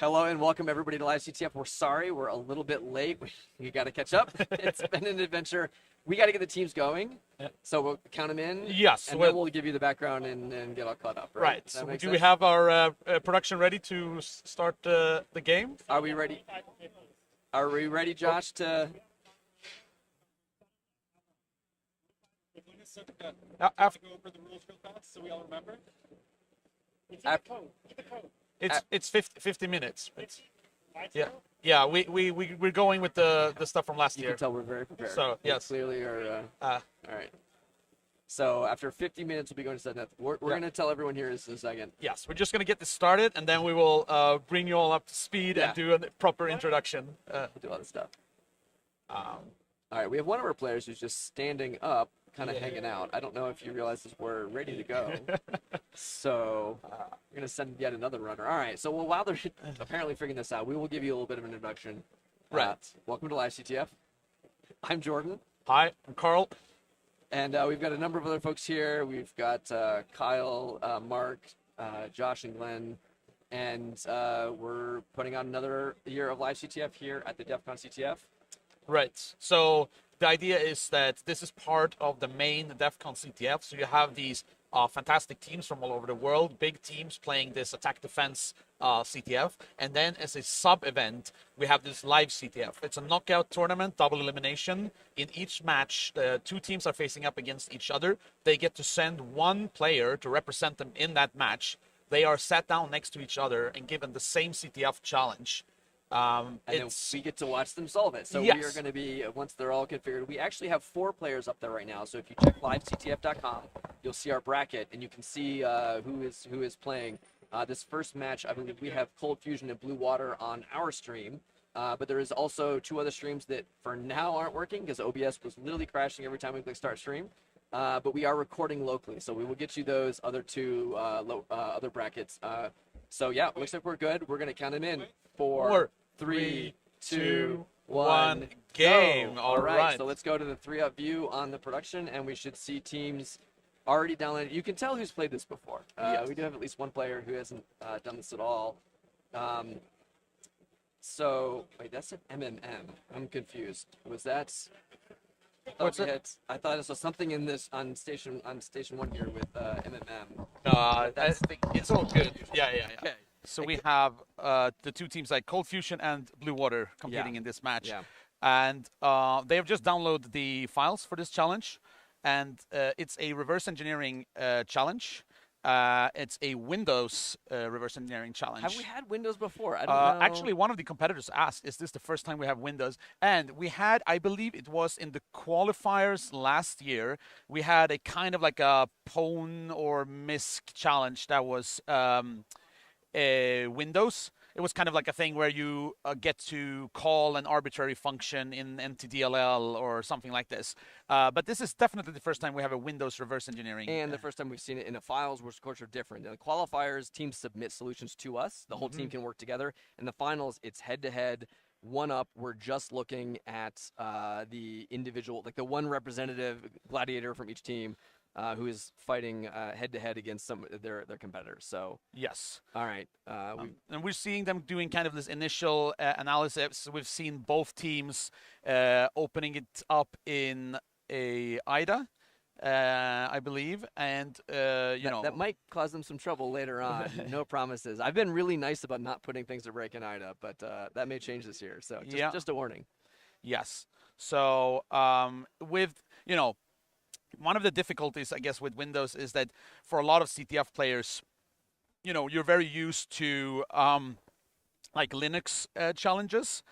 Hello and welcome everybody to LiveCTF. We're sorry we're a little bit late. We got to catch up. It's been an adventure. We got to get the teams going, so we'll count them in. Yes, and then we'll give you the background and get all caught up. Right. So do we have our production ready to start the game? Are we ready? Are we ready, Josh? To After, go over the rules real fast so we all remember. it's 50 minutes. Yeah. We're going with the stuff from last you year. can tell we're very prepared. So We yes. clearly are. All right. So after 50 minutes, we'll be going to set that. We're going to tell everyone here in a second. Yes, we're just going to get this started, and then we will bring you all up to speed and do a proper introduction. We'll do all this stuff. All right, we have one of our players who's just standing up, kind of hanging out. I don't know if you realize this, we're ready to go. So we're going to send yet another runner. All right, so while they're apparently figuring this out, we will give you a little bit of an introduction. Right. Welcome to LiveCTF. I'm Jordan. Hi, I'm Carl. And we've got a number of other folks here. We've got Kyle, Mark, Josh, and Glenn. And we're putting on another year of LiveCTF here at the DEF CON CTF. Right. So the idea is that this is part of the main DEF CON CTF. So you have these fantastic teams from all over the world, big teams playing this attack defense CTF. And then as a sub-event, we have this live CTF. It's a knockout tournament, double elimination. In each match, the two teams are facing up against each other. They get to send one player to represent them in that match. They are sat down next to each other and given the same CTF challenge. And then we get to watch them solve it. So we are going to be, once they're all configured, we actually have 4 players up there right now. So if you check livectf.com, you'll see our bracket, and you can see who is playing. This first match, I believe we have Cold Fusion and Blue Water on our stream. But there is also 2 other streams that for now aren't working because OBS was literally crashing every time we click start stream. But we are recording locally, so we will get you those other 2 other brackets. So yeah, looks like we're good. We're going to count them in. 4, 3, 2, 1, game. Go. All right. So let's go to the 3-up view on the production, and we should see teams already downloaded. You can tell who's played this before. We do have at least one player who hasn't done this at all. So wait, that's an MMM. I'm confused. Was that? What's it? I thought I saw something in this on station 1 here with MMM. It's all good. Yeah. Okay. So we have the 2 teams like Cold Fusion and Blue Water competing in this match. Yeah. And they have just downloaded the files for this challenge. And it's a reverse engineering challenge. It's a Windows reverse engineering challenge. Have we had Windows before? I don't know. Actually, one of the competitors asked, is this the first time we have Windows? And we had, I believe it was in the qualifiers last year, we had a kind of like a Pwn or MISC challenge that was Windows. It was kind of like a thing where you get to call an arbitrary function in NTDLL or something like this. But this is definitely the first time we have a Windows reverse engineering. And the first time we've seen it in the files, which of course are different. In the qualifiers, teams submit solutions to us. The whole team can work together. In the finals, it's head-to-head, 1-up. We're just looking at the individual, like the one representative gladiator from each team. Who is fighting head-to-head against some of their competitors. So yes. All right. And we're seeing them doing kind of this initial analysis. We've seen both teams opening it up in a IDA, I believe, and that might cause them some trouble later on. No promises. I've been really nice about not putting things to break in IDA, but that may change this year. So just a warning. Yes. So with one of the difficulties, I guess, with Windows is that for a lot of CTF players, you're very used to like Linux challenges.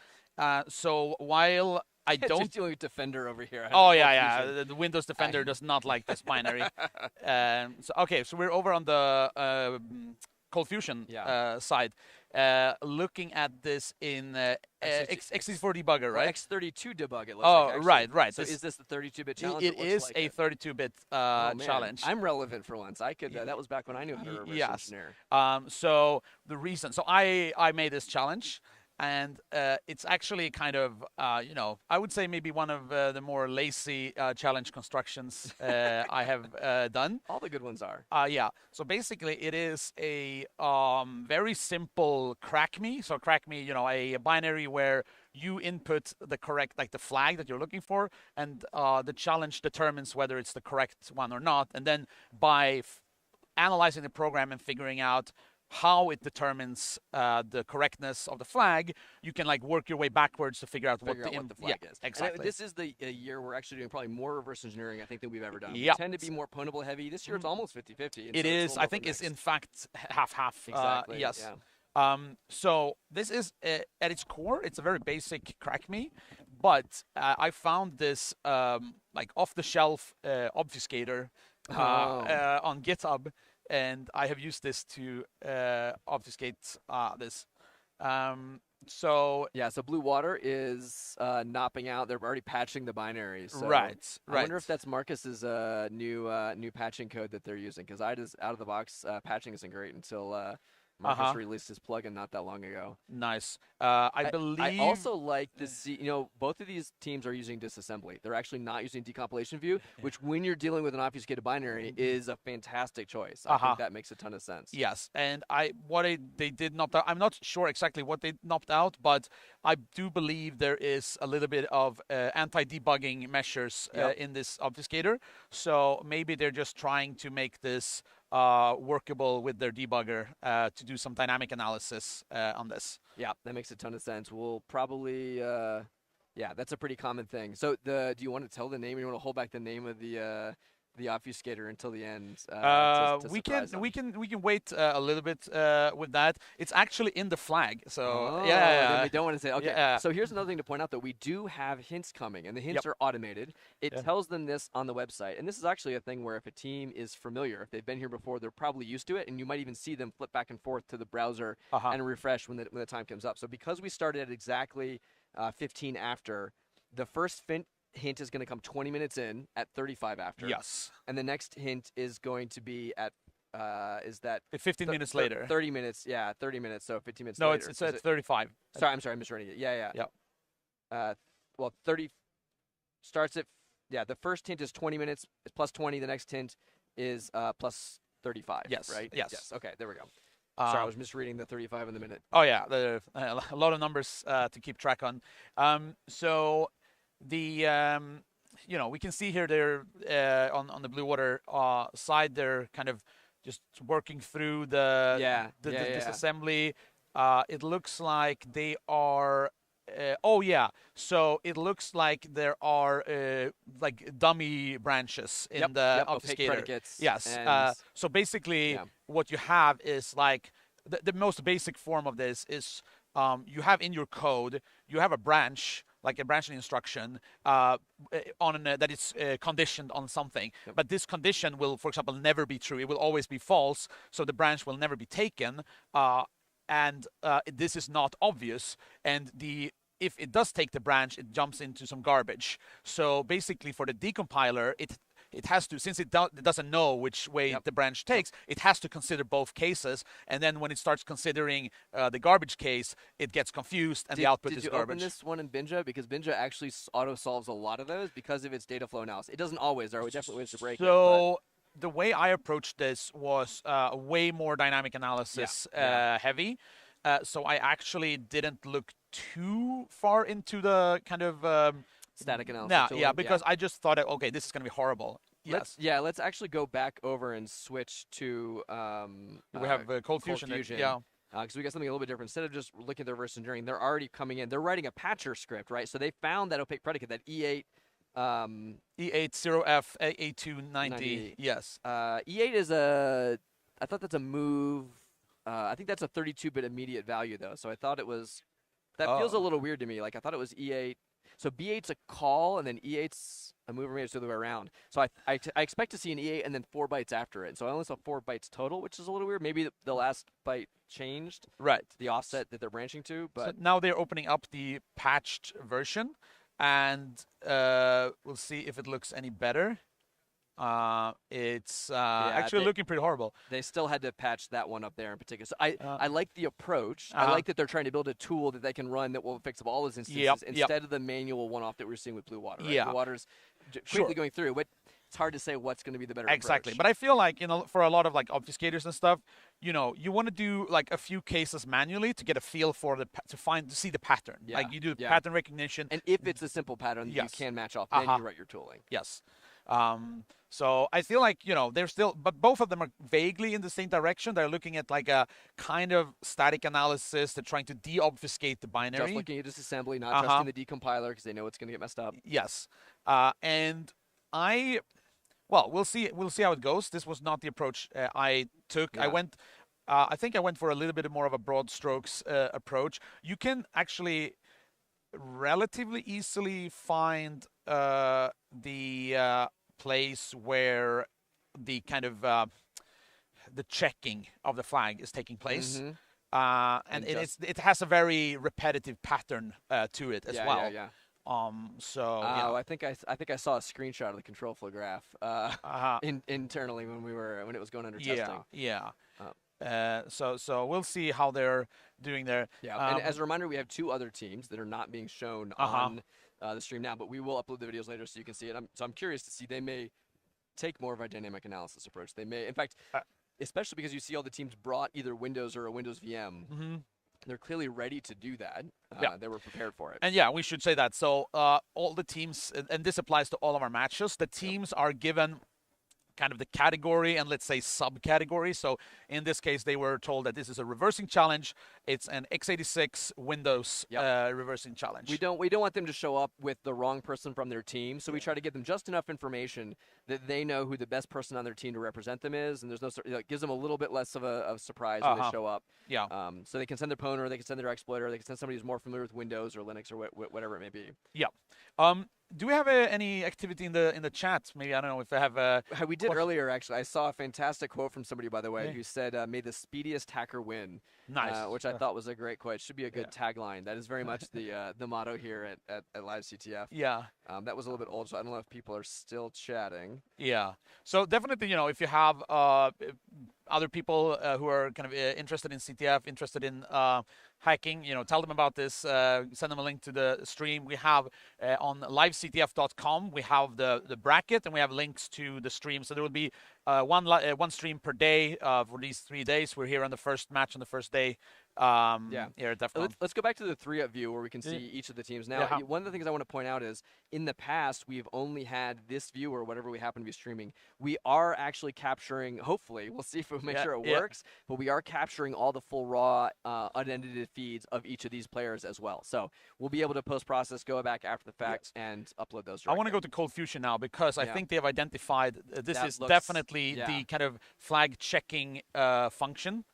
So while I don't just dealing with Defender over here. Oh yeah. The Windows Defender does not like this binary. So we're over on the Cold Fusion side. Looking at this in X64 debugger, right? X32 debug, it looks like. Right. So is this the 32-bit challenge? It is a 32-bit challenge. I'm relevant for once. I could. That was back when I knew how to reverse engineer. So the reason, I made this challenge, and it's actually kind of, I would say maybe one of the more lazy challenge constructions I have done. All the good ones are. Yeah. So basically, it is a very simple crack me. So crack me, a binary where you input the correct, like the flag that you're looking for, and the challenge determines whether it's the correct one or not. And then by analyzing the program and figuring out how it determines the correctness of the flag, you can like work your way backwards to figure out what the flag is. Exactly. And this is the year we're actually doing probably more reverse engineering, I think, than we've ever done. Yep. We tend to be more pwnable heavy. This year it's almost 50-50. It is. I think it's in fact half-half. Exactly. Yes. Yeah. So this is at its core, it's a very basic crack me, but I found this like off-the-shelf obfuscator on GitHub, and I have used this to obfuscate this. So Blue Water is knopping out. They're already patching the binaries. So right. I wonder if that's Marcus's new patching code that they're using, because out of the box patching isn't great until Marcus released his plugin not that long ago. Nice. I believe. I also like to see, both of these teams are using disassembly. They're actually not using decompilation view, which when you're dealing with an obfuscated binary is a fantastic choice. I think that makes a ton of sense. Yes, and they did knock out. I'm not sure exactly what they knocked out, but I do believe there is a little bit of anti-debugging measures in this obfuscator. So maybe they're just trying to make this workable with their debugger to do some dynamic analysis on this. Yeah, that makes a ton of sense. We'll probably, that's a pretty common thing. So do you want to tell the name? Or you want to hold back the name of the obfuscator until the end? We can wait a little bit with that. It's actually in the flag, so then we don't want to say. Okay, yeah. So here's another thing to point out, though. We do have hints coming, and the hints are automated. It tells them this on the website, and this is actually a thing where if a team is familiar, if they've been here before, they're probably used to it, and you might even see them flip back and forth to the browser and refresh when the time comes up. So because we started at exactly 15 after, the first hint is going to come 20 minutes in at 35 after. Yes. And the next hint is going to be at 15 minutes later. 30 minutes. Yeah, 30 minutes. So 15 minutes no, later. it's at 35. Sorry, I'm misreading it. Yeah. Well, 30 starts at, the first hint is 20 minutes. It's plus 20. The next hint is plus 35. Yes. Right? Yes. Okay, there we go. Sorry, I was misreading the 35 in the minute. Oh, yeah. A lot of numbers to keep track on. So the we can see here they're on the Blue Water side, they're kind of just working through the disassembly. It looks like they are so it looks like there are like dummy branches in the obfuscator. Yes. So basically what you have is like the most basic form of this is you have in your code, you have a branch, like a branching instruction that is conditioned on something. But this condition will, for example, never be true. It will always be false, so the branch will never be taken. And this is not obvious. And if it does take the branch, it jumps into some garbage. So basically, for the decompiler, it has to, since it doesn't know which way the branch takes, it has to consider both cases. And then when it starts considering the garbage case, it gets confused and the output is garbage. Did you open this one in Binja? Because Binja actually auto-solves a lot of those because of its data flow analysis. It doesn't always. There are definitely ways to break it. So the way I approached this was way more dynamic analysis heavy. So I actually didn't look too far into the kind of static analysis. Because I just thought, okay, this is going to be horrible. Let's actually go back over and switch to we have Cold Fusion. Because we got something a little bit different. Instead of just looking at the reverse engineering, they're already coming in. They're writing a patcher script, right? So they found that opaque predicate, that E8. E80F A290. Yes. E8 is I thought that's a move. I think that's a 32-bit immediate value, though. So I thought it was. That feels a little weird to me. Like, I thought it was E8. So B8's a call, and then E8's a move, or maybe it's the other way around. So I expect to see an E8 and then 4 bytes after it. So I only saw 4 bytes total, which is a little weird. Maybe the last byte changed. Right. The offset that they're branching to. But so now they're opening up the patched version, and we'll see if it looks any better. It's actually looking pretty horrible. They still had to patch that one up there in particular. So I like the approach. I Uh-huh. like that they're trying to build a tool that they can run that will fix up all those instances instead of the manual one-off that we're seeing with Blue Water. Right? Yeah. Blue Water's quickly going through. But it's hard to say what's going to be the better Exactly. approach. But I feel like, for a lot of like obfuscators and stuff, you want to do like a few cases manually to get a feel for to see the pattern. Yeah. Like you do pattern recognition. And if it's a simple pattern that you can match off, then you write your tooling. Yes. So I feel like, they're still, but both of them are vaguely in the same direction. They're looking at like a kind of static analysis. They're trying to de-obfuscate the binary. Just looking at disassembly, not trusting the decompiler because they know it's going to get messed up. Yes. And we'll see how it goes. This was not the approach I took. Yeah. I think I went for a little bit more of a broad strokes approach. You can actually relatively easily find the place where the kind of the checking of the flag is taking place. And it has a very repetitive pattern to it as well. Yeah. I think I saw a screenshot of the control flow graph internally when it was going under testing. Yeah. So we'll see how they're doing there. Yeah. And as a reminder, we have two other teams that are not being shown on the stream now, but we will upload the videos later so you can see it. I'm curious to see. They may take more of a dynamic analysis approach. They may, in fact, especially because you see all the teams brought either Windows or a Windows VM. They're clearly ready to do that. They were prepared for it. And yeah, we should say that. So all the teams, and this applies to all of our matches, the teams are given kind of the category and let's say subcategory. So in this case, they were told that this is a reversing challenge. It's an x86 Windows reversing challenge. We don't want them to show up with the wrong person from their team. So we try to give them just enough information that they know who the best person on their team to represent them is, and there's no it gives them a little bit less of a surprise when they show up. Yeah. So they can send their pwner, they can send their exploiter, they can send somebody who's more familiar with Windows or Linux or whatever it may be. Yeah. Do we have any activity in the chat? Maybe, I don't know if I have we did earlier, actually. I saw a fantastic quote from somebody, by the way, who said, "May the speediest hacker win." Nice. Which I thought was a great quote. Should be a good tagline. That is very much the motto here at LiveCTF. Yeah. That was a little bit old, so I don't know if people are still chatting. Yeah. So definitely, if you have other people who are kind of interested in CTF, interested in hacking, tell them about this. Send them a link to the stream. We have on LiveCTF.com. We have the bracket, and we have links to the stream. So there will be one stream per day for these 3 days. We're here on the first match on the first day. Here at DEF CON. Let's go back to the 3-up view where we can see each of the teams. Now, one of the things I want to point out is in the past, we've only had this view or whatever we happen to be streaming. We are actually capturing, hopefully, we'll see if we make sure it works, but we are capturing all the full raw unedited feeds of each of these players as well. So we'll be able to post-process, go back after the fact, and upload those directly. I want to go to Cold Fusion now because I think they have identified this is definitely the kind of flag checking function.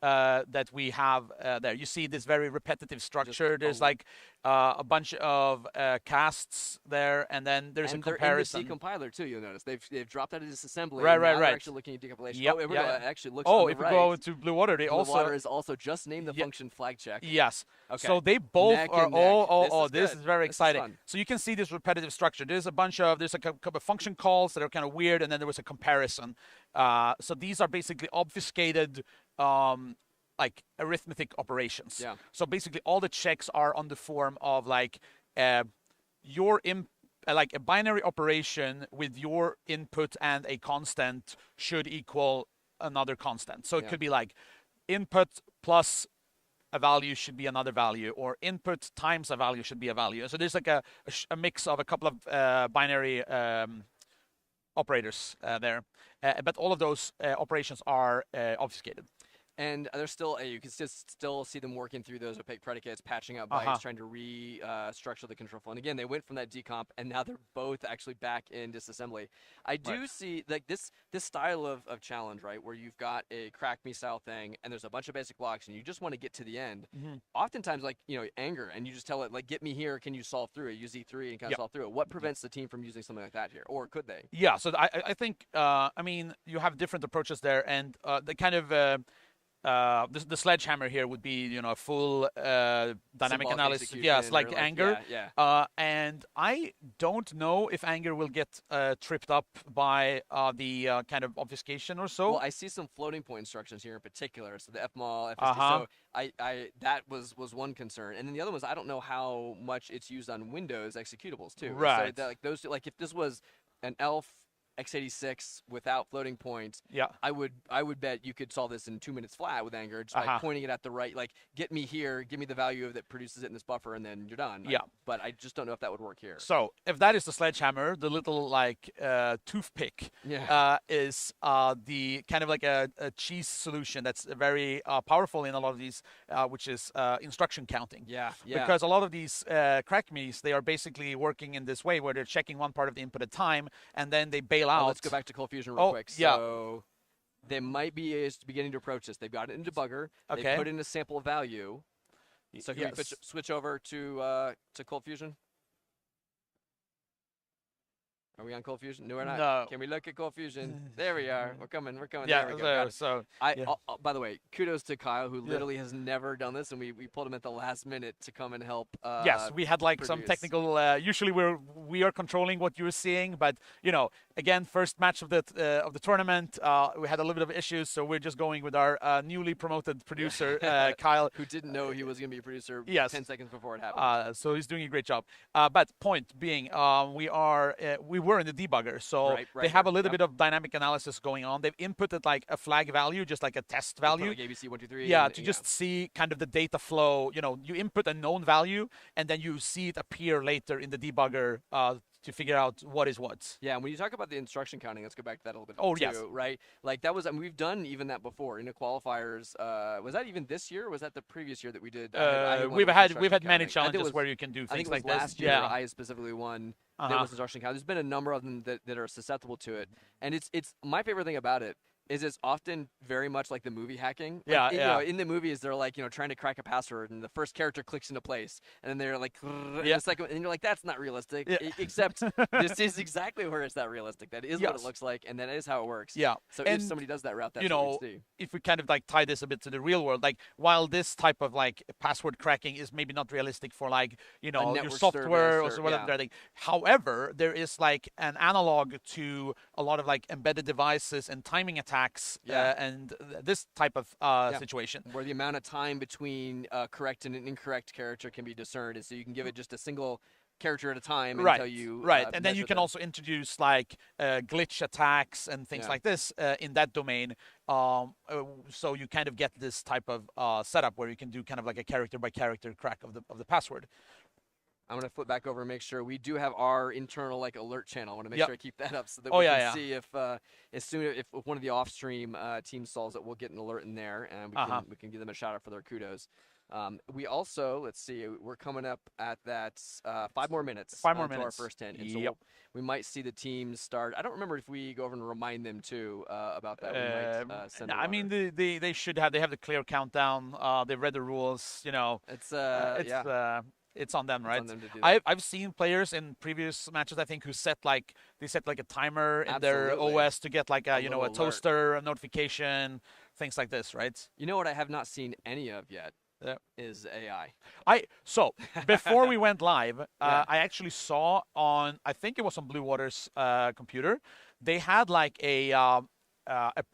That we have there. You see this very repetitive structure. There's like a bunch of casts there, and then there's a comparison. And the decompiler too. You'll notice they've dropped out of disassembly. Right. They're actually looking at decompilation. Yep. It actually looks. Oh, if we go to Blue Water, they Blue Water is also just named the function flag check. Yes. Okay. So they both are. This is very exciting. Is so you can see this repetitive structure. There's a couple of function calls that are kind of weird, and then there was a comparison. So these are basically obfuscated. Like arithmetic operations. Yeah. So basically, all the checks are on the form of like like a binary operation with your input and a constant should equal another constant. So it could be like input plus a value should be another value, or input times a value should be a value. So there's like a mix of a couple of binary operators there, but all of those operations are obfuscated. And there's still you can still see them working through those opaque predicates, patching out bytes, trying to restructure the control flow. And again, they went from that decomp, and now they're both actually back in disassembly. I do see like this style of challenge, right, where you've got a crack me style thing, and there's a bunch of basic blocks, and you just want to get to the end. Oftentimes, like anger, and you just tell it like, get me here. Can you solve through it? Use E3 and kind of solve through it. What prevents the team from using something like that here, or could they? Yeah. So I think I mean you have different approaches there, and the kind of the sledgehammer here would be, you know, a full dynamic Symbolic analysis. execution Yes, or like anger. Yeah. And I don't know if anger will get tripped up by the kind of obfuscation or so. Well, I see some floating point instructions here in particular. So the FMAL, FSD. Uh-huh. So I that was one concern, and then the other was I don't know how much it's used on Windows executables too. Right. So that, like those, like if this was an ELF x86 without floating points, Yeah. I would bet you could solve this in 2 minutes flat with anger, just by pointing it at the right, like get me here, give me the value that produces it in this buffer, and then you're done. Yeah. But I just don't know if that would work here. So if that is the sledgehammer, the little like toothpick is the kind of like a cheese solution that's very powerful in a lot of these, which is instruction counting. Yeah. Because a lot of these crack me's, they are basically working in this way where they're checking one part of the input at a time, and then they bail out. Let's go back to Cold Fusion real quick. Yeah. So they might be beginning to approach this. They've got it in debugger. Okay. They put in a sample value. So can we switch over to Cold Fusion? Are we on Cold Fusion? No, we're not. No. Can we look at Cold Fusion? There we are. We're coming. Yeah. There we go. So by the way, kudos to Kyle, who literally has never done this, and we pulled him at the last minute to come and help. Yes, we had like some technical. Usually we are controlling what you're seeing, but you know, again, first match of the tournament, we had a little bit of issues, so we're just going with our newly promoted producer Kyle, who didn't know he was going to be a producer 10 seconds before it happened. So he's doing a great job. But point being, we were in the debugger, so they have a little bit of dynamic analysis going on. They've inputted like a flag value, just like a test value. Like ABC 1, 2, 3. Yeah, to just see kind of the data flow. You know, you input a known value, and then you see it appear later in the debugger to figure out what is what. Yeah, and when you talk about the instruction counting, let's go back to that a little bit. Oh, too, yes. Right? Like that was, I mean, we've done even that before in the qualifiers. Was that even this year? Or was that the previous year that we did? We've had many challenges where you can do things like this. Last year, I specifically won. There was instruction count. There's been a number of them that are susceptible to it, and it's my favorite thing about it is it's often very much like the movie hacking. Like, you know, in the movies, they're like, you know, trying to crack a password, and the first character clicks into place, and then they're like, and the second, and you're like, that's not realistic. Except this is exactly where it's not realistic. That is what it looks like, and that is how it works. Yeah. So if somebody does that route, that's you know, what we see. If we kind of like tie this a bit to the real world, like while this type of like password cracking is maybe not realistic for like, you know, your software or whatever. However, there is like an analog to a lot of like embedded devices and timing attacks. And this type of situation. Where the amount of time between correct and an incorrect character can be discerned, and so you can give it just a single character at a time until you and then you can also introduce like glitch attacks and things like this in that domain, so you kind of get this type of setup where you can do kind of like a character by character crack of the password. I'm going to flip back over and make sure we do have our internal like alert channel. I want to make sure I keep that up so that we can see if if one of the off-stream teams solves it, we'll get an alert in there, and we can give them a shout out for their kudos. We also, let's see, we're coming up at that 5 more minutes. 5 more minutes minutes. To our first 10. And so we might see the teams start. I don't remember if we go over and remind them too about that. We might send I mean, they should have. They have the clear countdown. They've read the rules. You know, it's on them, right? On them to do that. I've seen players in previous matches, I think, who set like a timer in their OS to get like a alert. toaster, a notification, things like this, right? You know what I have not seen any of yet is AI. So before we went live, I actually saw on, I think it was on Blue Water's computer, they had like a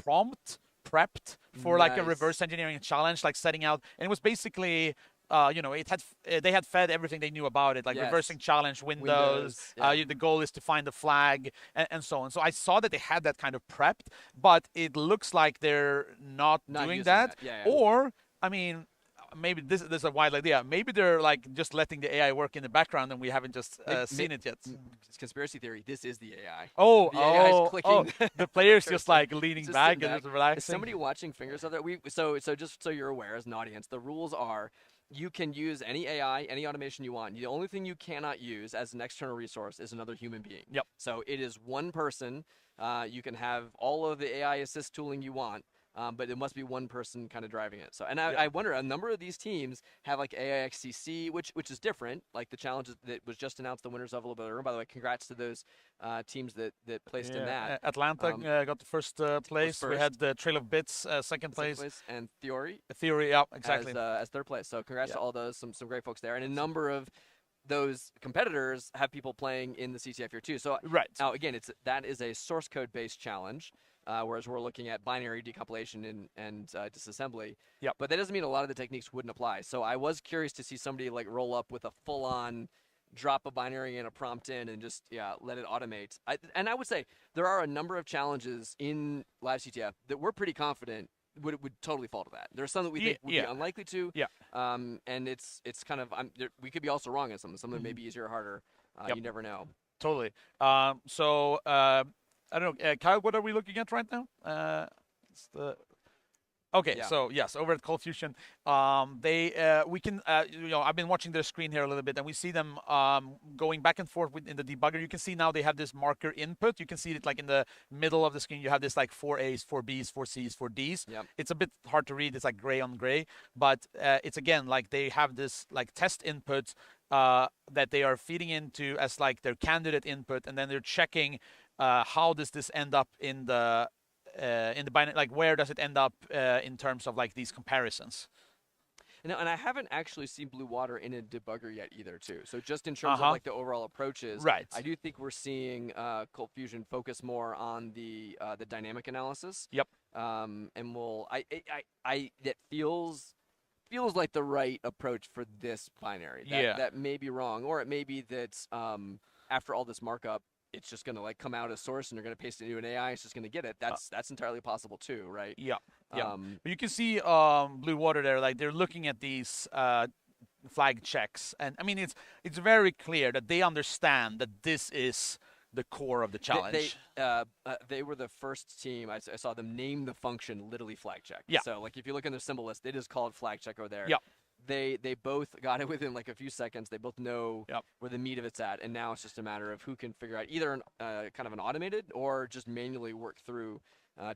prompt prepped for like a reverse engineering challenge, like setting out, and it was basically. They had fed everything they knew about it, like reversing challenge windows. The goal is to find the flag and so on. So I saw that they had that kind of prepped, but it looks like they're not doing that. Or, I mean, maybe this is a wild idea. Maybe they're like just letting the AI work in the background and we haven't just seen it yet. It's conspiracy theory. This is the AI. The AI is clicking. The player's just like leaning back and just relaxing. Is somebody watching fingers of that? So just so you're aware as an audience, the rules are you can use any AI, any automation you want. The only thing you cannot use as an external resource is another human being. So it is one person. You can have all of the AI assist tooling you want. but it must be one person kind of driving it. So, and I wonder, a number of these teams have like AIXCC, which is different. Like the challenges that was just announced the winners of a little bit earlier. By the way, congrats to those teams that placed in that. Atlanta got the first place. We had the Trail of Bits second place, and Theory, yeah, exactly, as third place. So congrats to all those, some great folks there, and a number of those competitors have people playing in the CTF here too. So now again, that is a source code based challenge. Whereas we're looking at binary decompilation and disassembly. Yep. But that doesn't mean a lot of the techniques wouldn't apply. So I was curious to see somebody like roll up with a full-on drop a binary and a prompt in and just let it automate. And I would say there are a number of challenges in LiveCTF that we're pretty confident would totally fall to that. There's some that we think would be unlikely to. Yeah. And it's kind of we could be also wrong on some that may be easier or harder. You never know. Totally. I don't know, Kyle, what are we looking at right now? Okay, so yes, over at Cold Fusion, we can, I've been watching their screen here a little bit, and we see them going back and forth in the debugger. You can see now they have this marker input. You can see it like in the middle of the screen. You have this like 4 A's, 4 B's, 4 C's, 4 D's. Yep. It's a bit hard to read. It's like gray on gray, but it's again like they have this like test input that they are feeding into as like their candidate input, and then they're checking how does this end up in the binary, like where does it end up in terms of like these comparisons. And I haven't actually seen Blue Water in a debugger yet either too. So just in terms of like the overall approaches, I do think we're seeing Cold Fusion focus more on the dynamic analysis. Yep. And that feels like the right approach for this binary. That may be wrong, or it may be that after all this markup, it's just going to like come out as source and you're going to paste it into an AI. It's just going to get it. That's entirely possible too, right? Yeah. But you can see Blue Water there, like they're looking at these flag checks. And I mean, it's very clear that they understand that this is the core of the challenge. They were the first team. I saw them name the function literally flag check. Yeah. So like if you look in their symbol list, it is called flag check over there. Yeah. They both got it within like a few seconds. They both know where the meat of it's at, and now it's just a matter of who can figure out either kind of an automated or just manually work through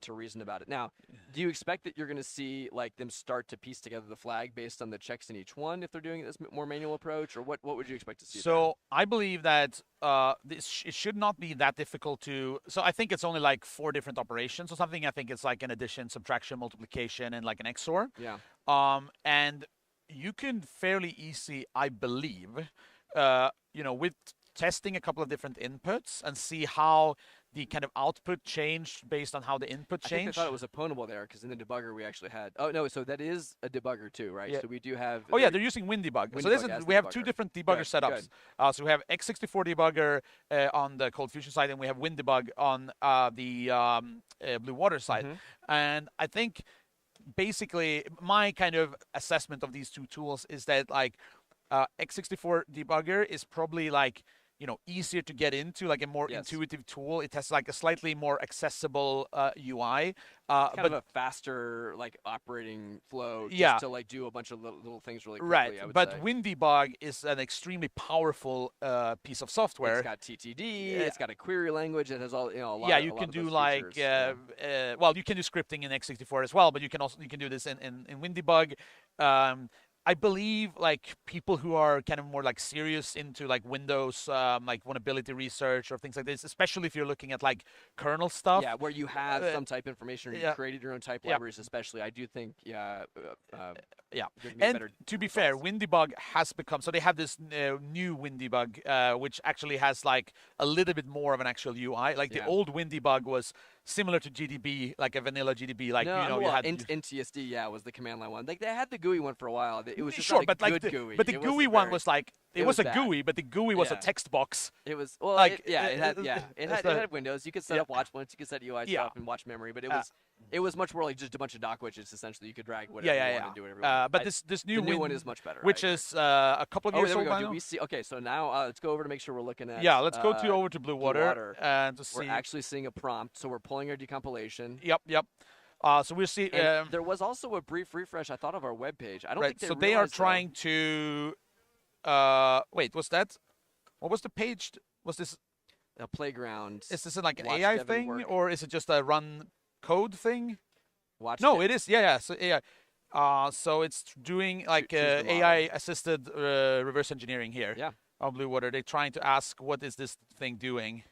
to reason about it. Now, do you expect that you're going to see like them start to piece together the flag based on the checks in each one if they're doing this more manual approach, or what would you expect to see? So I believe that it should not be that difficult to. So I think it's only like 4 different operations or something. I think it's like an addition, subtraction, multiplication, and like an XOR. Yeah. And you can fairly easy, I believe, with testing a couple of different inputs and see how the kind of output changed based on how the input changed. I think I thought it was opponable there because in the debugger we actually had. Oh no, so that is a debugger too, right? Yeah. So we do have. Oh yeah, they're using WinDebug. So we have 2 different debugger setups. So we have x64 debugger on the Cold Fusion side, and we have WinDebug on the Blue Water side. And I think basically my kind of assessment of these 2 tools is that like x64 debugger is probably like easier to get into, like a more intuitive tool. It has like a slightly more accessible UI, kind of a faster like operating flow just to like do a bunch of little things really quickly. Right, I would but say. WinDebug is an extremely powerful piece of software. It's got TTD. It's got a query language. It has all a lot. Yeah, you can do like well, you can do scripting in x64 as well, but you can do this in WinDebug. I believe like people who are kind of more like serious into like Windows, like vulnerability research or things like this, especially if you're looking at like kernel stuff. Yeah, where you have some type information or you created your own type libraries, especially. I do think, And to be fair, WinDebug has become, so they have this new WinDebug, which actually has like a little bit more of an actual UI. Like the old WinDebug was similar to GDB, like a vanilla GDB. Like you had NTSD, was the command line one. Like they had the GUI one for a while. It was just sure, not but a like good GUI. But the GUI one was like it was a bad. GUI, but the GUI was a text box. It was like it had Windows. You could set up watch points, you could set UI stuff and watch memory, but it was much more like just a bunch of dock widgets. Essentially, you could drag whatever you want and do whatever you want. But this new one is much better, which is a couple of years old now. now. Do we see? Okay, so now let's go over to make sure we're looking at. Let's go over to Blue Water and to see. We're actually seeing a prompt, so we're pulling our decompilation. Yep. So we'll see. There was also a brief refresh, I thought, of our webpage. I don't think they are trying to. Wait, was that? What was the page? Was this a playground? Is this like an AI thing, or is it just a run code thing? watched No, it? it is. Yeah. So AI. So it's doing like choose the model. AI-assisted reverse engineering here. Yeah. On Blue Water, they're trying to ask what is this thing doing.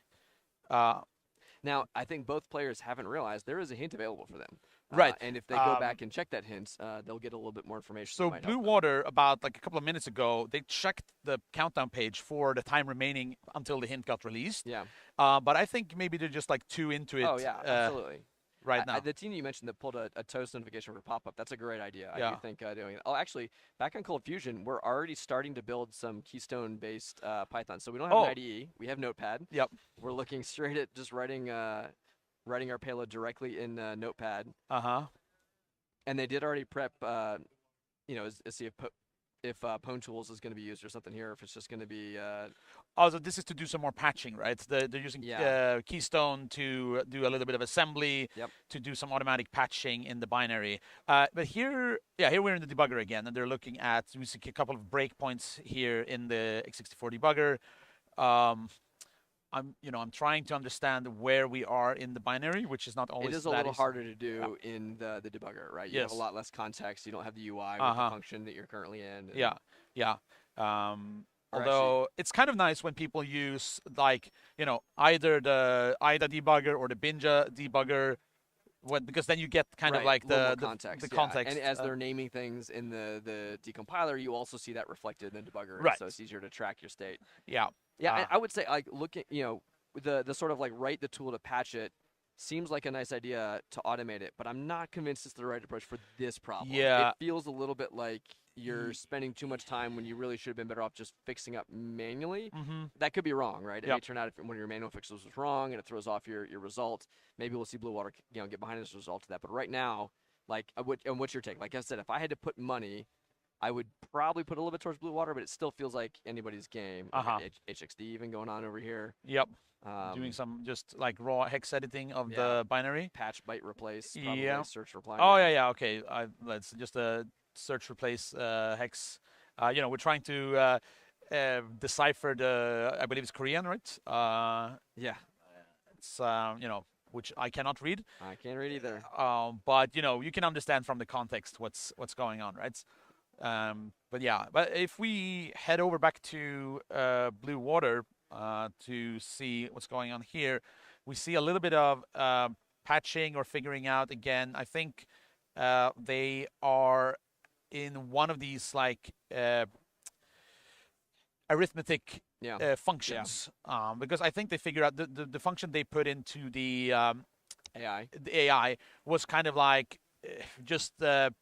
Now, I think both players haven't realized there is a hint available for them. Right. And if they go back and check that hint, they'll get a little bit more information. So Blue Water, about like a couple of minutes ago, they checked the countdown page for the time remaining until the hint got released. Yeah. But I think maybe they're just like too into it. Oh, yeah, absolutely. Right now. The team you mentioned that pulled a toast notification for pop-up, that's a great idea. Yeah. I do think doing it. Oh, actually, back on Cold Fusion, we're already starting to build some Keystone-based Python. So we don't have an IDE. We have Notepad. Yep. We're looking straight at just writing our payload directly in Notepad. Uh-huh. And they did already prep, see if Pwn Tools is going to be used or something here, if it's just going to be... Also, this is to do some more patching, right? They're using Keystone to do a little bit of assembly, to do some automatic patching in the binary. But here we're in the debugger again, and they're looking at, we see a couple of breakpoints here in the x64 debugger. I'm trying to understand where we are in the binary, which is not always. It is a little harder to do in the debugger, right? You have a lot less context. You don't have the UI with the function that you're currently in. Yeah. Although it's kind of nice when people use either the IDA debugger or the Binja debugger, because then you get kind of like the context. And as they're naming things in the decompiler, you also see that reflected in the debugger, right? So it's easier to track your state. Yeah. Yeah, I would say looking, the sort of like write the tool to patch it seems like a nice idea to automate it, but I'm not convinced it's the right approach for this problem. Yeah. It feels a little bit like you're spending too much time when you really should have been better off just fixing up manually. Mm-hmm. That could be wrong, right? It may turn out if one of your manual fixes was wrong and it throws off your result. Maybe we'll see Blue Water get behind this result of that. But right now, and what's your take? Like I said, if I had to put money, I would probably put a little bit towards Blue Water, but it still feels like anybody's game. HXD even going on over here. Yep. Doing some just like raw hex editing of the binary. Patch, byte, replace. Search, reply. Oh, yeah. Okay. Let's just search, replace hex. We're trying to decipher I believe it's Korean, right? Yeah. It's, which I cannot read. I can't read either. But, you can understand from the context what's going on, right? But if we head over back to Blue Water to see what's going on here, we see a little bit of patching or figuring out again. I think they are in one of these like arithmetic functions, because I think they figure out the function they put into the AI was kind of like just a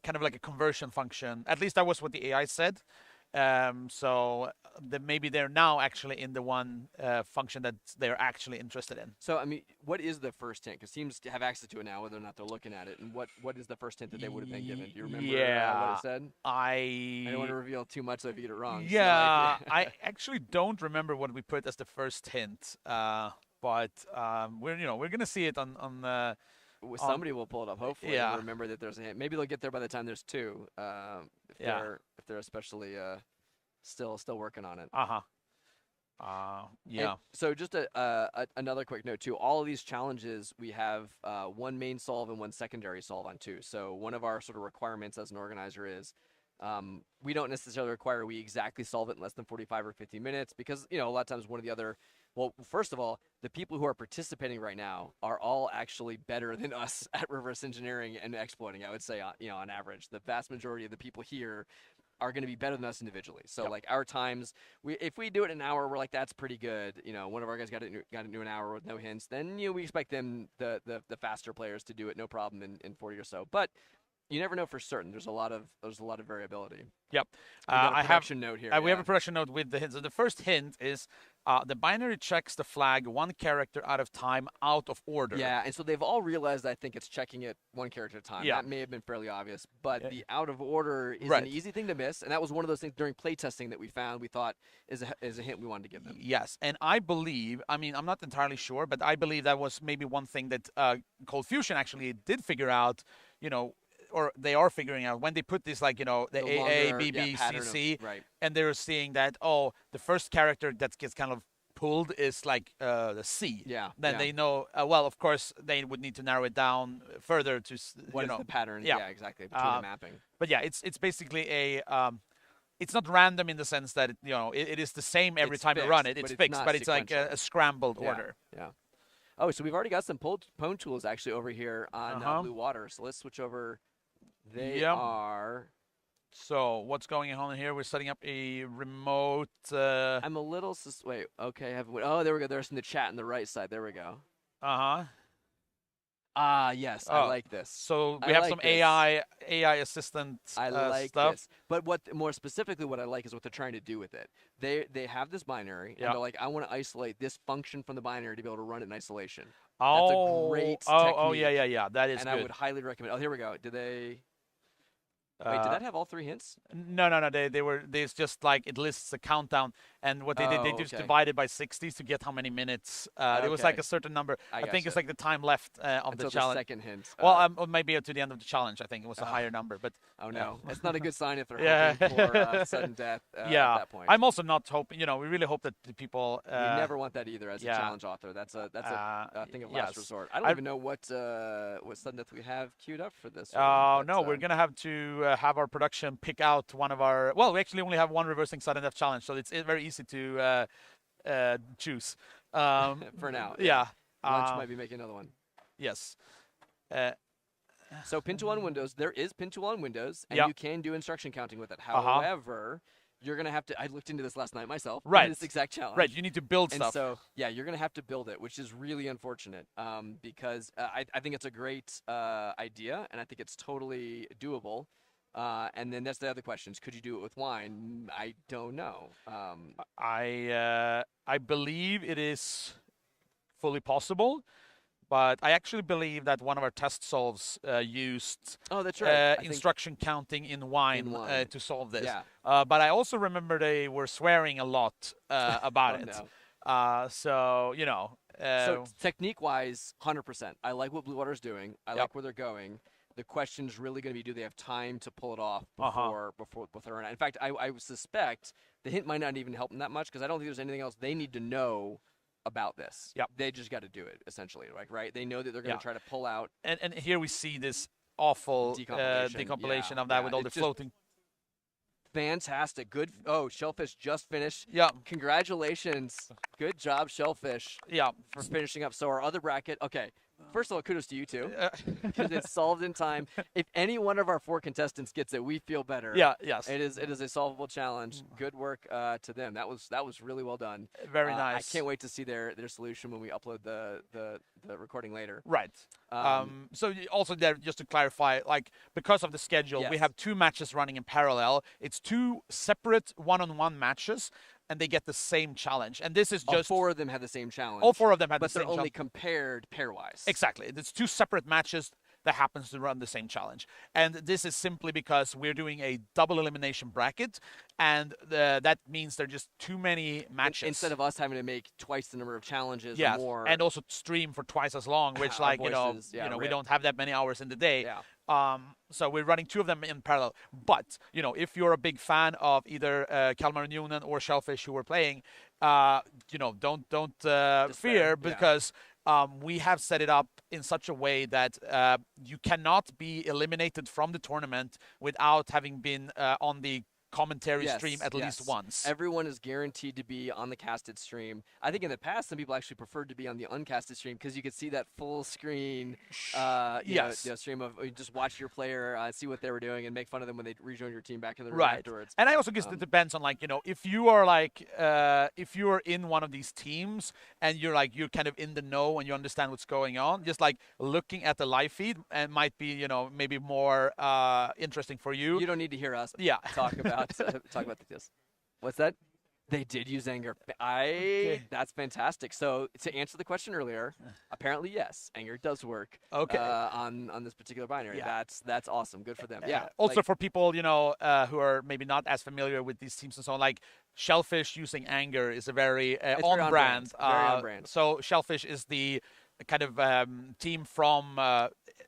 kind of like a conversion function. At least that was what the AI said. So maybe they're now actually in the one function that they're actually interested in. So, I mean, what is the first hint? Because teams have access to it now, whether or not they're looking at it. And what is the first hint that they would have been given? Do you remember what it said? I don't want to reveal too much so if you get it wrong. Yeah, so I actually don't remember what we put as the first hint. But we're gonna see it on somebody will pull it up, hopefully, and remember that there's a hint. Maybe they'll get there by the time there's two, if they're especially still working on it. And so just another quick note, too. All of these challenges, we have one main solve and one secondary solve on, too. So one of our sort of requirements as an organizer is we don't necessarily require we exactly solve it in less than 45 or 50 minutes because, a lot of times one of the other Well, first of all, the people who are participating right now are all actually better than us at reverse engineering and exploiting. I would say, on average, the vast majority of the people here are going to be better than us individually. So, like our times, if we do it in an hour, we're like, that's pretty good. One of our guys got to do an hour with no hints. Then we expect them, the faster players, to do it no problem in 40 or so. But you never know for certain. There's a lot of variability. Yep. I have a production note here. We have a production note with the hints. So the first hint is the binary checks the flag one character at a time out of order. Yeah, and so they've all realized, I think, it's checking it one character at a time. Yeah. That may have been fairly obvious, but the out of order is an easy thing to miss, and that was one of those things during playtesting that we found we thought is a hint we wanted to give them. Yes, and I believe, I'm not entirely sure, but I believe that was maybe one thing that Cold Fusion actually did figure out, or they are figuring out when they put this, like, the AA, BB, CC, right. and they're seeing that, the first character that gets kind of pulled is like the C, Yeah, then yeah. they know. Well, of course, they would need to narrow it down further to What you is know. the pattern? Yeah. Exactly. Between the mapping. But yeah, it's basically a it's not random in the sense that it is the same every It's time you fixed, run it. but It's it's fixed, not but it's like sequential. a scrambled Yeah, order. yeah. Oh, so we've already got some pwn tools actually over here on Blue Water. So let's switch over. They Yep. are. So what's going on here? We're setting up a remote. I'm a little. Wait. Okay. Oh, there we go. There's in the chat on the right side. There we go. Uh-huh. Ah, yes. I like this. So we I have like some this. AI assistant I like stuff. this. But more specifically, what I like is what they're trying to do with it. They have this binary, and Yeah. they're like, I want to isolate this function from the binary to be able to run it in isolation. Oh, That's a great technique. Oh, yeah. That is and good. I would highly recommend. Oh, here we go. Did they? Wait, did that have all 3 hints? No. There's just like it lists a countdown, and what they did, they just okay. divided by 60 to get how many minutes. There was like Okay. a certain number. I think it's gotcha. like the time left of Until the challenge. the second hint. Well, or maybe to the end of the challenge. I think it was a higher number, but oh no, it's not a good sign if they're Yeah. hoping for sudden death at that point. I'm also not hoping. We really hope that the people. You never want that either as a challenge author. That's a thing of last yes. resort. I don't even know what sudden death we have queued up for this. Oh no, we're gonna have to have our production pick out one of our. Well, we actually only have one reversing sudden death challenge, so it's very easy to choose. for now. Yeah. Lunch might be making another one. Yes. So pin tool on Windows, there is pin tool on Windows, and Yep. you can do instruction counting with it. However, you're gonna have to. I looked into this last night myself. Right. This exact challenge. Right. You need to build And stuff. so, yeah, you're going to have to build it, which is really unfortunate because I think it's a great idea, and I think it's totally doable. And then that's the other questions. Could you do it with wine? I don't know. I believe it is fully possible, but I actually believe that one of our test solves used Oh, that's right. I think- instruction counting in wine, wine. to solve this. Yeah. But I also remember they were swearing a lot about Oh, it. no. So So technique-wise, 100%. I like what Blue Water's doing. I like where they're going. The question's really going to be, do they have time to pull it off before they're in? In fact, I suspect the hint might not even help them that much because I don't think there's anything else they need to know about this. Yep. They just got to do it, essentially, right? They know that they're going to try to pull out. And here we see this awful Decompilation. of that Yeah, with all the it's just floating. Fantastic. Good. Oh, Shellfish just finished. Yeah. Congratulations. Good job, Shellfish, Yeah. for finishing up. So our other bracket, okay. First of all, kudos to you two because it's solved in time. If any one of our 4 contestants gets it, we feel better. Yes. It is a solvable challenge. Good work to them. That was really well done. Very nice. I can't wait to see their solution when we upload the recording later. Right. So also there, just to clarify, like because of the schedule, we Yes. have 2 matches running in parallel. It's 2 separate one-on-one matches, and they get the same challenge. And this is All just 4 of them have the same challenge. all 4 of them had but the they're same only challenge. compared pairwise. Exactly. It's 2 separate matches that happens to run the same challenge. And this is simply because we're doing a double elimination bracket, and that means there are just too many matches. Instead of us having to make twice the number of challenges yes, or more. and also stream for twice as long, which Our like we voices, we don't have that many hours in the day. Yeah. So we're running 2 of them in parallel. But if you're a big fan of either Kalmar Unionen or Shellfish who we're playing, don't fear because we have set it up in such a way that you cannot be eliminated from the tournament without having been on the commentary stream at least once. Everyone is guaranteed to be on the casted stream. I think in the past, some people actually preferred to be on the uncasted stream because you could see that full screen stream of you just watch your player, see what they were doing, and make fun of them when they rejoin your team back in the room afterwards. And I also guess it depends on if you are if you are in one of these teams and you're kind of in the know and you understand what's going on, just looking at the live feed and might be maybe more interesting for you. You don't need to hear us talk about this. What's that? They did use anger. That's fantastic. So to answer the question earlier, apparently yes, anger does work. Okay. On this particular binary. Yeah. That's awesome. Good for them. Yeah. Also for people who are maybe not as familiar with these teams and so on, Shellfish using anger is a very on brand. Very on brand. So Shellfish is the kind of team from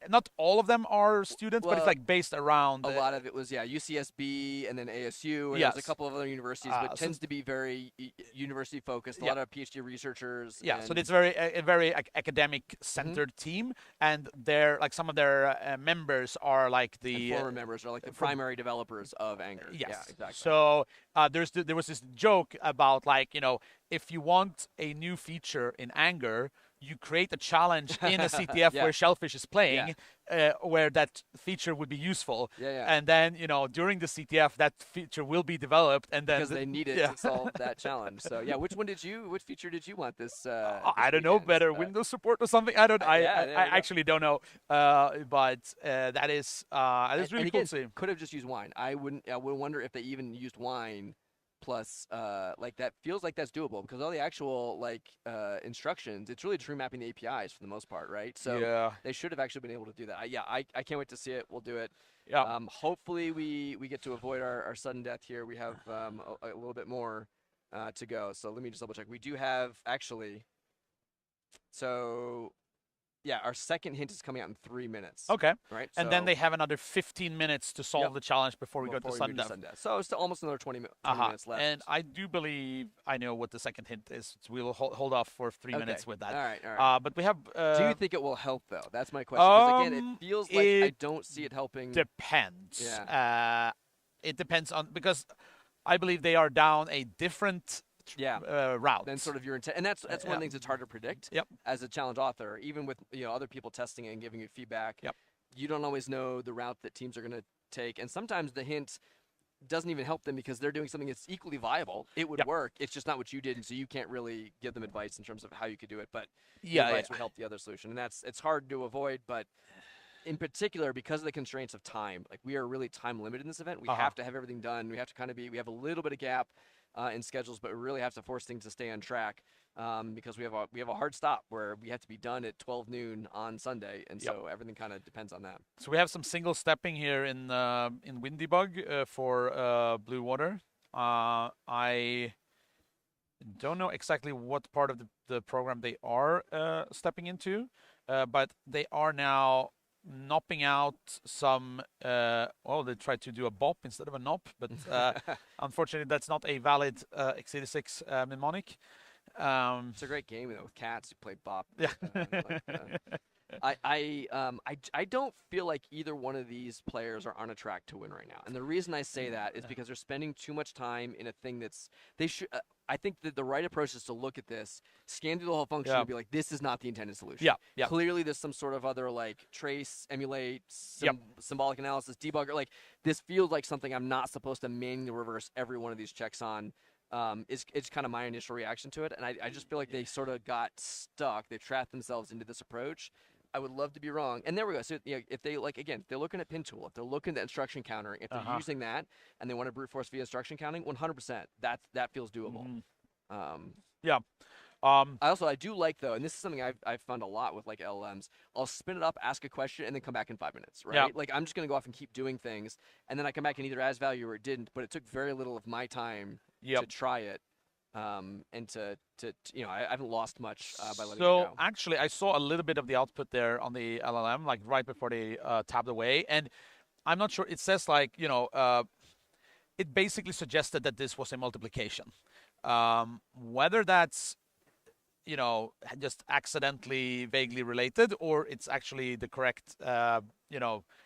not all of them are students, but it's Well, like based around. A lot of it was UCSB and then ASU, and Yes. there's a couple of other universities, but tends to be very university focused. A lot of PhD researchers. Yeah, and so it's a very academic centered team, and they're like some of their members are like the and former members are like the primary developers of Anger. Yes. Yeah, exactly. So there was this joke about like, you know, if you want a new feature in Anger, you create a challenge in a CTF Yeah. where Shellfish is playing, where that feature would be useful. Yeah. And then, you know, during the CTF, that feature will be developed, and then because they need it to solve that challenge. So yeah, which feature did you want this? I don't know, better Windows support or something. I don't. I actually don't know. But that is really cool to see. Could have just used wine. I would wonder if they even used wine. Plus, like that feels like that's doable because all the actual like instructions, it's really true mapping the APIs for the most part, right? So they should have actually been able to do that. I can't wait to see it. We'll do it. Yeah. Hopefully we get to avoid our sudden death here. We have a little bit more to go. So let me just double check. We do have actually. So. Yeah, our second hint is coming out in 3 minutes. Okay. Right. And then they have another 15 minutes to solve the challenge before we go to sudden death. So it's almost another 20 minutes left. And I do believe I know what the second hint is. So we'll hold off for 3 minutes with that. All right. But we have. Do you think it will help though? That's my question. Because again, it feels like I don't see it helping. Depends. Yeah. It depends on because I believe they are down a different. Route. Then sort of your intent, and that's one of the things that's hard to predict. As a challenge author, even with other people testing it and giving you feedback, you don't always know the route that teams are going to take, and sometimes the hint doesn't even help them because they're doing something that's equally viable. It would work. It's just not what you did, and so you can't really give them advice in terms of how you could do it. But the advice would help the other solution, and it's hard to avoid. But in particular, because of the constraints of time, like we are really time limited in this event. We have to have everything done. We have to we have a little bit of gap. In schedules, but we really have to force things to stay on track because we have a hard stop where we have to be done at 12 noon on Sunday, and so everything kind of depends on that. So we have some single stepping here in Windybug for Blue Water. I don't know exactly what part of the program they are stepping into, but they are now knopping out some they tried to do a bop instead of a nop, but unfortunately that's not a valid x86 mnemonic. It's a great game though with cats who play bop. I don't feel like either one of these players are on a track to win right now, and the reason I say that is because they're spending too much time in a thing that's they should. I think that the right approach is to look at this, scan through the whole function, and be like, this is not the intended solution. Clearly, there's some sort of other like trace, emulate, symbolic analysis, debugger. Like this feels like something I'm not supposed to manually reverse every one of these checks on. It's kind of my initial reaction to it, and I just feel like they sort of got stuck. They trapped themselves into this approach. I would love to be wrong. And there we go. So if they if they're looking at pin tool, if they're looking at instruction countering, if they're using that and they want to brute force via instruction counting, 100%, that feels doable. I do like though, and this is something I've found a lot with like LLMs. I'll spin it up, ask a question, and then come back in 5 minutes, right? Like I'm just gonna go off and keep doing things, and then I come back and either adds value or it didn't. But it took very little of my time to try it. And to I haven't lost much by letting it go. So actually, I saw a little bit of the output there on the LLM, like right before they tabbed away, and I'm not sure. It says like it basically suggested that this was a multiplication. Whether that's just accidentally vaguely related or it's actually the correct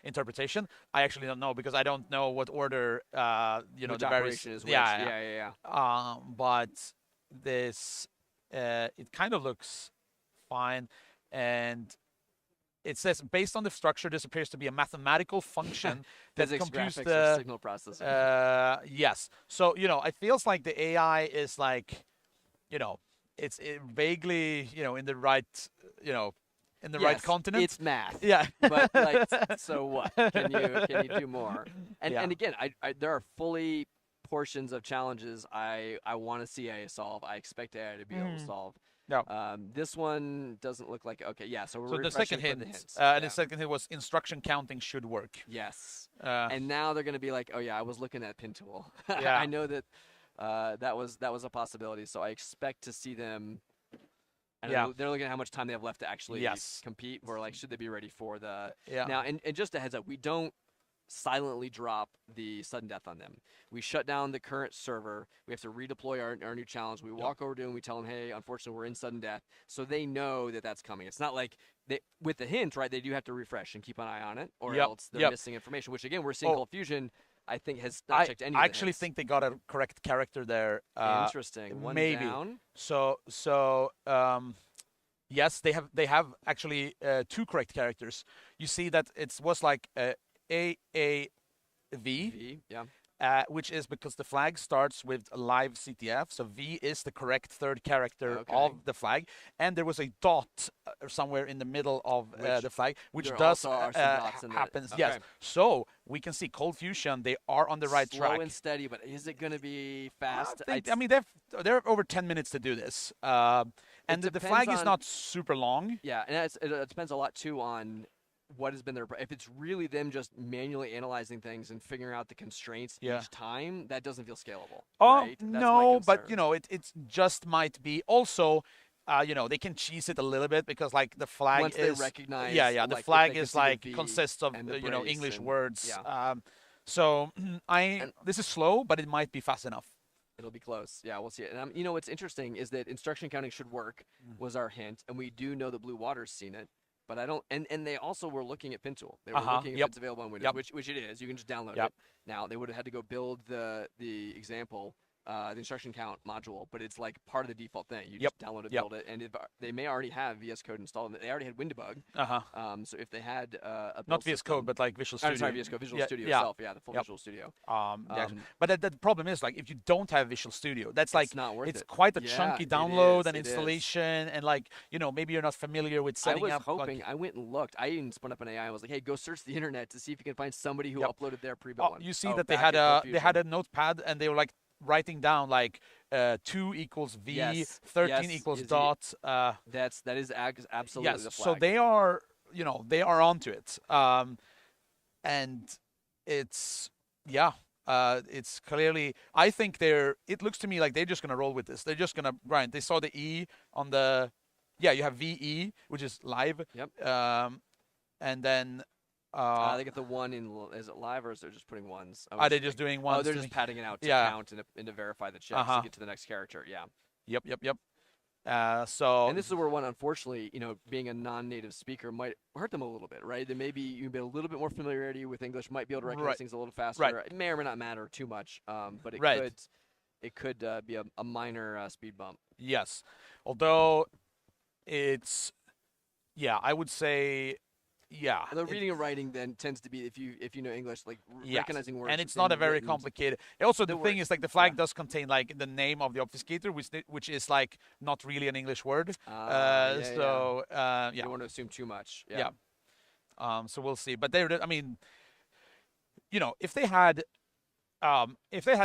interpretation, I actually don't know because I don't know what order which the various is which. Yeah. But this it kind of looks fine, and it says based on the structure this appears to be a mathematical function that computes the signal processing. Yes, so it feels like the AI is like it's vaguely, in the right, in the right continent. It's math. Yeah. But like, so what? Can you do more? And again, there are fully portions of challenges I want to see AI solve. I expect AI to be able to solve. Yeah. This one doesn't look like So we're the second hint. The second hint was instruction counting should work. Yes. And now they're going to be like, oh yeah, I was looking at pin tool. Yeah. I know that. That was a possibility, so I expect to see them. And they're looking at how much time they have left to actually compete. We're like, should they be ready for the now? And just a heads up, we don't silently drop the sudden death on them. We shut down the current server. We have to redeploy our new challenge. We walk over to them. We tell them, hey, unfortunately, we're in sudden death. So they know that that's coming. It's not like with the hint, right? They do have to refresh and keep an eye on it, or else they're missing information. Which again, we're seeing Cold Fusion. I think has not checked any. I actually think they got a correct character there. Interesting. One maybe. Down. So yes, they have actually 2 correct characters. You see that it was like AAV, which is because the flag starts with LiveCTF, so V is the correct 3rd character of the flag, and there was a dot somewhere in the middle of the flag, which does happens. Yes, so we can see Cold Fusion. They are on the right track. Slow and steady, but is it going to be fast? I mean, they're over 10 minutes to do this, and the flag is not super long. Yeah, and it depends a lot too on what has been their. If it's really them just manually analyzing things and figuring out the constraints each time, that doesn't feel scalable. Right? No, but it just might be also. They can cheese it a little bit because like the flag once is they recognize. The like, flag is like consists of English words. So this is slow, but it might be fast enough. It'll be close. Yeah, we'll see it. And what's interesting is that instruction counting should work was our hint, and we do know that Blue Water's seen it. But I don't, and they also were looking at FinTool. They were looking if it's available on Windows, which it is. You can just download it. Now they would have had to go build the example, the instruction count module, but it's like part of the default thing. You just download it, build it, and they may already have VS Code installed. They already had WinDebug. So if they had not VS Code, but like Visual Studio. Sorry, VS Code, Visual Studio itself. Yeah, the full Visual Studio. But the problem is like if you don't have Visual Studio, that's like it's not worth it. Quite a chunky download and installation, and like maybe you're not familiar with setting up. I was hoping. I went and looked. I even spun up an AI. I was like, hey, go search the internet to see if you can find somebody who uploaded their pre-built one. You see that they had a notepad and they were like writing down like 2 equals V, 13 equals dot. That is absolutely the flag. So they are onto it, and it's it's clearly. I think it looks to me like they're just gonna roll with this. They're just gonna grind. They saw the E on the. Yeah, you have VE, which is live. Yep. And then. They get the 1 in. Is it live or is they just putting ones? Are they just doing ones? Oh, they're just padding it out to count and to verify the checks to get to the next character. Yeah. Yep. So. And this is where one, unfortunately, being a non-native speaker might hurt them a little bit, right? Then maybe you get a little bit more familiarity with English, might be able to recognize things a little faster. Right. It may or may not matter too much, but it could be a minor speed bump. Yes, although it's I would say. Yeah. The reading and writing then tends to be if you know English, like recognizing words. And it's not a very complicated. Also, the thing is like the flag does contain like the name of the obfuscator, which is like not really an English word. You don't want to assume too much. Yeah. So we'll see. But I mean, if they had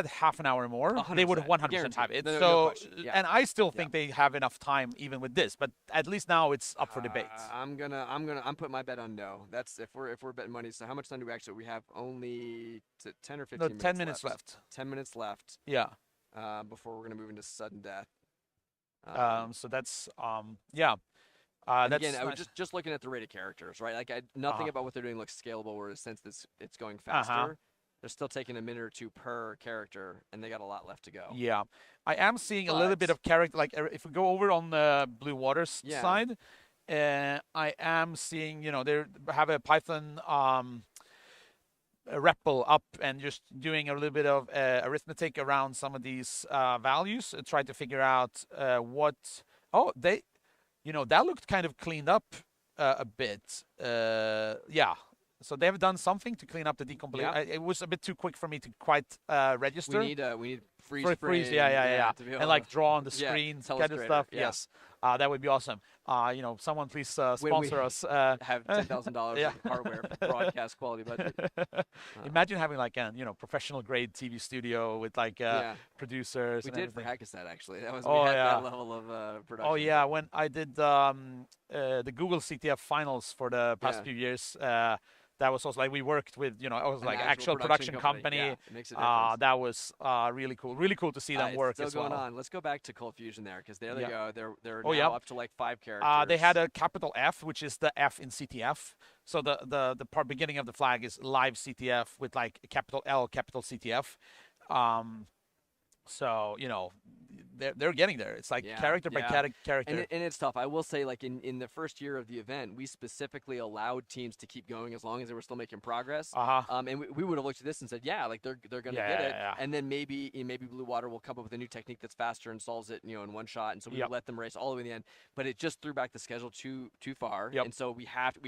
half an hour more, 100%. They would 100% have it. And I still think they have enough time even with this. But at least now it's up for debate. I'm putting my bet on no. That's if we're betting money. So how much time do we actually? We have only 10 or 15 minutes. 10 minutes left. 10 minutes left. Yeah. Before we're gonna move into sudden death. So that's again, I was just looking at the rated characters, right? Like nothing about what they're doing looks scalable. Whereas since it's going faster. They're still taking a minute or 2 per character, and they got a lot left to go. Yeah. I am seeing a little bit of character. Like, if we go over on the Blue Waters side, I am seeing, they have a Python REPL up and just doing a little bit of arithmetic around some of these values, trying to figure out what. Oh, that looked kind of cleaned up a bit. So they have done something to clean up the decompilation. Yeah. It was a bit too quick for me to quite register. We need freeze. Yeah. And like draw on the screen kind of stuff. Yeah. Yes, that would be awesome. Someone please sponsor us. Have $10,000 of hardware for broadcast quality budget. Imagine having like a professional grade TV studio with like producers. We and did everything. for Hackaset actually. That was that level of production. Oh yeah, when I did the Google CTF finals for the past few years. that was also like we worked with, you know, it was An like actual production company. Yeah, it makes a difference. That was really cool. Really cool to see them work still as well. going on. Let's go back to Cold Fusion there, because there they go. They're Oh, now up to like 5 characters. They had a capital F, which is the F in CTF. So the part beginning of the flag is LiveCTF with like a capital L, capital CTF. So, you know, they're getting there. It's like character by character. And it's tough. I will say, like, in the first year of the event, we specifically allowed teams to keep going as long as they were still making progress. And we would have looked at this and said, yeah, like they're going to get it. And then maybe Blue Water will come up with a new technique that's faster and solves it, you know, in one shot. And so we let them race all the way to the end. But it just threw back the schedule too far. And so we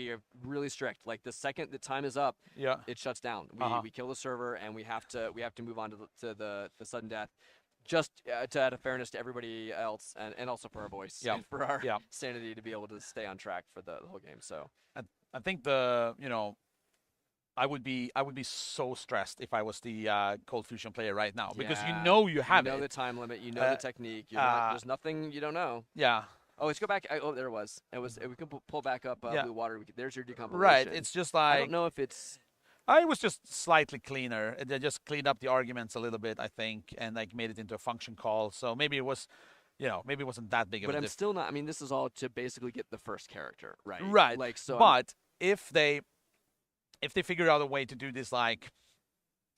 are really strict. Like the second the time is up, it shuts down. We kill the server, and we have to move on to the sudden death. Just to add a fairness to everybody else, and also for our voice, and for our sanity to be able to stay on track for the whole game. So I think I would be so stressed if I was the Cold Fusion player right now, because you know you have the time limit, you know the technique. There's nothing you don't know. Yeah. Oh, let's go back. Oh, there it was. We can pull back up Blue Water. There's your decompilation. Right. It's just like, I don't know if it's. It was just slightly cleaner. They just cleaned up the arguments a little bit, I think, and like made it into a function call. So maybe it was, maybe it wasn't that big of a difference. But I'm still not. I mean, this is all to basically get the first character, right? Right. Like so. But if they figure out a way to do this, like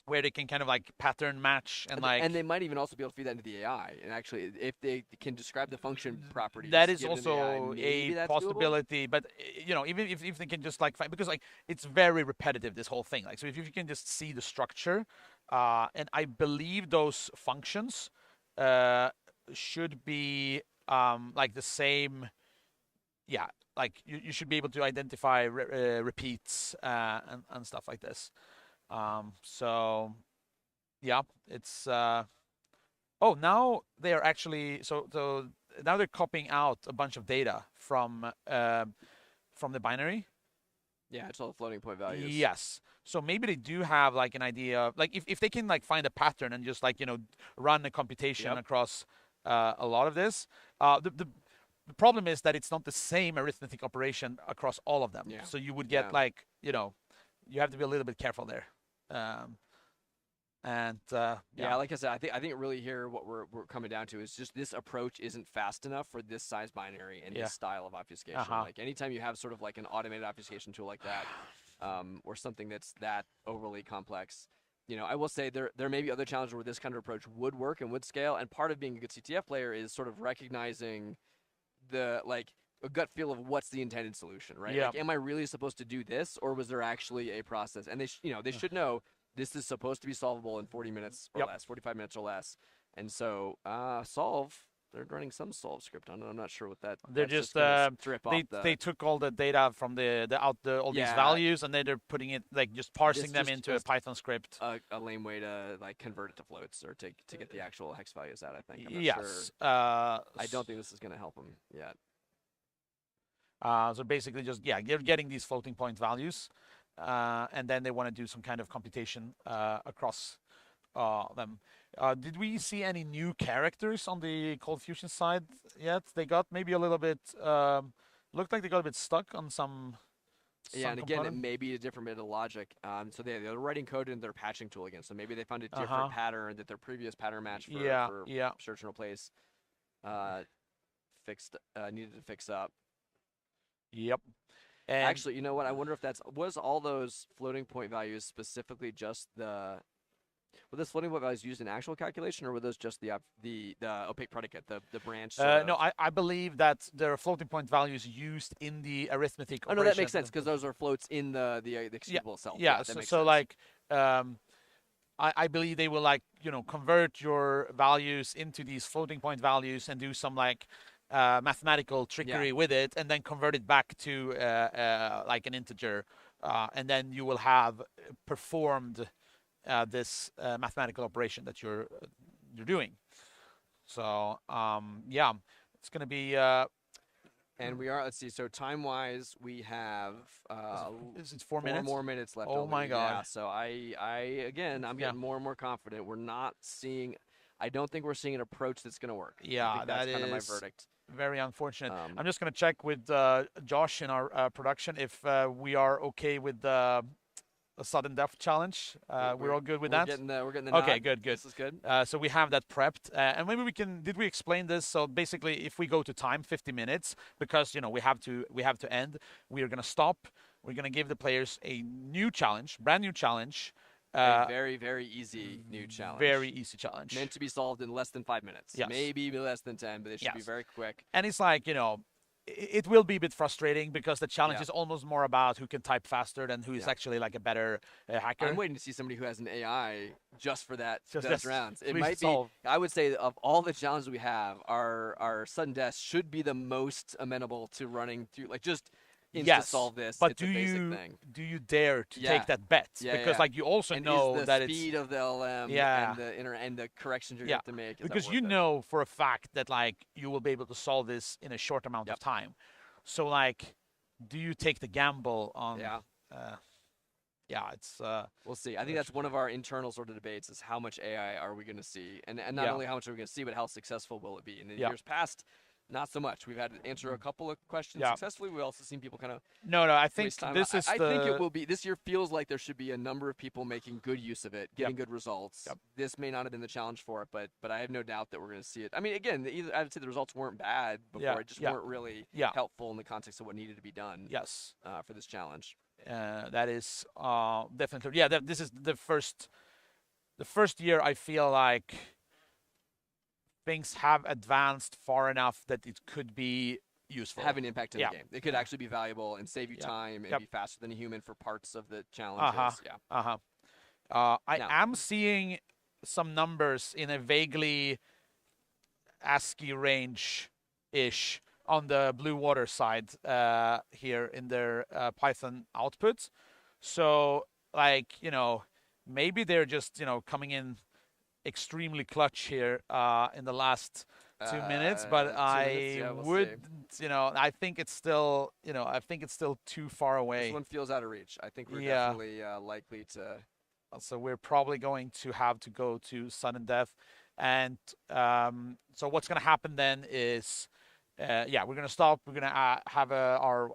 where they can kind of like pattern match and they might even also be able to feed that into the AI. And actually, if they can describe the function properties, that is also a possibility. Doable? But even if they can just like find, because like it's very repetitive, this whole thing. Like, so if you can just see the structure, and I believe those functions should be like the same. Yeah, like you should be able to identify repeats and stuff like this. So yeah, it's now they are actually so now they're copying out a bunch of data from the binary. Yeah, it's all the floating point values. Yes. So maybe they do have like an idea of, like, if they can like find a pattern and just like run a computation across a lot of this. The problem is that it's not the same arithmetic operation across all of them. Yeah. So you would get like you have to be a little bit careful there. Like I said, I think really here what we're coming down to is just this approach isn't fast enough for this size binary and this style of obfuscation. Like anytime you have sort of like an automated obfuscation tool like that, or something that's that overly complex, I will say there may be other challenges where this kind of approach would work and would scale. And part of being a good CTF player is sort of recognizing a gut feel of what's the intended solution, right? Yeah. Like, am I really supposed to do this, or was there actually a process? And they should know this is supposed to be solvable in 40 minutes or less, 45 minutes or less. And so they're running some solve script on it. I'm not sure what that. They're just they took all the data from all these values, and they're putting it like just parsing them into a Python script. A lame way to like convert it to floats or to get the actual hex values out. I think. I'm not yes. Sure. I don't think this is going to help them yet. So basically just, you're getting these floating point values, and then they want to do some kind of computation across them. Did we see any new characters on the Cold Fusion side yet? They got maybe a little bit, looked like they got a bit stuck on some and again, it may be a different bit of logic. So they're writing code in their patching tool again. So maybe they found a different pattern that their previous pattern match for search and replace needed to fix up. Yep. And actually, you know what? I wonder if was all those floating point values specifically just were those floating point values used in actual calculation, or were those just the opaque predicate, the branch? No, I believe that there are floating point values used in the arithmetic. Oh, no, that makes sense, because those are floats in the executable itself. Yeah, so like, I believe they will convert your values into these floating point values and do some mathematical trickery with it, and then convert it back to like an integer, and then you will have performed this mathematical operation that you're doing. So it's going to be. And we are. Let's see. So time wise, we have. Is it 4 minutes? 4 more minutes left. Oh my God! Yeah. So I'm getting more and more confident. We're not seeing. I don't think we're seeing an approach that's going to work. Yeah, that's kind of my verdict. Very unfortunate. I'm just going to check with Josh in our production if we are okay with a sudden death challenge. We're all good with we're that. Getting we're getting the Okay, nod. good. This is good. So we have that prepped, and maybe we can. Did we explain this? So basically, if we go to time 50 minutes, because we have to end. We are gonna stop. We're gonna give the players a new challenge, brand new challenge. A very, very easy new challenge. Very easy challenge. Meant to be solved in less than 5 minutes. Yes. Maybe less than 10, but it should be very quick. And it's like, it will be a bit frustrating because the challenge is almost more about who can type faster than who is actually like a better hacker. I'm waiting to see somebody who has an AI just for that those rounds. It please might solve. be. I would say of all the challenges we have, our sudden death should be the most amenable to running through, like just solve this. But it's a basic thing. do you dare to take that bet? Because like you also know is that the speed of the LM and the corrections you're going to have to make. Because you know for a fact that like you will be able to solve this in a short amount of time. So like, do you take the gamble on? It's. We'll see. I think that's one of our internal sort of debates: is how much AI are we going to see, and not only how much are we going to see, but how successful will it be? In the years past, not so much. We've had to answer a couple of questions successfully. We've also seen people kind of I think this is I think it will be this year. Feels like there should be a number of people making good use of it, getting good results. This may not have been the challenge for it, but I have no doubt that we're going to see it. I mean, again, I would say the results weren't bad before. It just weren't really helpful in the context of what needed to be done. For this challenge. That is definitely this is the first year I feel like things have advanced far enough that it could be useful. Have an impact in the game. It could actually be valuable and save you time and be faster than a human for parts of the challenges. I am seeing some numbers in a vaguely ASCII range-ish on the Blue Water side here in their Python output. So, like, maybe they're just, coming in extremely clutch here in the last 2 minutes, but I think it's still, too far away. This one feels out of reach. I think we're definitely likely to. So we're probably going to have to go to sudden death, and so what's going to happen then is, we're going to stop. We're going to have our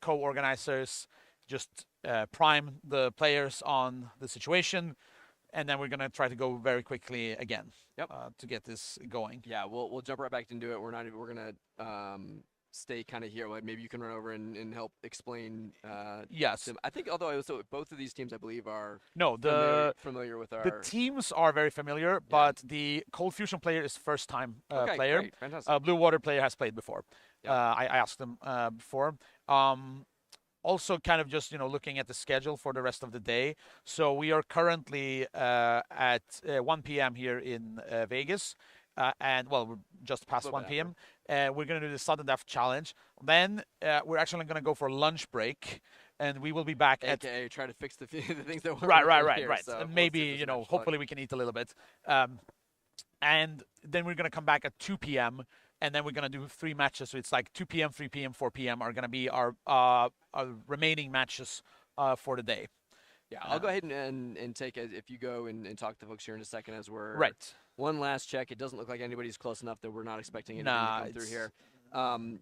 co-organizers just prime the players on the situation. And then we're going to try to go very quickly again to get this going. Yeah, we'll jump right back into it. We're going to stay kind of here. Maybe you can run over and help explain. Yes. I think, both of these teams, I believe, are familiar with our. The teams are very familiar, but the Cold Fusion player is first-time player. Great. Fantastic. Blue Water player has played before. I asked them before. Also, kind of just looking at the schedule for the rest of the day. So we are currently at 1 p.m. here in Vegas, and we're just past 1 p.m. We're going to do the sudden death challenge. Then we're actually going to go for lunch break, and we will be back at. AKA try to fix the things that weren't right. So and maybe hopefully we can eat a little bit, and then we're going to come back at 2 p.m. And then we're going to do 3 matches. So it's like 2 p.m., 3 p.m., 4 p.m. are going to be our remaining matches for the day. Yeah, I'll go ahead and take it if you go and talk to folks here in a second as we're. Right. One last check. It doesn't look like anybody's close enough that we're not expecting anything to come through here.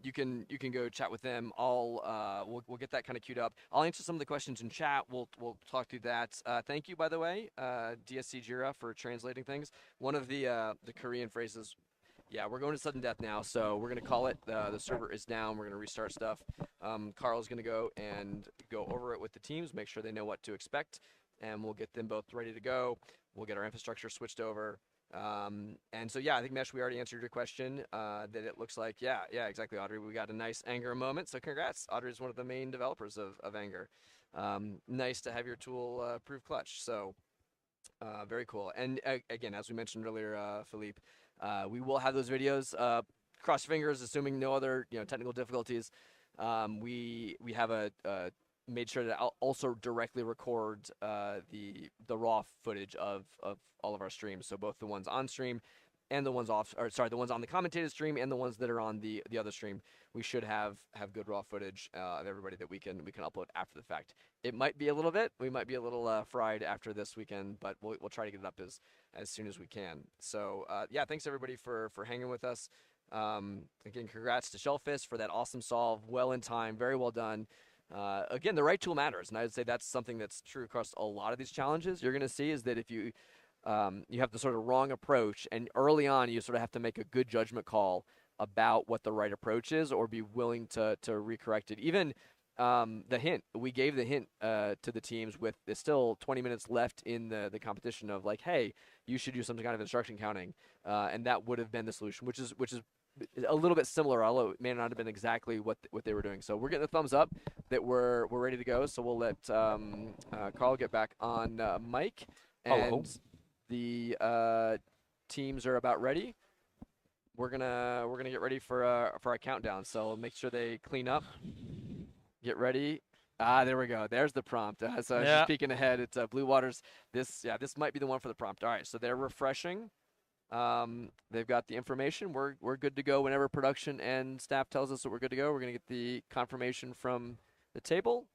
You can go chat with them. We'll get that kind of queued up. I'll answer some of the questions in chat. We'll talk through that. Thank you, by the way, DSC Jira, for translating things. One of the Korean phrases. Yeah, we're going to sudden death now, so we're going to call it. The server is down. We're going to restart stuff. Carl's going to go over it with the teams, make sure they know what to expect, and we'll get them both ready to go. We'll get our infrastructure switched over. And so, I think, Mesh, we already answered your question, that it looks like, exactly, Audrey. We got a nice Anger moment, so congrats. Audrey is one of the main developers of Anger. Nice to have your tool prove clutch, so very cool. And again, as we mentioned earlier, Philippe, we will have those videos. Cross fingers, assuming no other technical difficulties. We have made sure to also directly record the raw footage of all of our streams. So both the ones on stream and the ones the ones on the commentated stream and the ones that are on the other stream. We should have good raw footage of everybody that we can upload after the fact. It might be a little bit. We might be a little fried after this weekend, but we'll try to get it up as soon as we can. So thanks everybody for hanging with us. Again, congrats to Shellfist for that awesome solve. Well in time, very well done. Again, the right tool matters, and I would say that's something that's true across a lot of these challenges. You're going to see is that if you you have the sort of wrong approach, and early on you sort of have to make a good judgment call about what the right approach is, or be willing to recorrect it. Even the hint we gave the hint to the teams with there's still 20 minutes left in the competition of like, hey, you should do some kind of instruction counting, and that would have been the solution, which is a little bit similar, although it may not have been exactly what they were doing. So we're getting a thumbs up that we're ready to go. So we'll let Carl get back on mic, and Hello. the teams are about ready. We're gonna get ready for our countdown. So make sure they clean up, get ready. There we go. There's the prompt. So I was just peeking ahead. It's Blue Waters. This might be the one for the prompt. All right. So they're refreshing. They've got the information. We're good to go whenever production and staff tells us that we're good to go. We're gonna get the confirmation from the table,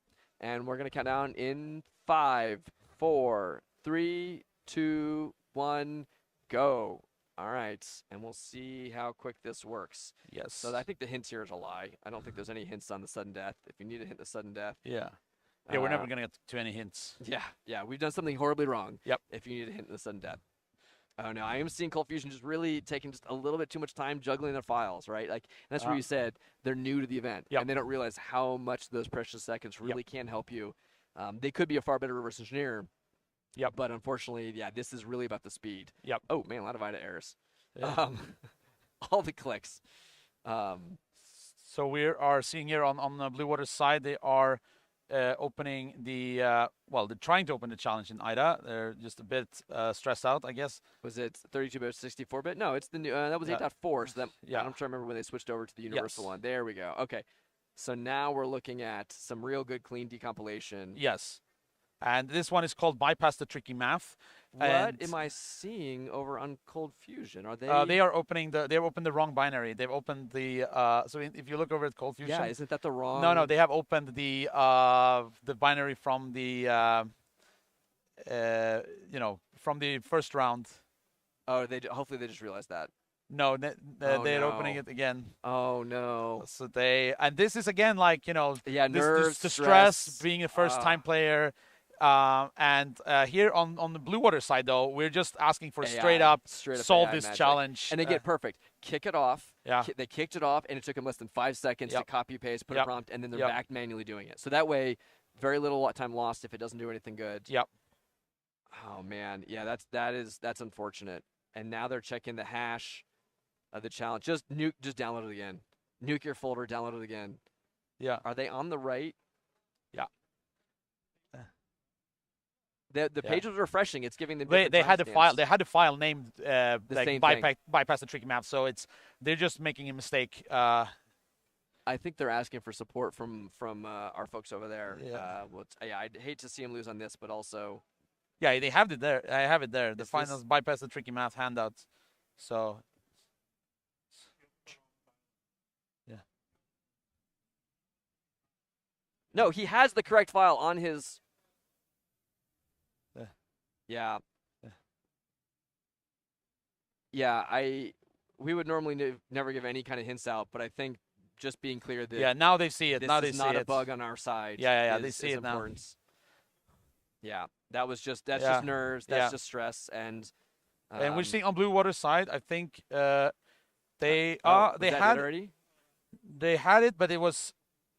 and we're gonna count down in 5, 4, 3, 2, 1, go. All right, and we'll see how quick this works. Yes. So I think the hints here is a lie. I don't think there's any hints on the sudden death. If you need a hint of sudden death. Yeah. Yeah, we're never going to get to any hints. Yeah, we've done something horribly wrong. Yep. If you need a hint of the sudden death. Oh, no, I am seeing Cold Fusion just really taking just a little bit too much time juggling their files, right? Like, and that's where you said they're new to the event. Yep. And they don't realize how much those precious seconds really can help you. They could be a far better reverse engineer. Yep. But unfortunately, yeah, this is really about the speed. Yep. Oh, man, a lot of IDA errors. Yeah. All the clicks. So we are seeing here on the Blue Water side, they are opening the, they're trying to open the challenge in IDA. They're just a bit stressed out, I guess. Was it 32-bit, 64-bit? No, it's the new, that was 8.4, so that, I'm trying to remember when they switched over to the universal one. There we go. Okay. So now we're looking at some real good clean decompilation. Yes. And this one is called Bypass the Tricky Math. What am I seeing over on Cold Fusion? Are they? They are opening they've opened the wrong binary. They've opened the so if you look over at Cold Fusion. Yeah, isn't that the wrong? No, they have opened the binary from the from the first round. Oh, hopefully they just realized that. No, they're opening it again. Oh no! So and this is again like nerves, the stress, being a first-time player. And here on the Blue Water side, though, we're just asking for straight up solve this challenge. And they get perfect. Kick it off. Yeah. They kicked it off, and it took them less than 5 seconds to copy paste, put a prompt, and then they're back manually doing it. So that way, very little time lost if it doesn't do anything good. Yep. Oh man, yeah, that's unfortunate. And now they're checking the hash of the challenge. Just download it again. Nuke your folder, download it again. Yeah. Are they on the right? Yeah. The page was refreshing. It's giving them. They had the file. They had the file named like bypass the tricky map. So they're just making a mistake. I think they're asking for support from our folks over there. Yeah. I'd hate to see them lose on this, but also. Yeah, they have it there. I have it there. The finals bypass the tricky math handout. So. Yeah. No, he has the correct file on his. Yeah. We would normally never give any kind of hints out, but I think just being clear that now they see it. This now they is see not it. a bug on our side. Yeah. They see it important. Now. Yeah, that's just nerves. That's just stress, and we're seeing on Blue Water side. I think they had it already. They had it, but it was.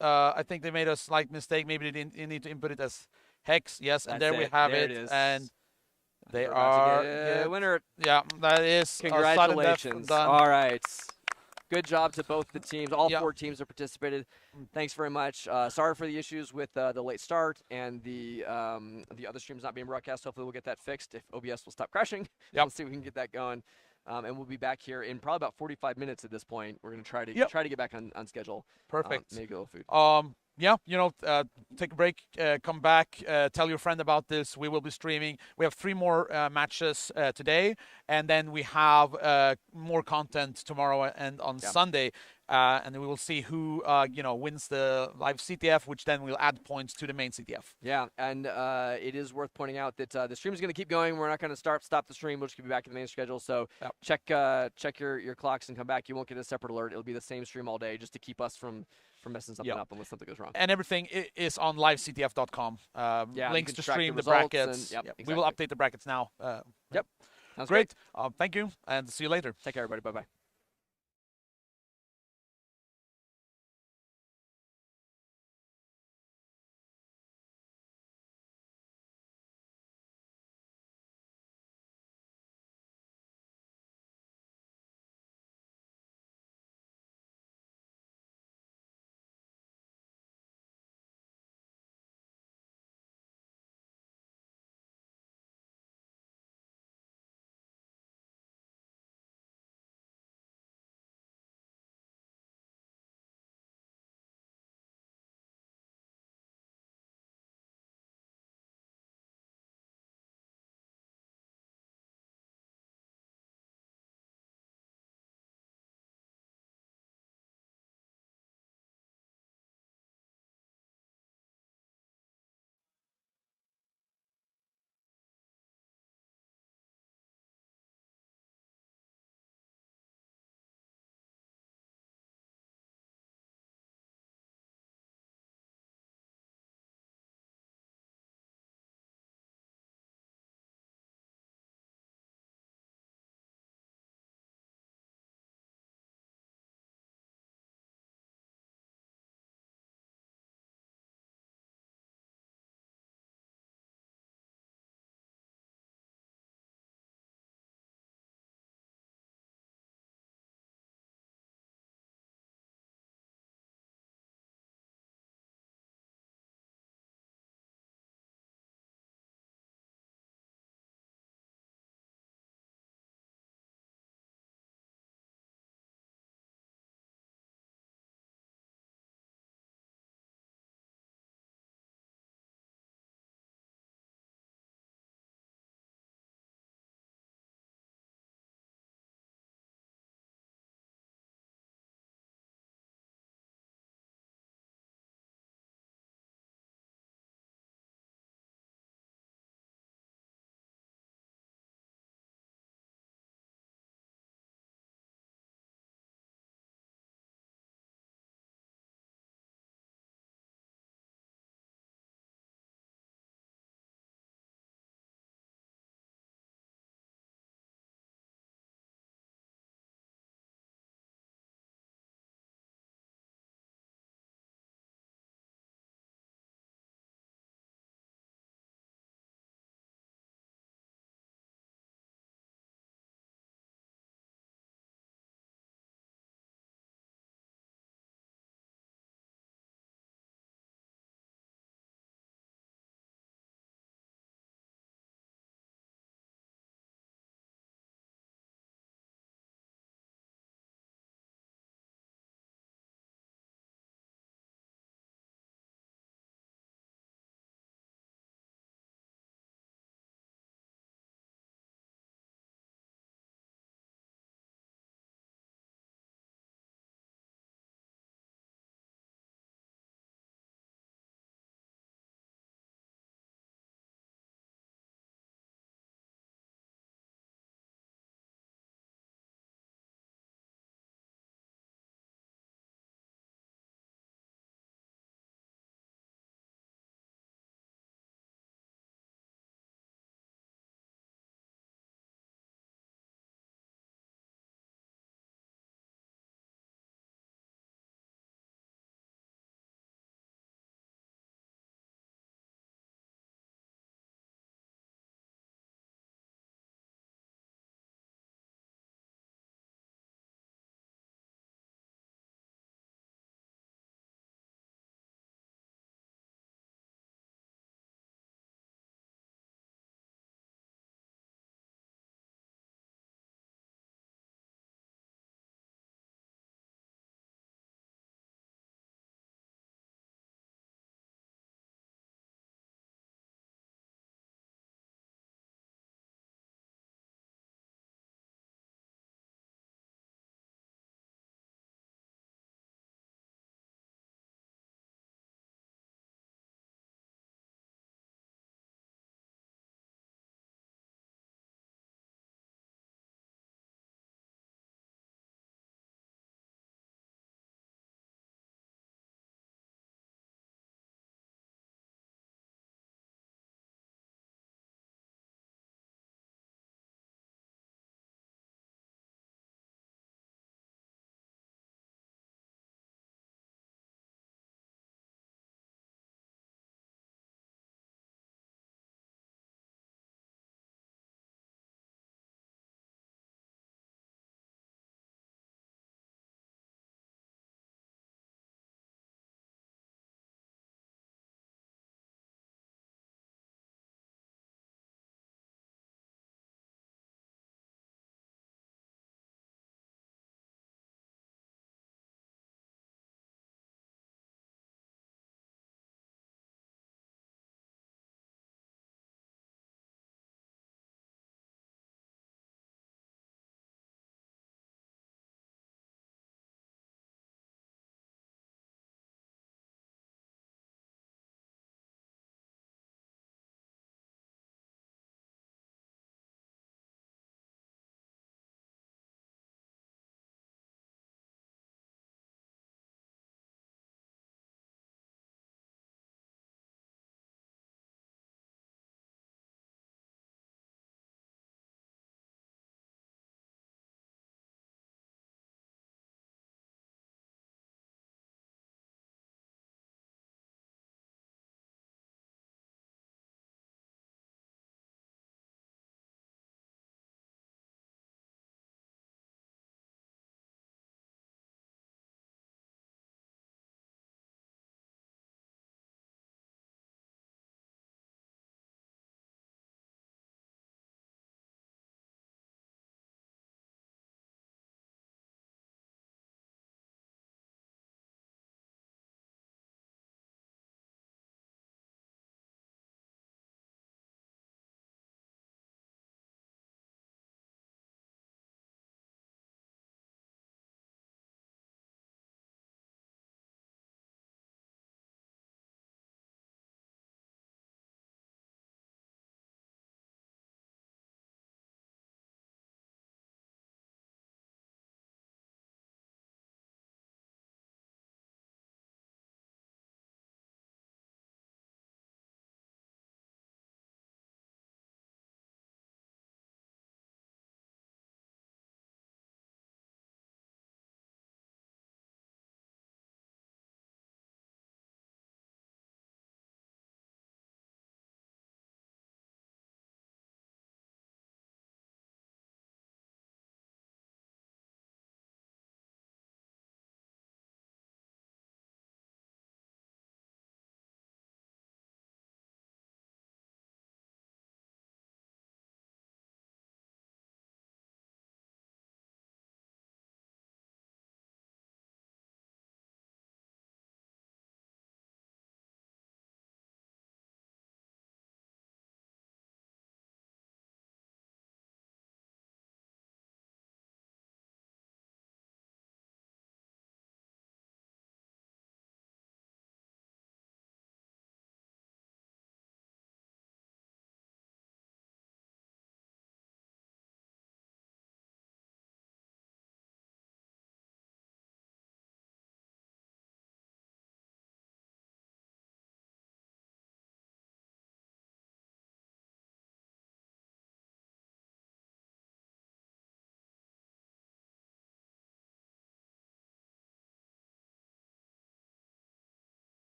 I think they made a slight mistake. Maybe they didn't need to input it as hex. Yes, and there we have it. And they are winner. Yeah, that is congratulations. Done. All right. Good job to both the teams. All 4 teams have participated. Thanks very much. Sorry for the issues with the late start and the other streams not being broadcast. Hopefully we'll get that fixed if OBS will stop crashing. Let's see if we can get that going. And we'll be back here in probably about 45 minutes at this point. We're going to try to get back on schedule. Perfect. Maybe a little food. Take a break, come back, tell your friend about this. We will be streaming. We have 3 more matches today, and then we have more content tomorrow and on Sunday. and we will see who wins the live CTF, which then will add points to the main CTF. Yeah, and it is worth pointing out that the stream is going to keep going. We're not going to stop the stream. We'll just be back in the main schedule. So check your clocks and come back. You won't get a separate alert. It'll be the same stream all day, just to keep us from messing something up unless something goes wrong. And everything is on livectf.com. Links to stream, the brackets. Exactly. We will update the brackets now. Yep. Sounds great. Thank you, and see you later. Take care, everybody. Bye-bye.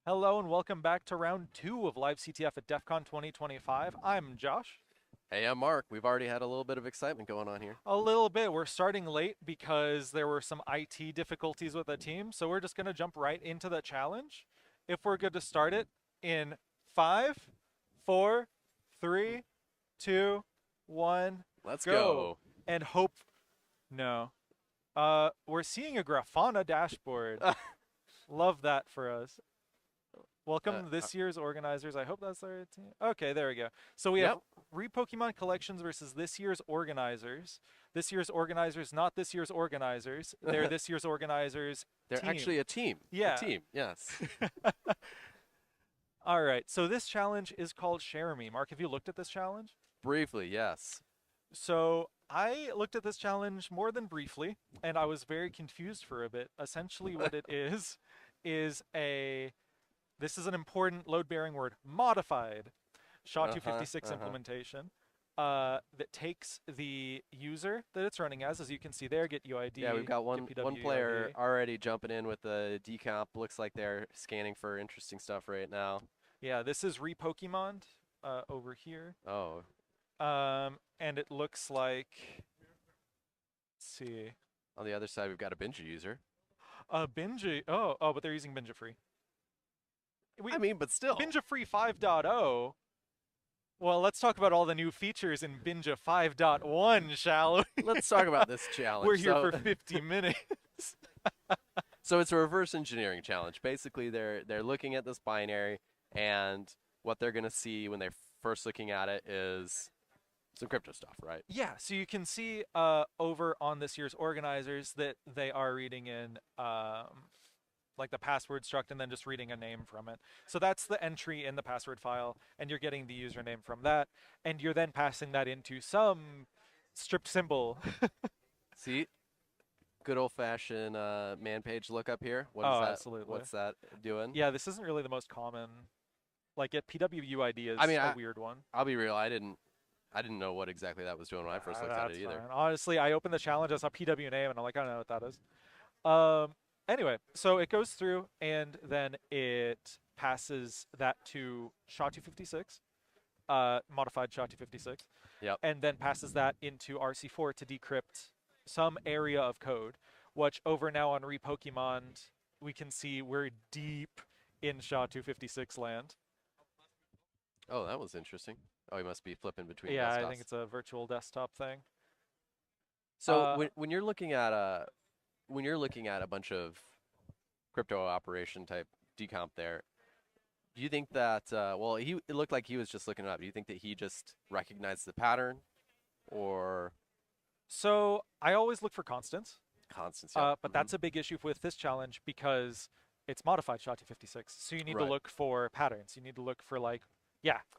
Hello and welcome back to round 2 of LiveCTF at DEF CON 2025. I'm Josh. Hey, I'm Mark. We've already had a little bit of excitement going on here. A little bit. We're starting late because there were some IT difficulties with the team, so we're just going to jump right into the challenge. If we're good to start it in 5, 4, 3, 2, 1, Let's go. And hope. No. We're seeing a Grafana dashboard. Love that for us. Welcome this year's organizers. I hope that's the right team. Okay, there we go. So we have Re-Pokemon Collections versus this year's organizers. This year's organizers, not this year's organizers. They're this year's organizers. They're actually a team. Yeah. A team, yes. All right, so this challenge is called Share Me. Mark, have you looked at this challenge? Briefly, yes. So I looked at this challenge more than briefly, and I was very confused for a bit. Essentially what it is this is an important load-bearing word, modified SHA-256 implementation that takes the user that it's running as you can see there, get UID. Yeah, we've got one player already jumping in with the decomp. Looks like they're scanning for interesting stuff right now. Yeah, this is Re-Pokemon over here. Oh. And it looks like, let's see. On the other side, we've got a Binja user. Binja, but they're using Binja Free. I mean, but still. Binja Free 5.0. Well, let's talk about all the new features in Binja 5.1, shall we? Let's talk about this challenge. We're here for 50 minutes. So it's a reverse engineering challenge. Basically, they're looking at this binary, and what they're going to see when they're first looking at it is some crypto stuff, right? Yeah, so you can see over on this year's organizers that they are reading in like the password struct and then just reading a name from it. So that's the entry in the password file, and you're getting the username from that, and you're then passing that into some stripped symbol. See? Good old-fashioned man page lookup here. What is that? Absolutely. What's that doing? Yeah, this isn't really the most common. Like, PWUID is a weird one. I'll be real. I didn't know what exactly that was doing when I first looked at it either. Fine. Honestly, I opened the challenge, I saw PW name, and I'm like, I don't know what that is. Anyway, so it goes through, and then it passes that to SHA-256, modified SHA-256. Yep. And then passes that into RC4 to decrypt some area of code, which over now on Re-Pokemon, we can see we're deep in SHA-256 land. Oh, that was interesting. Oh, he must be flipping between Yeah, desktops. I think it's a virtual desktop thing. So when you're looking at a bunch of crypto operation type decomp there, do you think that well, it looked like he was just looking it up. Do you think that he just recognized the pattern, or? So I always look for constants. Constants. Yeah. But that's a big issue with this challenge because it's modified SHA-256. So you need to look for patterns. You need to look for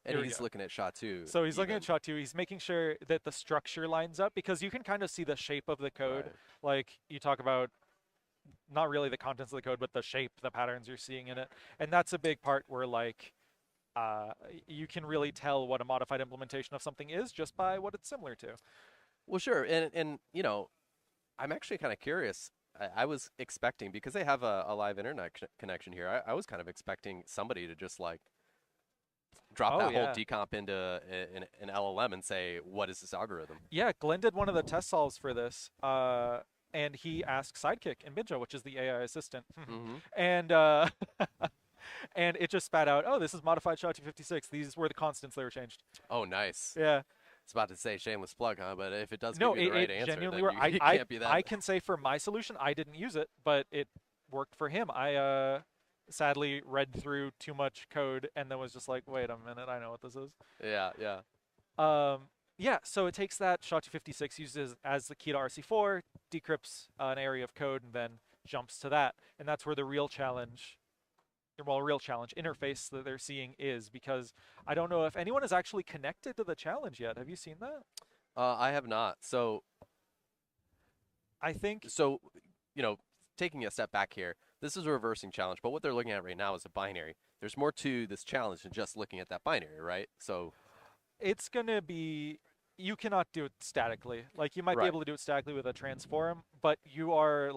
and he's looking at SHA-2. So he's looking at SHA-2. He's making sure that the structure lines up because you can kind of see the shape of the code. Right. Like you talk about not really the contents of the code, but the shape, the patterns you're seeing in it. And that's a big part where you can really tell what a modified implementation of something is just by what it's similar to. Well, sure. And you know, I'm actually kind of curious. I was expecting, because they have a live internet connection here, I was kind of expecting somebody to just drop that whole decomp into an LLM and say, what is this algorithm? Yeah, Glenn did one of the test solves for this. And he asked Sidekick in Binja, which is the AI assistant. And and it just spat out, oh, this is modified SHA-256. These were the constants that were changed. Oh, nice. Yeah. It's about to say shameless plug, huh? But if it does give you the right answer, genuinely then you can't be that. I can say for my solution, I didn't use it, but it worked for him. I sadly read through too much code and then was just like, wait a minute, I know what this is. Yeah, yeah. Yeah, so it takes that SHA-256, uses as the key to RC4, decrypts an area of code, and then jumps to that. And that's where the real challenge interface that they're seeing is, because I don't know if anyone is actually connected to the challenge yet. Have you seen that? I have not. So I think so. Taking a step back here, this is a reversing challenge, but what they're looking at right now is a binary. There's more to this challenge than just looking at that binary, right? So it's gonna be. You cannot do it statically. Like, you might be able to do it statically with a transform, but you are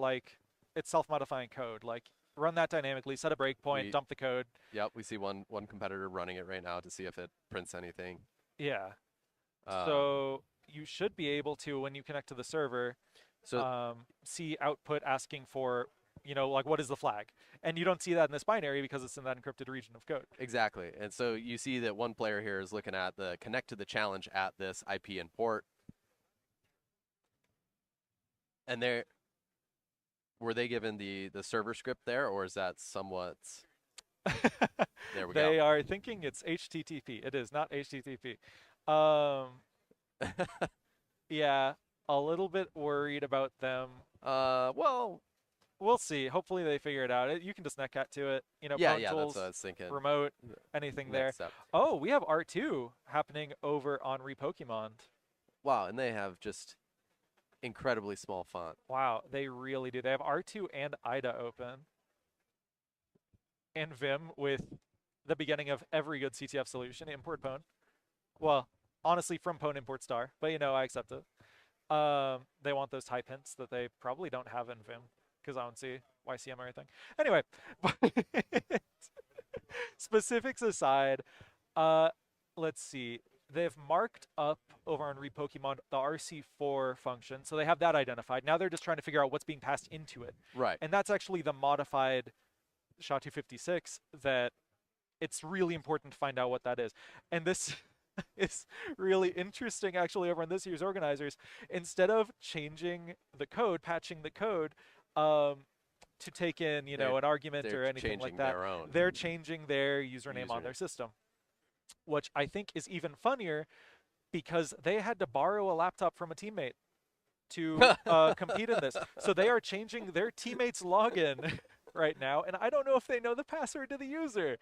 it's self-modifying code. Like, run that dynamically, set a breakpoint, dump the code. Yep, we see one competitor running it right now to see if it prints anything. Yeah. So you should be able to, when you connect to the server, see output asking for, like what is the flag? And you don't see that in this binary because it's in that encrypted region of code. Exactly. And so you see that one player here is looking at the connect to the challenge at this IP and port. And were they given the server script there, or is that somewhat... There we go. They are thinking it's HTTP. It is not HTTP. Yeah, a little bit worried about them. Well, we'll see. Hopefully they figure it out. You can just netcat to it. Yeah, Pro that's Tools, what I was thinking. Remote, anything there. Step. Oh, we have R2 happening over on Repokemon. Wow, and they have just incredibly small font. Wow, they really do. They have R2 and IDA open. And Vim with the beginning of every good CTF solution, import Pwn. Well, honestly, from Pwn import star, but I accept it. They want those type hints that they probably don't have in Vim because I don't see YCM or anything. Anyway, specifics aside, let's see. They've marked up over on Repokemon the RC4 function, so they have that identified. Now they're just trying to figure out what's being passed into it. Right. And that's actually the modified SHA-256 that it's really important to find out what that is. And this is really interesting actually over on this year's organizers. Instead of changing the code, patching the code to take in, an argument or anything like that, they're changing their username on their system, which I think is even funnier because they had to borrow a laptop from a teammate to compete in this. So they are changing their teammate's login right now, and I don't know if they know the password to the user.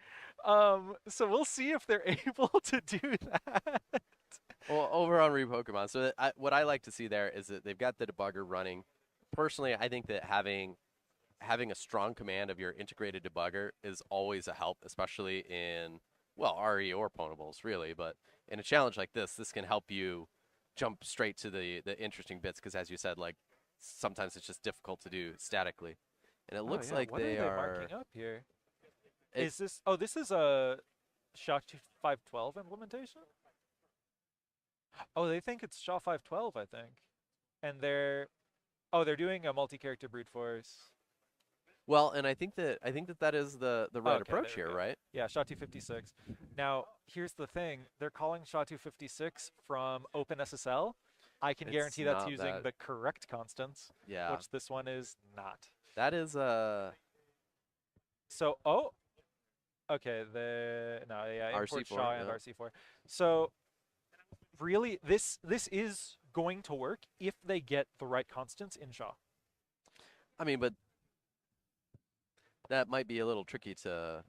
So we'll see if they're able to do that. Well, over on Repokemon, so what I like to see there is that they've got the debugger running. Personally, I think that having a strong command of your integrated debugger is always a help, especially in, well, RE or Ponables, really. But in a challenge like this can help you jump straight to the interesting bits because, as you said, like sometimes it's just difficult to do statically. And it looks like what they are marking up here? Is this? Oh, this is a SHA-512 implementation. Oh, they think it's SHA-512, I think, and they're doing a multi-character brute force. Well, and I think that is the right approach here, right? Yeah, SHA-256. Now, here's the thing: they're calling SHA-256 from OpenSSL. I can guarantee that's using the correct constants. Yeah. Which this one is not. That is So okay, import RC4, SHA and RC4. So really, this is going to work if they get the right constants in SHA. I mean, but that might be a little tricky to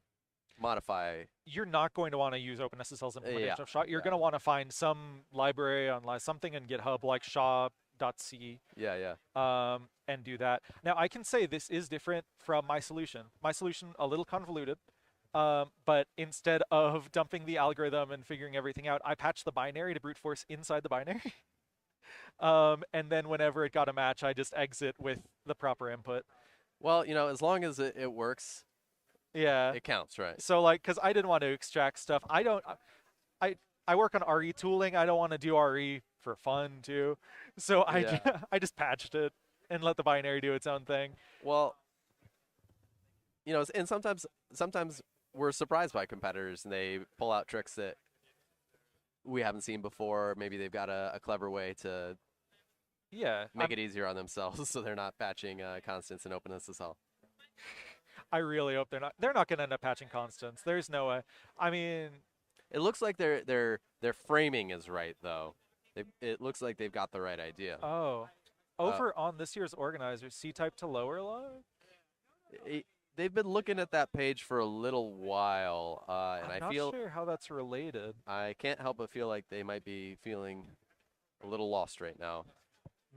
modify. You're not going to want to use OpenSSL's implementation of SHA. You're going to want to find some library online, something in GitHub like SHA.c. And do that. Now, I can say this is different from my solution. My solution, a little convoluted, but instead of dumping the algorithm and figuring everything out, I patched the binary to brute force inside the binary. And then whenever it got a match, I just exit with the proper input. Well, as long as it works, it counts, right? So, because I didn't want to extract stuff. I work on RE tooling. I don't want to do RE for fun, too. So I just patched it and let the binary do its own thing. Well, and sometimes we're surprised by competitors and they pull out tricks that we haven't seen before. Maybe they've got a clever way to make it easier on themselves so they're not patching constants in OpenSSL. I really hope they're not going to end up patching constants. There's no way. I mean, it looks like their framing is right though. It looks like they've got the right idea. Oh. Over on this year's organizers, C-type to lower log? They've been looking at that page for a little while, and I'm not sure how that's related. I can't help but feel like they might be feeling a little lost right now.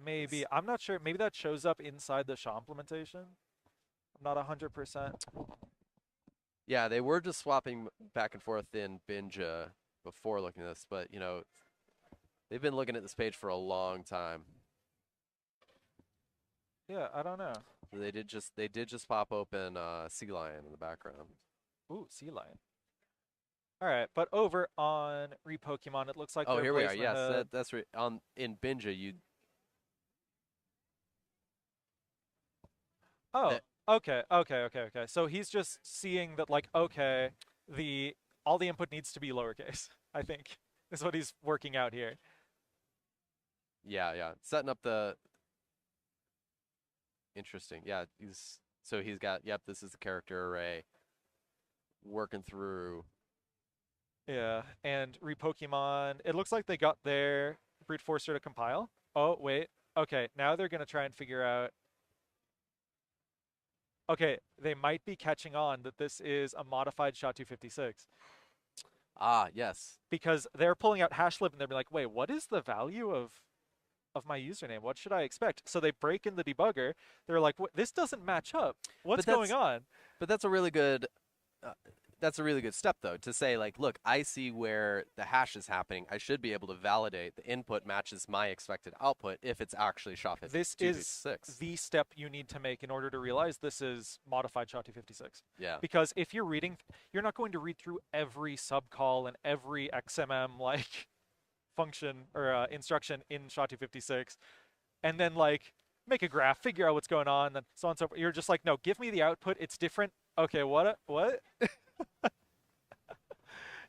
Maybe. I'm not sure. Maybe that shows up inside the SHA implementation. I'm not 100%. Yeah, they were just swapping back and forth in Binja before looking at this, but, they've been looking at this page for a long time. Yeah, I don't know. They did just pop open Sea Lion in the background. Ooh, Sea Lion. All right, but over on Repokemon, it looks like Oh, they're here we are. placing Yes, ahead. that's right. In Binja, you. Oh, That, okay. So he's just seeing that, like, okay, all the input needs to be lowercase, I think, is what he's working out here. yeah. Setting up the. Interesting. Yeah, he's got. Yep, this is the character array. Working through. Yeah, and Repokemon, it looks like they got their Brute Forcer to compile. Oh, wait. Okay, now they're going to try and figure out. Okay, they might be catching on that this is a modified SHA-256 Ah, yes. because they're pulling out hashlib and they're like, wait, what is the value of my username? What should I expect? So they break in the debugger. They're like, this doesn't match up. What's going on? But that's a really good. Uh, that's a really good step, though, to say, like, look, I see where the hash is happening. I should be able to validate the input matches my expected output if it's actually SHA-256. This is the step you need to make in order to realize this is modified SHA-256. Yeah. Because if you're reading, you're not going to read through every subcall and every XMM like function or instruction in SHA-256, and then like make a graph, figure out what's going on, and so on and so forth. You're just like, no, give me the output. It's different. Okay, what?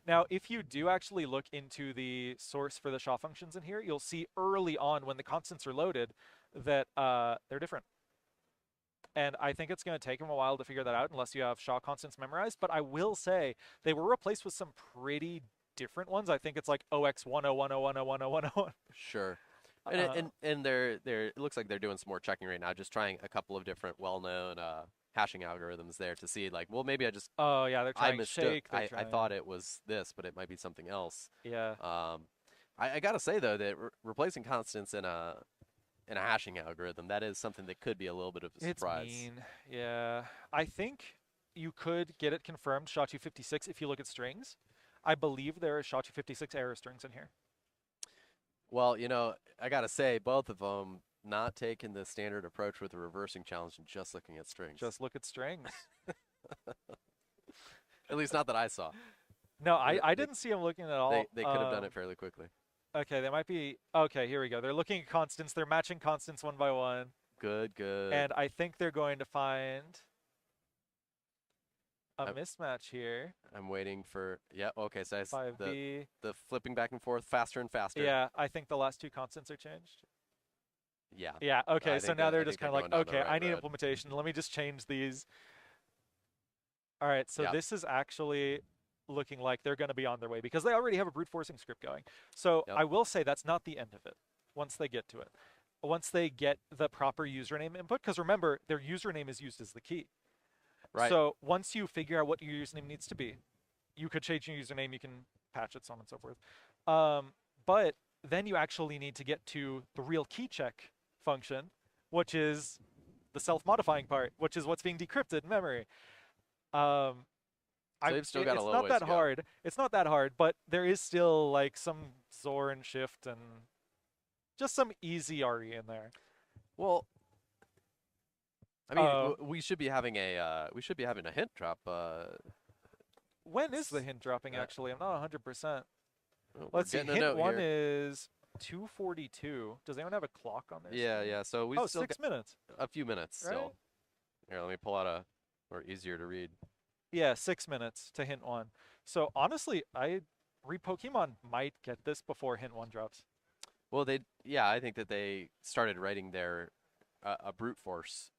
Now, if you do actually look into the source for the SHA functions in here, you'll see early on when the constants are loaded that they're different. And I think it's going to take them a while to figure that out unless you have SHA constants memorized. But I will say they were replaced with some pretty different ones. I think it's like OX1010101010. Sure. And they're it looks like they're doing some more checking right now, just trying a couple of different well-known hashing algorithms there to see, like, well, maybe Oh yeah, they're trying I mistook. shake. I thought it was this, but it might be something else. Yeah. I gotta say though that replacing constants in a hashing algorithm, that is something that could be a little bit of a surprise. It's mean. Yeah. I think you could get it confirmed SHA-256 if you look at strings. I believe there are SHA-256 error strings in here. Well, I gotta say, both of them not taking the standard approach with the reversing challenge and just looking at strings. Just look at strings. At least not that I saw. No, I didn't see them looking at all. They could have done it fairly quickly. Okay, they might be. Okay, here we go. They're looking at constants. They're matching constants one by one. Good. And I think they're going to find a mismatch here. I'm waiting for. Yeah. Okay. So 5B. The flipping back and forth faster and faster. Yeah, I think the last two constants are changed. Yeah. Yeah. Okay. So now they're just kind of like, okay, I need road. implementation. Let me just change these. All right. So this is actually looking like they're going to be on their way because they already have a brute forcing script going. So I will say that's not the end of it. Once they get to it, once they get the proper username input, because remember their username is used as the key. Right. So once you figure out what your username needs to be, you could change your username, you can patch it, so on and so forth. But then you actually need to get to the real key check function, which is the self-modifying part, which is what's being decrypted in memory. So they've still got a little It's not ways that to go. hard. It's not that hard, but there is still like some Zor and Shift and just some easy RE in there. Well, I mean, we should be having a hint drop. When is the hint dropping? Actually, I'm not 100%. Let's see. Getting a Hint note one here. is 2:42. Does anyone have a clock on this? Yeah. So we still 6 minutes. a few minutes Right? still. Here, let me pull out a more easier to read. Yeah, 6 minutes to hint one. So honestly, Repokemon might get this before hint one drops. Well, I think that they started writing their a brute force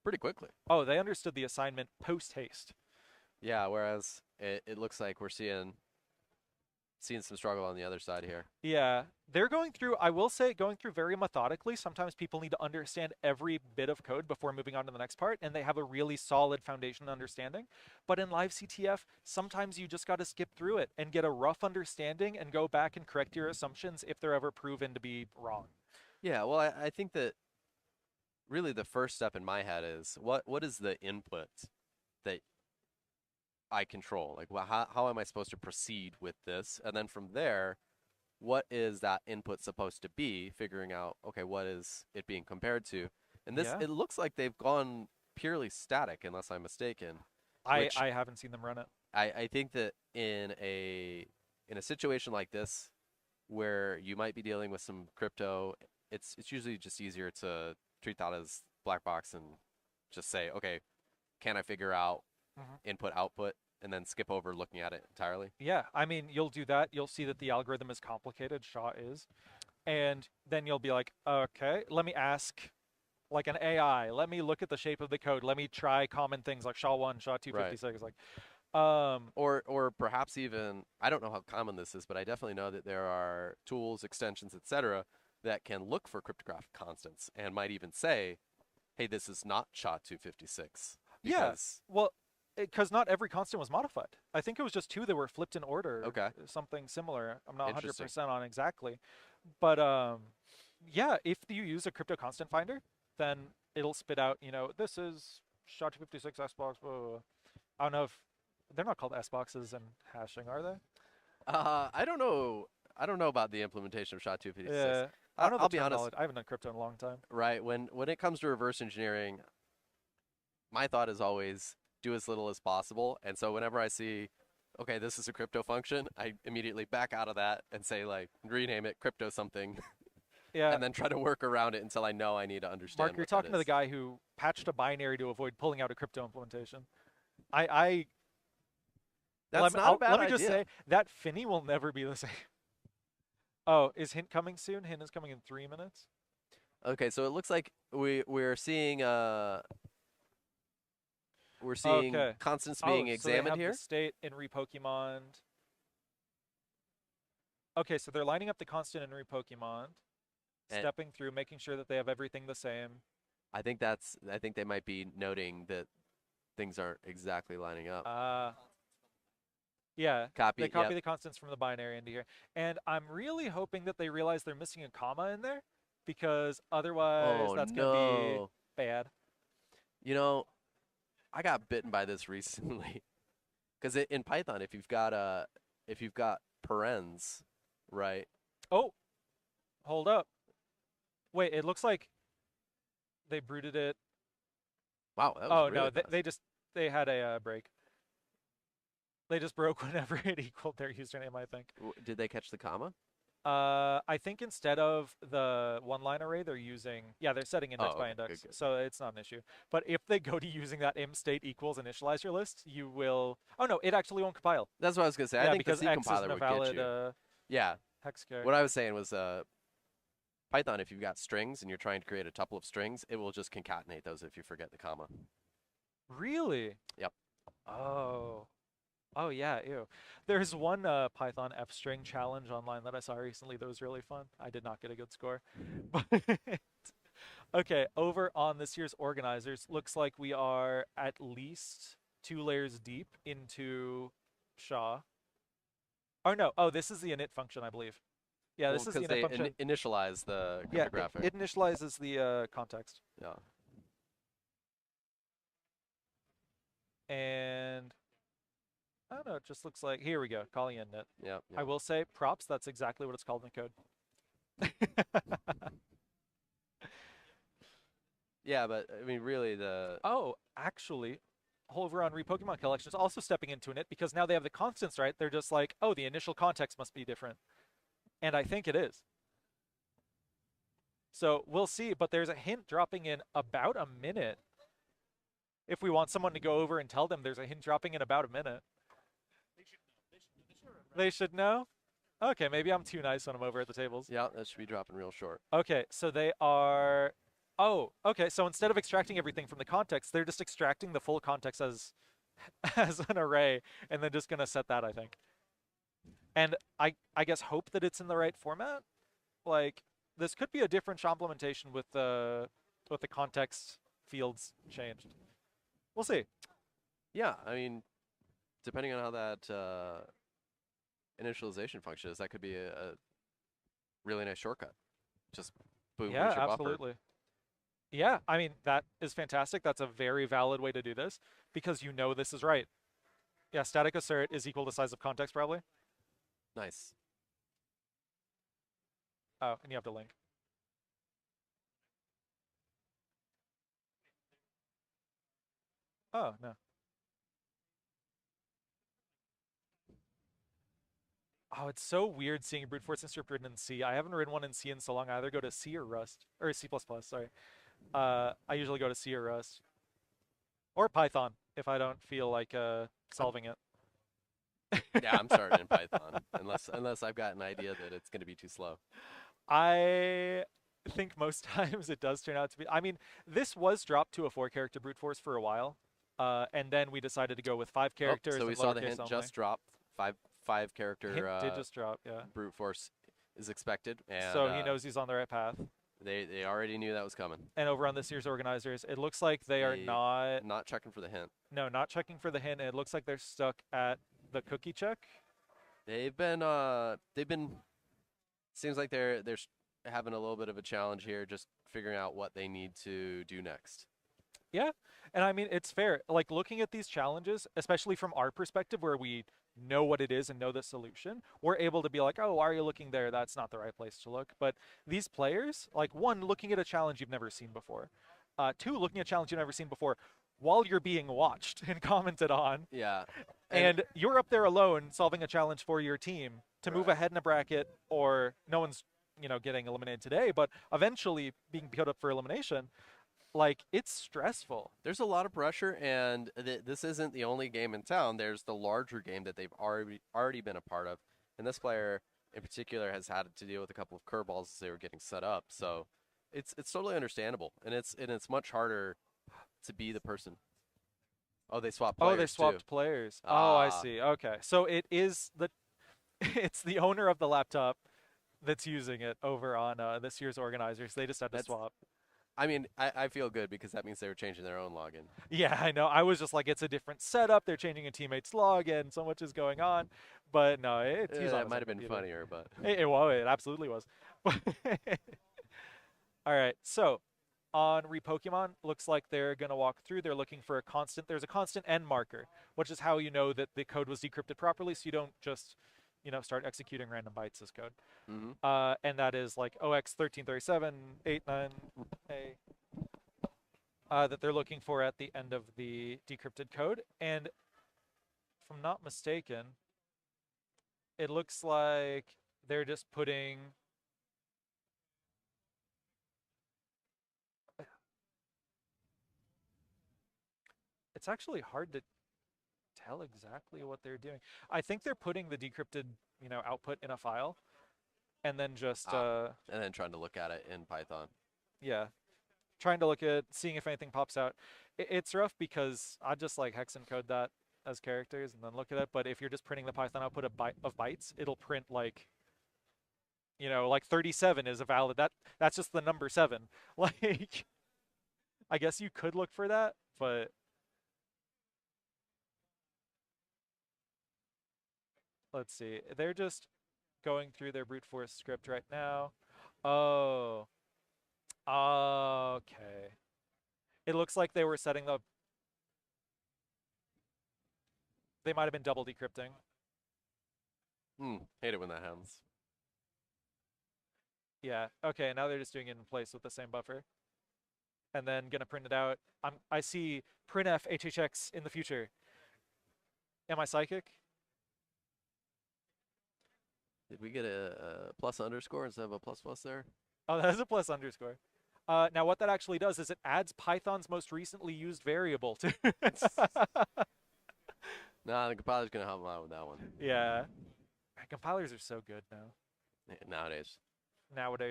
pretty quickly. Oh, they understood the assignment post haste. Yeah, whereas it looks like we're seeing some struggle on the other side here. Yeah, they're going through, I will say, going through very methodically. Sometimes people need to understand every bit of code before moving on to the next part, and they have a really solid foundation understanding. But in LiveCTF, sometimes you just got to skip through it and get a rough understanding and go back and correct your assumptions if they're ever proven to be wrong. Yeah, well, I think that really the first step in my head is what is the input that I control? Like, well, how am I supposed to proceed with this? And then from there, what is that input supposed to be? Figuring out, okay, what is it being compared to? And this, it looks like they've gone purely static, unless I'm mistaken. I haven't seen them run it. I think that in a situation like this, where you might be dealing with some crypto, it's usually just easier to treat that as black box and just say, okay, can I figure out input output, and then skip over looking at it entirely? Yeah, I mean, you'll do that. You'll see that the algorithm is complicated. SHA is. And then you'll be like, okay, let me ask like an AI. Let me look at the shape of the code. Let me try common things like SHA-1, SHA-256. Right. Like, or perhaps even, I don't know how common this is, but I definitely know that there are tools, extensions, etc., that can look for cryptographic constants and might even say, hey, this is not SHA-256. Yes. Yeah, well, because not every constant was modified. I think it was just 2 that were flipped in order. Okay. Something similar. I'm not 100% on exactly. But yeah, if you use a crypto constant finder, then it'll spit out, this is SHA-256 S-box, blah, blah, blah. I don't know if they're not called S-boxes in hashing, are they? I don't know. I don't know about the implementation of SHA-256. Yeah. I'll be honest. I haven't done crypto in a long time. Right. When it comes to reverse engineering, my thought is always do as little as possible. And so whenever I see, okay, this is a crypto function, I immediately back out of that and say, like, rename it crypto something. Yeah. And then try to work around it until I know I need to understand. Mark, you're talking to the guy who patched a binary to avoid pulling out a crypto implementation. That's not a bad idea. Let me just say, that Finny will never be the same. Oh, is Hint coming soon? Hint is coming in 3 minutes. Okay, so it looks like we're seeing constants being examined so they have here. The state in Repokemon. Okay, so they're lining up the constant in Repokemon, stepping through, making sure that they have everything the same. I think they might be noting that things aren't exactly lining up. Yeah, they copy the constants from the binary into here. And I'm really hoping that they realize they're missing a comma in there, because otherwise that's going to be bad. I got bitten by this recently. Because in Python, if you've got parens, right? Oh, hold up. Wait, it looks like they brooded it. Wow. That was really fast. They had a break. They just broke whenever it equaled their username, I think. Did they catch the comma? I think instead of the one-line array, they're using, they're setting index by index, good. so it's not an issue. But if they go to using that im state equals initialize your list, you will. Oh no, it actually won't compile. That's what I was gonna say. I think because the C compiler would valid, get you. Yeah. Hex char. What I was saying was, Python, if you've got strings and you're trying to create a tuple of strings, it will just concatenate those if you forget the comma. Really? Yep. Oh yeah, ew. There's one Python f-string challenge online that I saw recently that was really fun. I did not get a good score. But okay, over on this year's organizers, looks like we are at least 2 layers deep into SHA. Oh no, this is the init function, I believe. Yeah, this is the init function. Initialize the cryptographic. Yeah, it initializes the context. Yeah. And I don't know, it just looks like, here we go, calling init. Yep. I will say, props, that's exactly what it's called in the code. Yeah, but I mean, really Oh, actually, over on Repokemon Collections, also stepping into it, because now they have the constants, right? They're just like, oh, the initial context must be different. And I think it is. So we'll see, but there's a hint dropping in about a minute. If we want someone to go over and tell them there's a hint dropping in about a minute. They should know? Okay, maybe I'm too nice when I'm over at the tables. Yeah, that should be dropping real short. Okay, so they are... Oh, okay, so instead of extracting everything from the context, they're just extracting the full context as an array, and then just going to set that, I think. And I guess hope that it's in the right format. Like, this could be a different SHA implementation with the context fields changed. We'll see. Yeah, I mean, depending on how that initialization function is, that could be a really nice shortcut. Just boom, yeah, absolutely. Buffer. Yeah, I mean, that is fantastic. That's a very valid way to do this, because you know this is right. Yeah, static assert is equal to size of context, probably. Nice. Oh, and you have to link. Oh, no. Oh, it's so weird seeing a brute force inscript written in C. I haven't ridden one in C in so long. I either go to C or Rust. Or C++, sorry. I usually go to C or Rust. Or Python, if I don't feel like solving it. Yeah, I'm starting in Python, unless I've got an idea that it's going to be too slow. I think most times it does turn out to be. I mean, this was dropped to a 4-character brute force for a while, and then we decided to go with 5 characters. So we and saw the lowercase hint only. just dropped. Five character Hint did just drop, yeah. brute force is expected, and So he knows he's on the right path. They already knew that was coming. And over on this year's organizers, it looks like they are not checking for the hint. No, not checking for the hint. It looks like they're stuck at the cookie check. They've been seems like they're having a little bit of a challenge here, just figuring out what they need to do next. Yeah, and I mean, it's fair. Like, looking at these challenges, especially from our perspective where we know what it is and know the solution, we're able to be like, oh, why are you looking there? That's not the right place to look. But these players, like, 1, looking at a challenge you've never seen before. 2, looking at a challenge you've never seen before while you're being watched and commented on. Yeah. And you're up there alone solving a challenge for your team to move ahead in a bracket, or no one's, getting eliminated today, but eventually being put up for elimination. Like, it's stressful. There's a lot of pressure, and this isn't the only game in town. There's the larger game that they've already been a part of, and this player in particular has had to deal with a couple of curveballs as they were getting set up. So it's totally understandable, and it's much harder to be the person. Oh, they swapped players. Oh, they swapped players. Oh, I see. Okay, so it is it's the owner of the laptop that's using it over on this year's organizers. They just had to swap. I mean, I feel good because that means they were changing their own login. Yeah, I know. I was just like, it's a different setup. They're changing a teammate's login. So much is going on. But no, he's on. It might have been funnier, but it absolutely was. All right, so on Repokemon, looks like they're going to walk through. They're looking for a constant. There's a constant end marker, which is how you know that the code was decrypted properly, so you don't just start executing random bytes as code. Mm-hmm. And that is like OX133789A that they're looking for at the end of the decrypted code. And if I'm not mistaken, it looks like they're just putting it's actually hard to tell exactly what they're doing. I think they're putting the decrypted, output in a file, and then just and then trying to look at it in Python. Yeah, trying to look at seeing if anything pops out. It's rough because I just like hex encode that as characters and then look at it. But if you're just printing the Python output of bytes, it'll print like 37 is a valid. That's just the number 7. Like, I guess you could look for that, but. Let's see. They're just going through their brute force script right now. Oh. Okay. It looks like they were setting up. They might have been double decrypting. Hate it when that happens. Yeah. Okay. Now they're just doing it in place with the same buffer. And then gonna print it out. I see printf HHX in the future. Am I psychic? Did we get a plus underscore instead of a plus there? Oh, that is a plus underscore. Now, what that actually does is it adds Python's most recently used variable to Nah, the compiler's going to help them out with that one. Yeah. Compilers are so good now. Nowadays.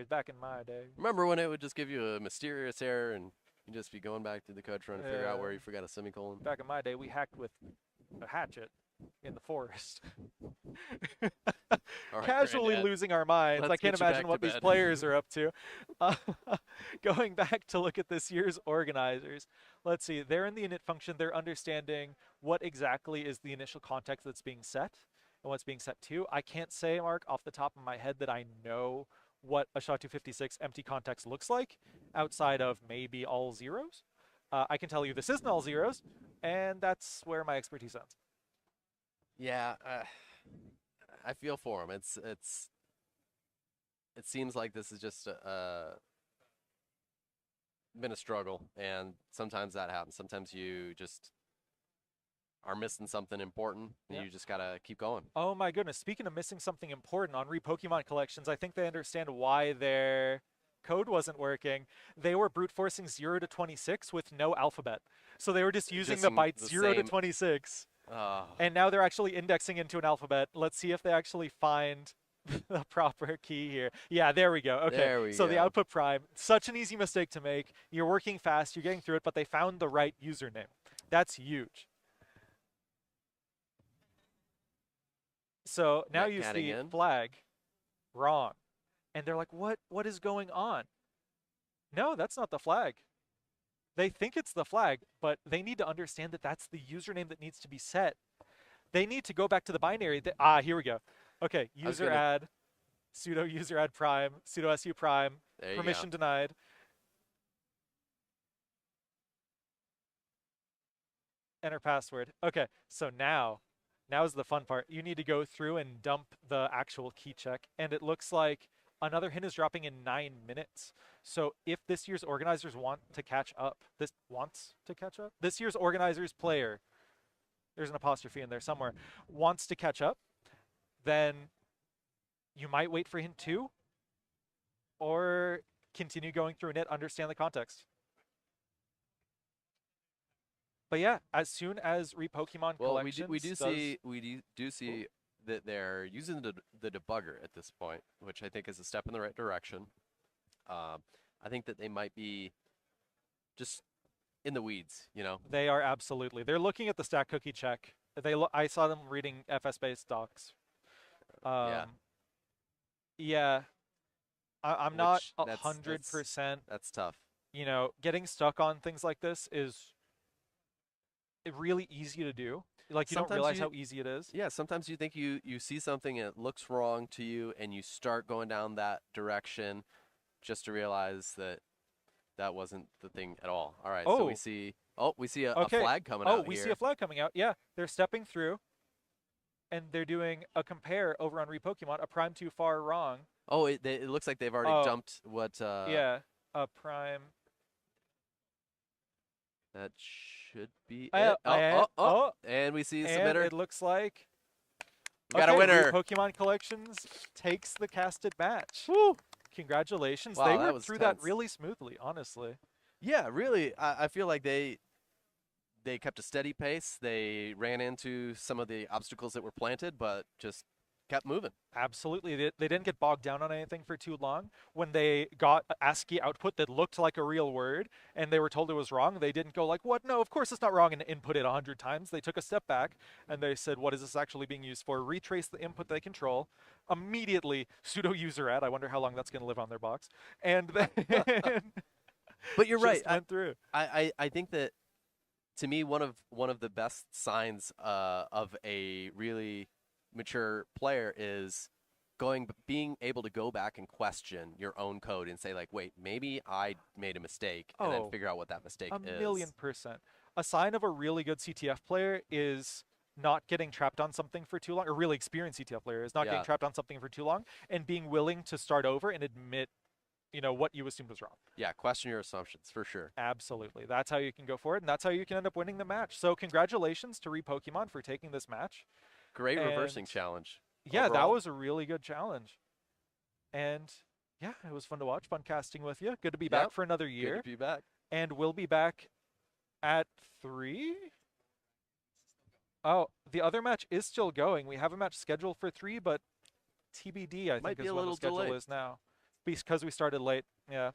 Back in my day. Remember when it would just give you a mysterious error and you'd just be going back through the code trying to figure out where you forgot a semicolon? Back in my day, we hacked with a hatchet in the forest. Right, Casually Granddad. losing our minds. Let's I can't get you imagine back what to these bed. players are up to. Going back to look at this year's organizers, let's see. They're in the init function. They're understanding what exactly is the initial context that's being set and what's being set to. I can't say, Mark, off the top of my head that I know what a SHA-256 empty context looks like outside of maybe all zeros. I can tell you this isn't all zeros, and that's where my expertise ends. Yeah, I feel for him. It seems like this is just been a struggle, and sometimes that happens. Sometimes you just are missing something important. Yeah. You just gotta keep going. Oh my goodness. Speaking of missing something important on Pokemon collections, I think they understand why their code wasn't working. They were brute forcing 0 to 26 with no alphabet. So they were just using the bytes 0 to 26. And now they're actually indexing into an alphabet. Let's see if they actually find the proper key here. Yeah, there we go. Okay. There we so go. the output prime, such an easy mistake to make. You're working fast, you're getting through it, but they found the right username. That's huge. So now you see flag, wrong. And they're like, what is going on? No, that's not the flag. They think it's the flag, but they need to understand that that's the username that needs to be set. They need to go back to the binary. Here we go. Okay, user add, sudo user add prime, sudo su prime, permission denied. Enter password. Okay, so now is the fun part. You need to go through and dump the actual key check, and it looks like another hint is dropping in 9 minutes. So if this year's organizers want to catch up, this year's organizers player, there's an apostrophe in there somewhere, wants to catch up, then you might wait for hint 2 or continue going through it, understand the context. But yeah, as soon as Pokemon collections, we do see that they're using the debugger at this point, which I think is a step in the right direction. I think that they might be just in the weeds, you know. They are absolutely. They're looking at the stack cookie check. I saw them reading FS-based docs. Yeah. I'm not 100%. That's tough. You know, getting stuck on things like this is really easy to do. Like, you don't realize how easy it is. Yeah, sometimes you think you see something and it looks wrong to you, and you start going down that direction just to realize that that wasn't the thing at all. All right, so we see a flag coming out here. We see a flag coming out. Yeah, they're stepping through, and they're doing a compare over on Pokemon, a prime too far wrong. Oh, it looks like they've already dumped what... yeah, a prime... That should be it. And we see submitter. And it looks like we got a winner. Pokemon Collections takes the casted match. Woo! Congratulations. Wow, they worked through that really smoothly, honestly. Yeah, really. I feel like they kept a steady pace. They ran into some of the obstacles that were planted, but just kept moving. Absolutely. They didn't get bogged down on anything for too long. When they got ASCII output that looked like a real word and they were told it was wrong, they didn't go like, what? No, of course it's not wrong, and input it 100 times. They took a step back and they said, what is this actually being used for? Retrace the input they control. Immediately, sudo user add. I wonder how long that's going to live on their box. And then but you're right. Went through. I think that, to me, one of the best signs of a really mature player is being able to go back and question your own code and say, like, wait, maybe I made a mistake, and then figure out what that mistake is. 1,000,000%. A sign of a really good CTF player is not getting trapped on something for too long. A really experienced CTF player is not getting trapped on something for too long and being willing to start over and admit, you know, what you assumed was wrong. Yeah, question your assumptions, for sure. Absolutely. That's how you can go forward, and that's how you can end up winning the match. So congratulations to Pokemon for taking this match. Great reversing challenge. Yeah, overall. That was a really good challenge. And yeah, it was fun to watch, fun casting with you. Good to be back for another year. Good to be back. And we'll be back at 3? Oh, the other match is still going. We have a match scheduled for 3, but TBD, I think, is what the schedule is now. Because we started late. Yeah.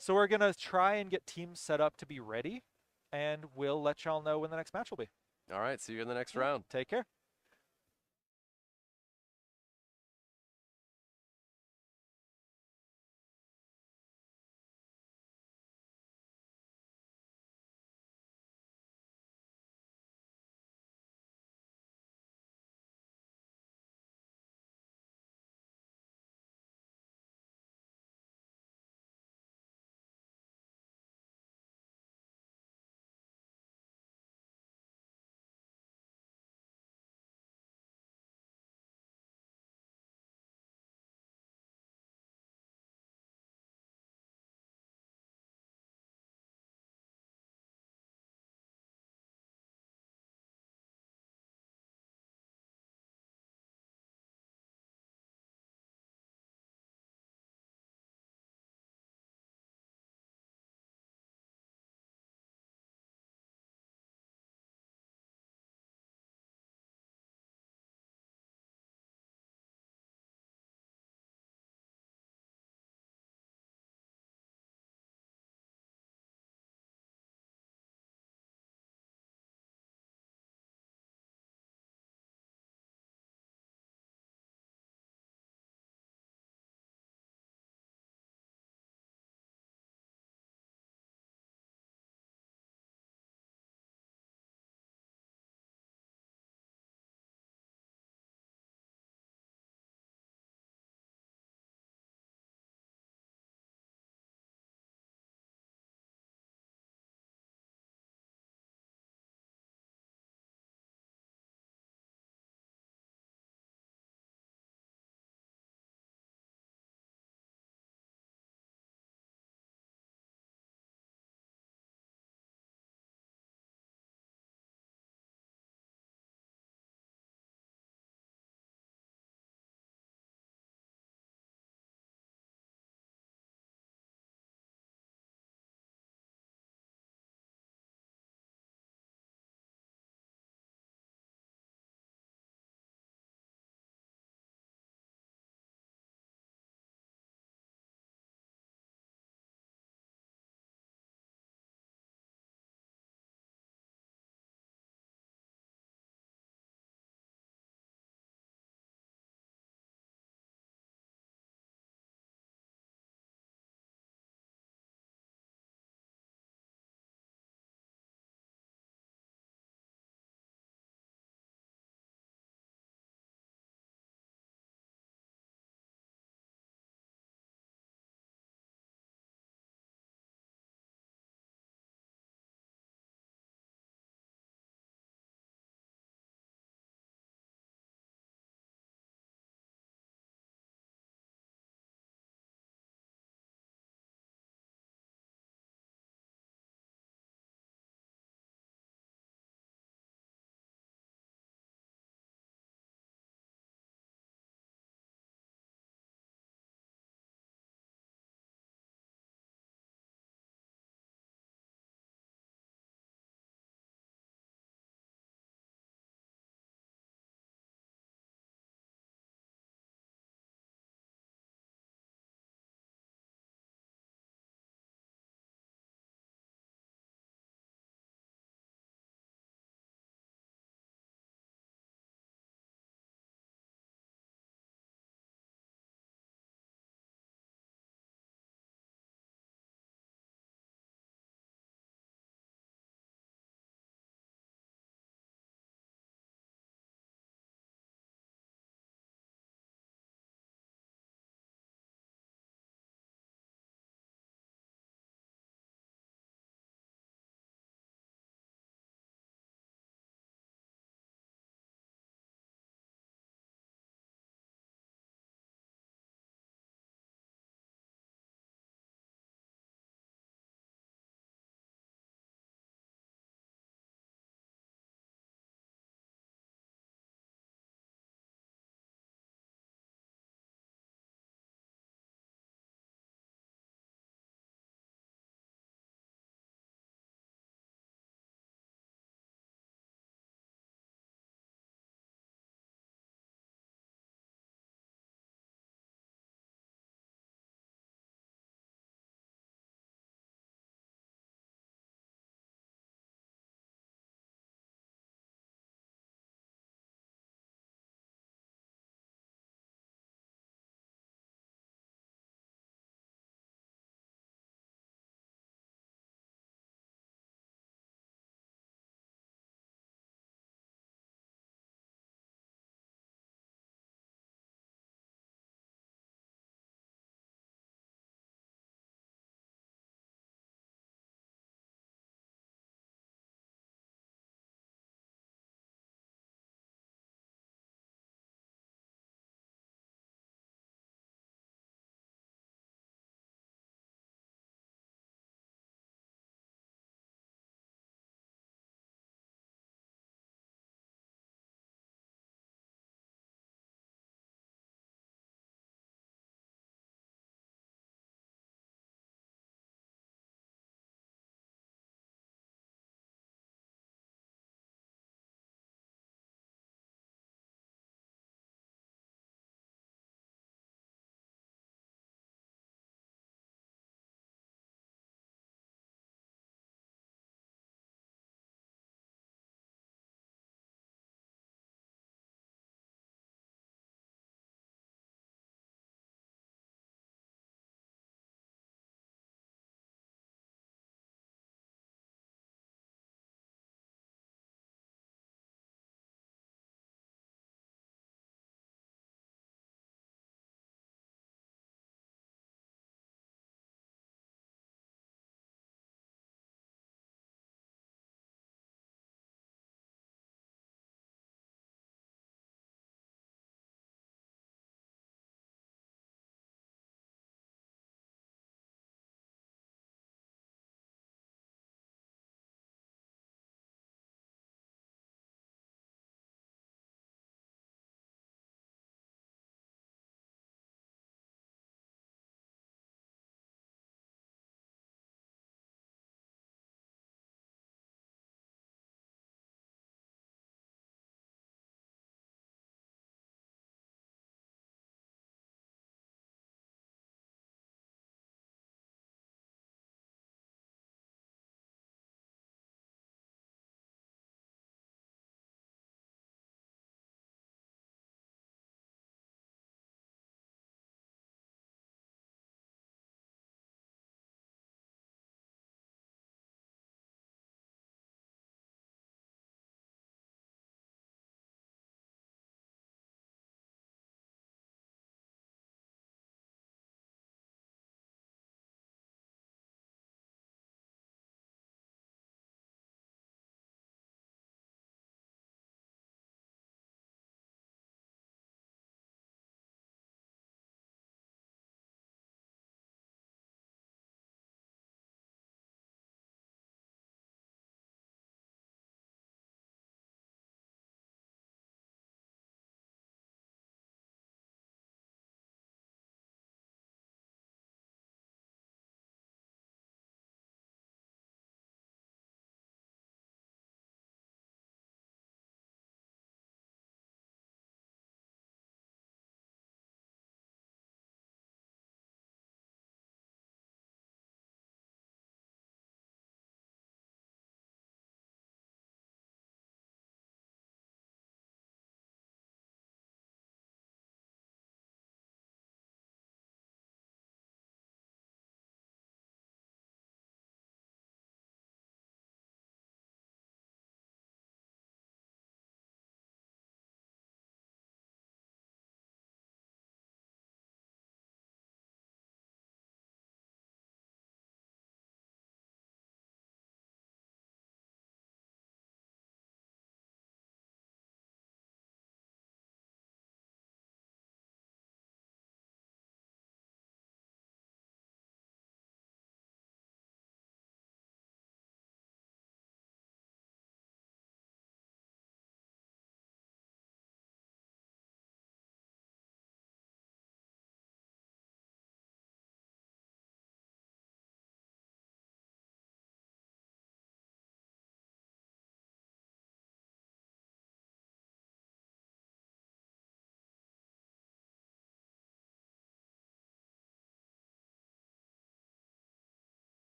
So we're going to try and get teams set up to be ready, and we'll let y'all know when the next match will be. All right, see you in the next round. Take care.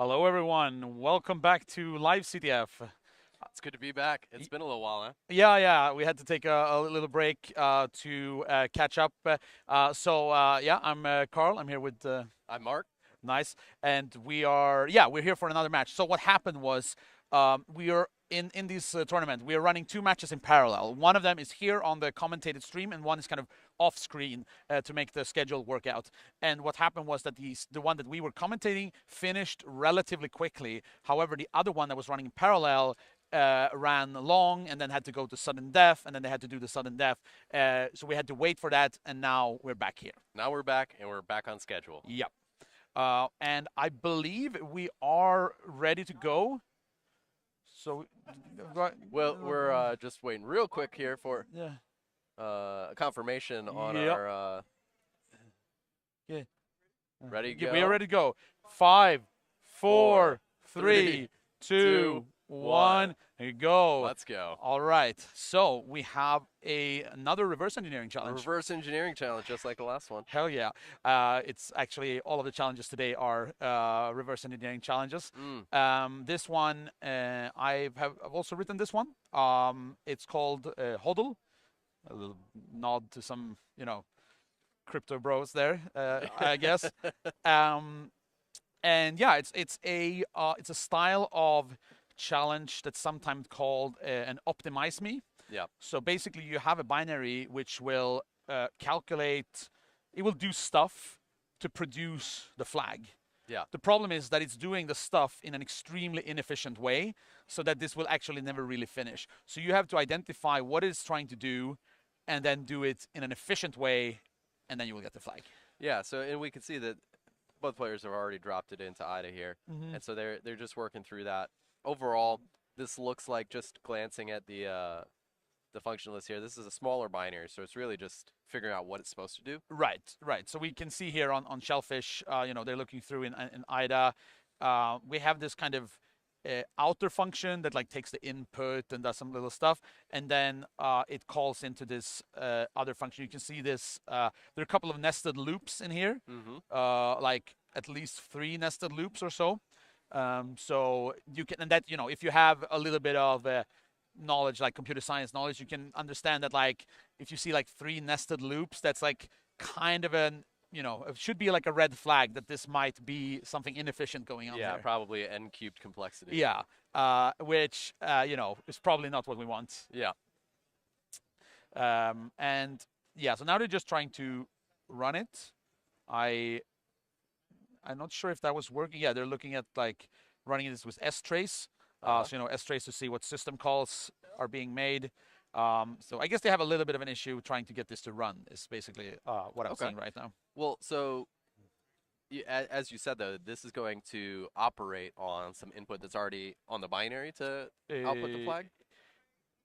Hello, everyone. Welcome back to LiveCTF. It's good to be back. It's been a little while, huh? Yeah. We had to take a little break to catch up. Yeah, I'm Carl. I'm here with. I'm Mark. Nice. And we're here for another match. So what happened was we are in this tournament. We are running 2 matches in parallel. One of them is here on the commentated stream, and one is kind of off screen to make the schedule work out. And what happened was that the one that we were commentating finished relatively quickly. However, the other one that was running in parallel ran long and then had to go to sudden death, and then they had to do the sudden death. So we had to wait for that, and now we're back here. Now we're back, and we're back on schedule. Yep. And I believe we are ready to go. So, Well, we're just waiting real quick here for yeah. confirmation on Yep. our. Yeah. Ready to go? We are ready to go. 5, 4, 3, 3, 2, 1. Here you go. Let's go. All right. So we have another reverse engineering challenge. Reverse engineering challenge, just like the last one. Hell yeah. It's actually all of the challenges today are reverse engineering challenges. This one, I've also written this one. It's called HODL. A little nod to some, crypto bros there, I guess. And yeah, it's a style of challenge that's sometimes called an optimize me. Yeah. So basically, you have a binary which will calculate. It will do stuff to produce the flag. Yeah. The problem is that it's doing the stuff in an extremely inefficient way, so that this will actually never really finish. So you have to identify what it's trying to do, and then do it in an efficient way, and then you will get the flag. Yeah. So, and we can see that both players have already dropped it into IDA here, and so they're just working through that. Overall, this looks like, just glancing at the function list here, this is a smaller binary, so it's really just figuring out what it's supposed to do. Right. So we can see here on Shellfish, they're looking through in IDA. We have this kind of outer function that takes the input and does some little stuff, and then it calls into this other function. You can see this. There are a couple of nested loops in here, like at least 3 nested loops or so. So you can, and that, if you have a little bit of knowledge, like computer science knowledge, you can understand that, if you see 3 nested loops, that's kind of an, it should be a red flag that this might be something inefficient going on. Yeah, there. probably n-cubed complexity. Yeah, which, is probably not what we want. Yeah. And yeah, so now they're just trying to run it. I'm not sure if that was working. Yeah, they're looking at running this with strace. So strace to see what system calls are being made. So I guess they have a little bit of an issue trying to get this to run. Is basically what I'm seeing right now. Well, so as you said, though, this is going to operate on some input that's already on the binary to output the flag.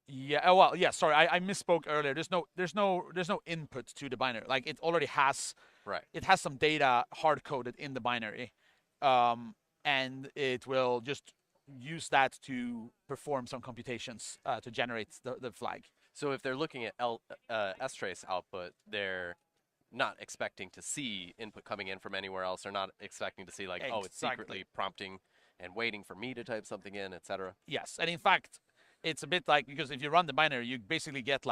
Yeah. Oh, well, yeah. Sorry, I misspoke earlier. There's no input to the binary. It already has. Right. It has some data hard coded in the binary, and it will just use that to perform some computations to generate the flag. So if they're looking at strace output, they're not expecting to see input coming in from anywhere else. They're not expecting to see oh, it's secretly prompting and waiting for me to type something in, etc. Yes, and in fact, it's a bit because if you run the binary, you basically get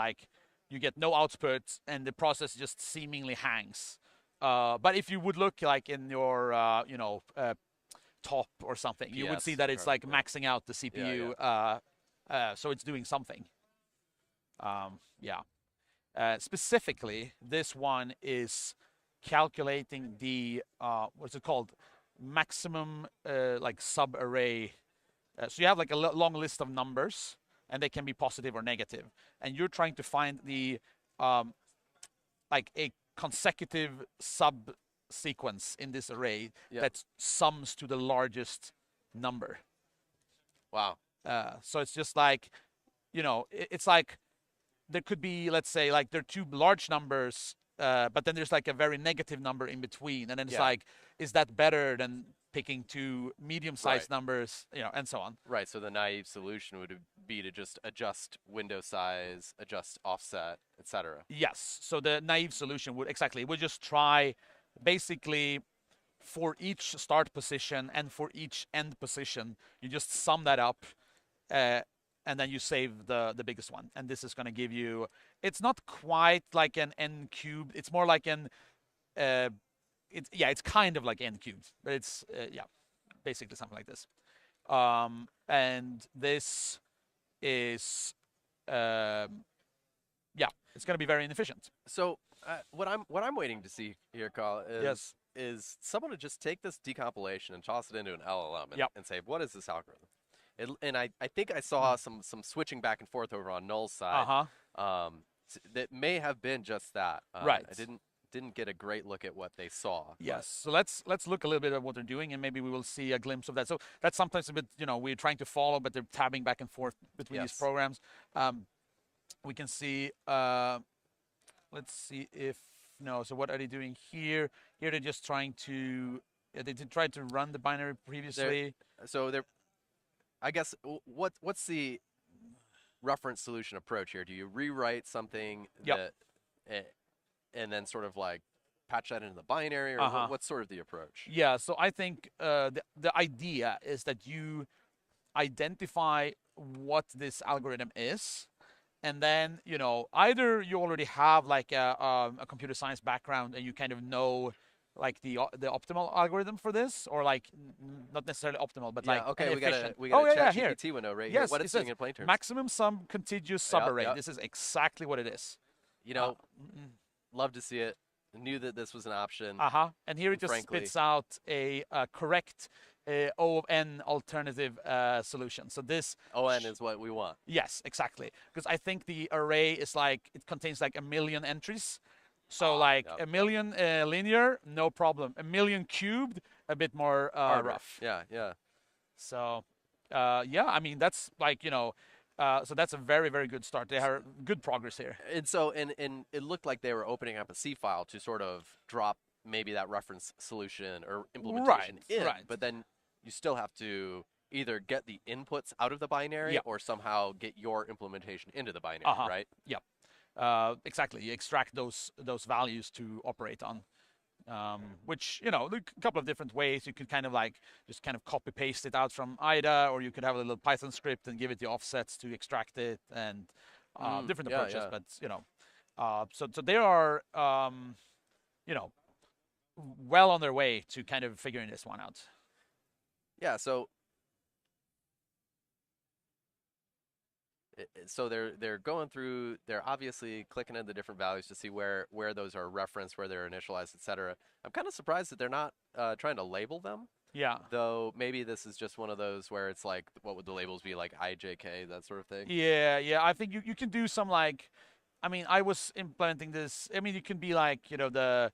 you get no output, and the process just seemingly hangs. But if you would look in your top or something, you would see that it's maxing out the CPU. So it's doing something. Specifically, this one is calculating the what's it called, maximum sub-array. So you have a long list of numbers, and they can be positive or negative, and you're trying to find the a consecutive subsequence in this array that sums to the largest number. Wow. So it's just it's there could be, let's say, there are 2 large numbers, but then there's a very negative number in between, and then it's is that better than picking 2 medium-sized numbers, and so on. Right. So the naive solution would be to just adjust window size, adjust offset, etc. Yes. So the naive solution would just try basically for each start position and for each end position, you just sum that up, and then you save the biggest one. And this is going to give you, it's not quite like an n cubed, it's more like an, it's kind of like n cubed, but it's, basically something like this. And this is, it's going to be very inefficient. So what I'm waiting to see here, Carl, is someone to just take this decompilation and toss it into an LLM and say, what is this algorithm? And I think I saw some switching back and forth over on Null's side. That may have been just that. Right. I didn't get a great look at what they saw. Yes. So let's look a little bit at what they're doing, and maybe we will see a glimpse of that. So that's sometimes a bit, we're trying to follow, but they're tabbing back and forth between these programs. We can see. Let's see if So what are they doing here? Here they're just trying to. They did try to run the binary previously. I guess what's the reference solution approach here? Do you rewrite something that, and then sort of like patch that into the binary, or what's sort of the approach? Yeah, so I think the idea is that you identify what this algorithm is, and then either you already have like a computer science background and you kind of know like the optimal algorithm for this, or like not necessarily optimal, but like we got a ChatGPT window right here. Yes, what it's doing in plain terms. Maximum sum contiguous subarray. This is exactly what it is. Love to see it. Knew that this was an option. And here it just spits out a correct O of n alternative solution. So this ON is what we want. Yes, exactly. Because I think the array is like, it contains like 1 million entries. So like 1 million linear, no problem. 1 million cubed, a bit more rough. Yeah. So I mean, that's like, so that's a very, very good start. They have good progress here. And so, and it looked like they were opening up a C file to sort of drop maybe that reference solution or implementation in. But then you still have to either get the inputs out of the binary or somehow get your implementation into the binary, right? Yep. Exactly. You extract those values to operate on. Which, there are a couple of different ways. You could kind of like just kind of copy paste it out from IDA, or you could have a little Python script and give it the offsets to extract it, and different approaches. But so they are well on their way to kind of figuring this one out. Yeah. So they're going through, they're obviously clicking in the different values to see where those are referenced, where they're initialized, etc. I'm kind of surprised that they're not trying to label them. Yeah. Though maybe this is just one of those where it's like, what would the labels be, like IJK, that sort of thing? Yeah. I think you can do some like, I mean, I was implementing this. I mean, you can be like, the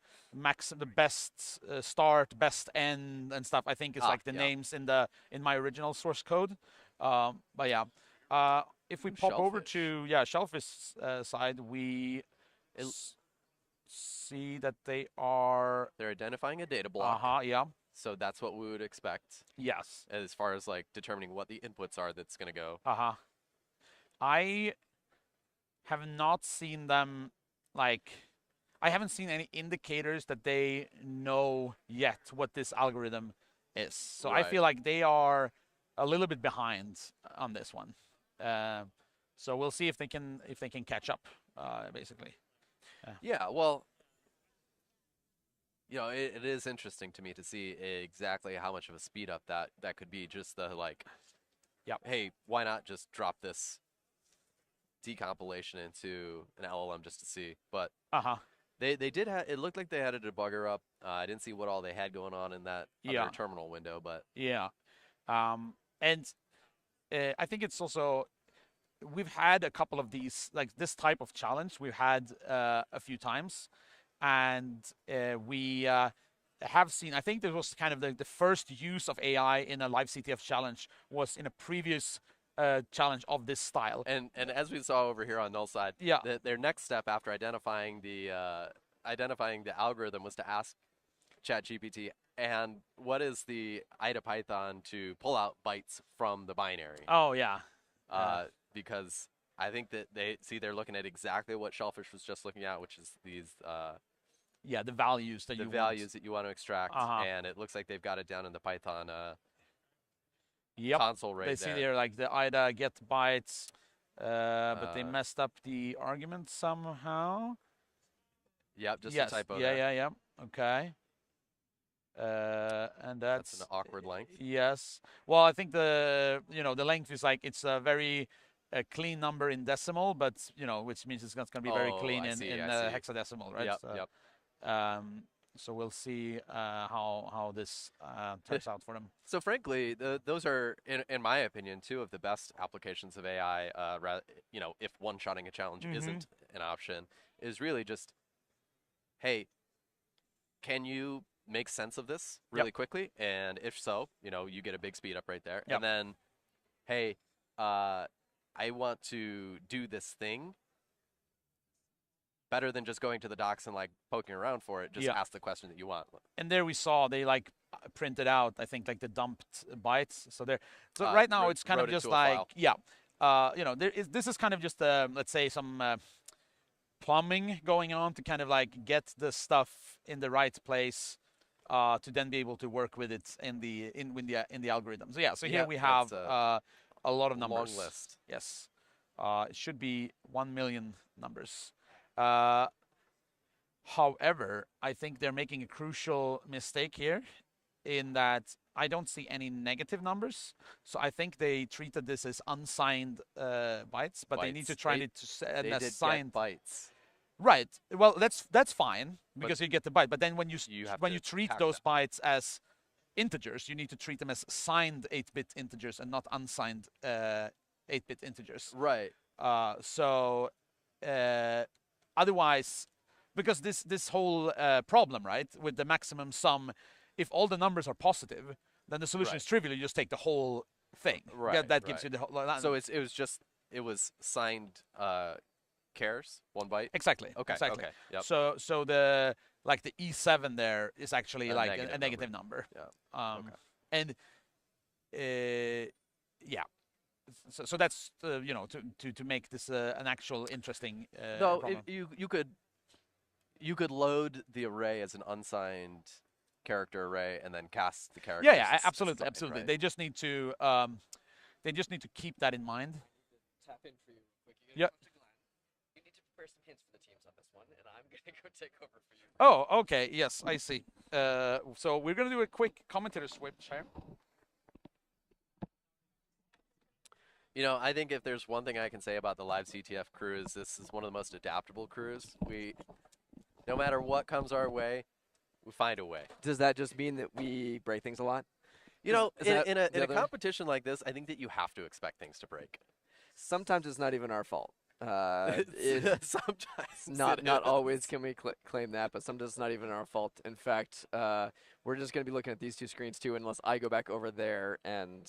best start, best end, and stuff. I think it's like the names in my original source code. But yeah. If we pop over to Shellfish side, we see that they're identifying a data block. Yeah. So that's what we would expect. Yes. As far as like determining what the inputs are that's going to go. I have not seen them I haven't seen any indicators that they know yet what this algorithm is. So I feel like they are a little bit behind on this one. So we'll see if they can catch up, basically. Yeah, well, it is interesting to me to see exactly how much of a speed up that could be. Just the hey, why not just drop this decompilation into an LLM just to see? But they did have, it looked like they had a debugger up. I didn't see what all they had going on in that other terminal window, but and I think it's also, we've had a couple of these, like this type of challenge we've had a few times, and we have seen, I think there was kind of the first use of AI in a LiveCTF challenge was in a previous challenge of this style. And as we saw over here on Null side, their next step after identifying the algorithm was to ask ChatGPT, and what is the IDA Python to pull out bytes from the binary? Oh, yeah. Because I think that they're looking at exactly what Shellfish was just looking at, which is these the values that the you values want. that you want to extract, and it looks like they've got it down in the Python console right they there. see there like the IDA get bytes, but they messed up the argument somehow. Yep, just yes. a typo there. Yeah. Okay. And that's an awkward length. Yes. Well, I think the length is like it's a very clean number in decimal, but which means it's not going to be very clean in hexadecimal, right? Yep. So we'll see how this turns out for them. So frankly, those are, in my opinion, two of the best applications of AI. If one-shotting a challenge isn't an option, is really just, hey, can you make sense of this really quickly? And if so, you get a big speed up right there. And then, hey, I want to do this thing. Better than just going to the docs and like poking around for it. Just ask the question that you want. And there we saw they like printed out, I think, like the dumped bytes. So right now it's kind of just like this is kind of just let's say some plumbing going on to kind of like get the stuff in the right place to then be able to work with it in the algorithm. So here we have a lot of numbers. Long list. Yes, it should be 1 million numbers. However, I think they're making a crucial mistake here in that I don't see any negative numbers. So I think they treated this as unsigned bytes, but they need to try to set an assigned bytes. Right. Well, that's fine because you get the byte. But then when you treat those bytes as integers, you need to treat them as signed 8-bit integers and not unsigned 8-bit integers. Right. Otherwise, because this whole problem, right, with the maximum sum, if all the numbers are positive, then the solution is trivial. You just take the whole thing. Right. That gives you the whole. So it was signed chars, 1 byte. Exactly. Okay. Exactly. Okay. Yep. So the E7 there is actually a negative number. Yeah. And So that's to make this an actual interesting. Problem. You could load the array as an unsigned character array and then cast the characters. Yeah, absolutely. Right? They just need to keep that in mind. Tap in for you quick. Yeah. You need to prepare some hints for the teams on this one, and I'm gonna go take over for you. Oh, okay. Yes, I see. So we're gonna do a quick commentator switch here. I think if there's one thing I can say about the LiveCTF crew is this is one of the most adaptable crews. No matter what comes our way, we find a way. Does that just mean that we break things a lot? In a competition like this, I think that you have to expect things to break. Sometimes it's not even our fault. Sometimes not always can we claim that, but sometimes it's not even our fault. In fact, we're just going to be looking at these two screens too, unless I go back over there and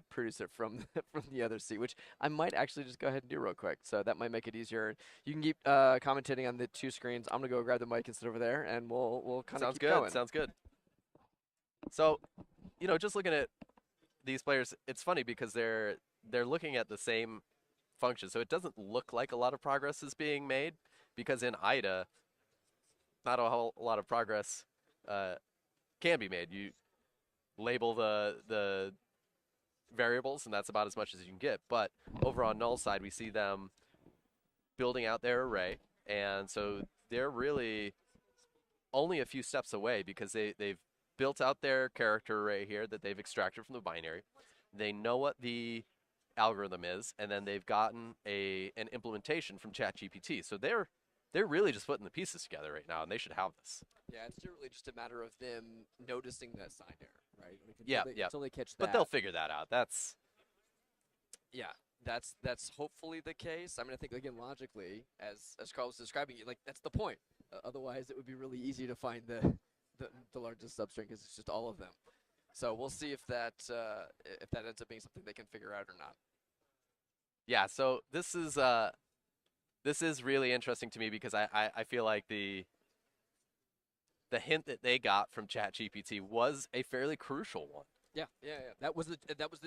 produce it from the other seat, which I might actually just go ahead and do real quick. So that might make it easier. You can keep commentating on the two screens. I'm going to go grab the mic and sit over there, and we'll kind of keep going. Sounds good. So, just looking at these players, it's funny because they're looking at the same function, so it doesn't look like a lot of progress is being made because in IDA, not a whole lot of progress can be made. You label the variables, and that's about as much as you can get. But over on null side, we see them building out their array, and so they're really only a few steps away because they've built out their character array here that they've extracted from the binary. They know what the algorithm is, and then they've gotten an implementation from ChatGPT. So they're really just putting the pieces together right now, and they should have this. Yeah, it's really just a matter of them noticing that sign error, right? Until they catch that. But they'll figure that out. That's hopefully the case. I mean, I think again logically, as Carl was describing it, like that's the point. Otherwise, it would be really easy to find the largest substring because it's just all of them. So we'll see if that ends up being something they can figure out or not. Yeah. So this is really interesting to me because I feel like the hint that they got from ChatGPT was a fairly crucial one. Yeah. That was the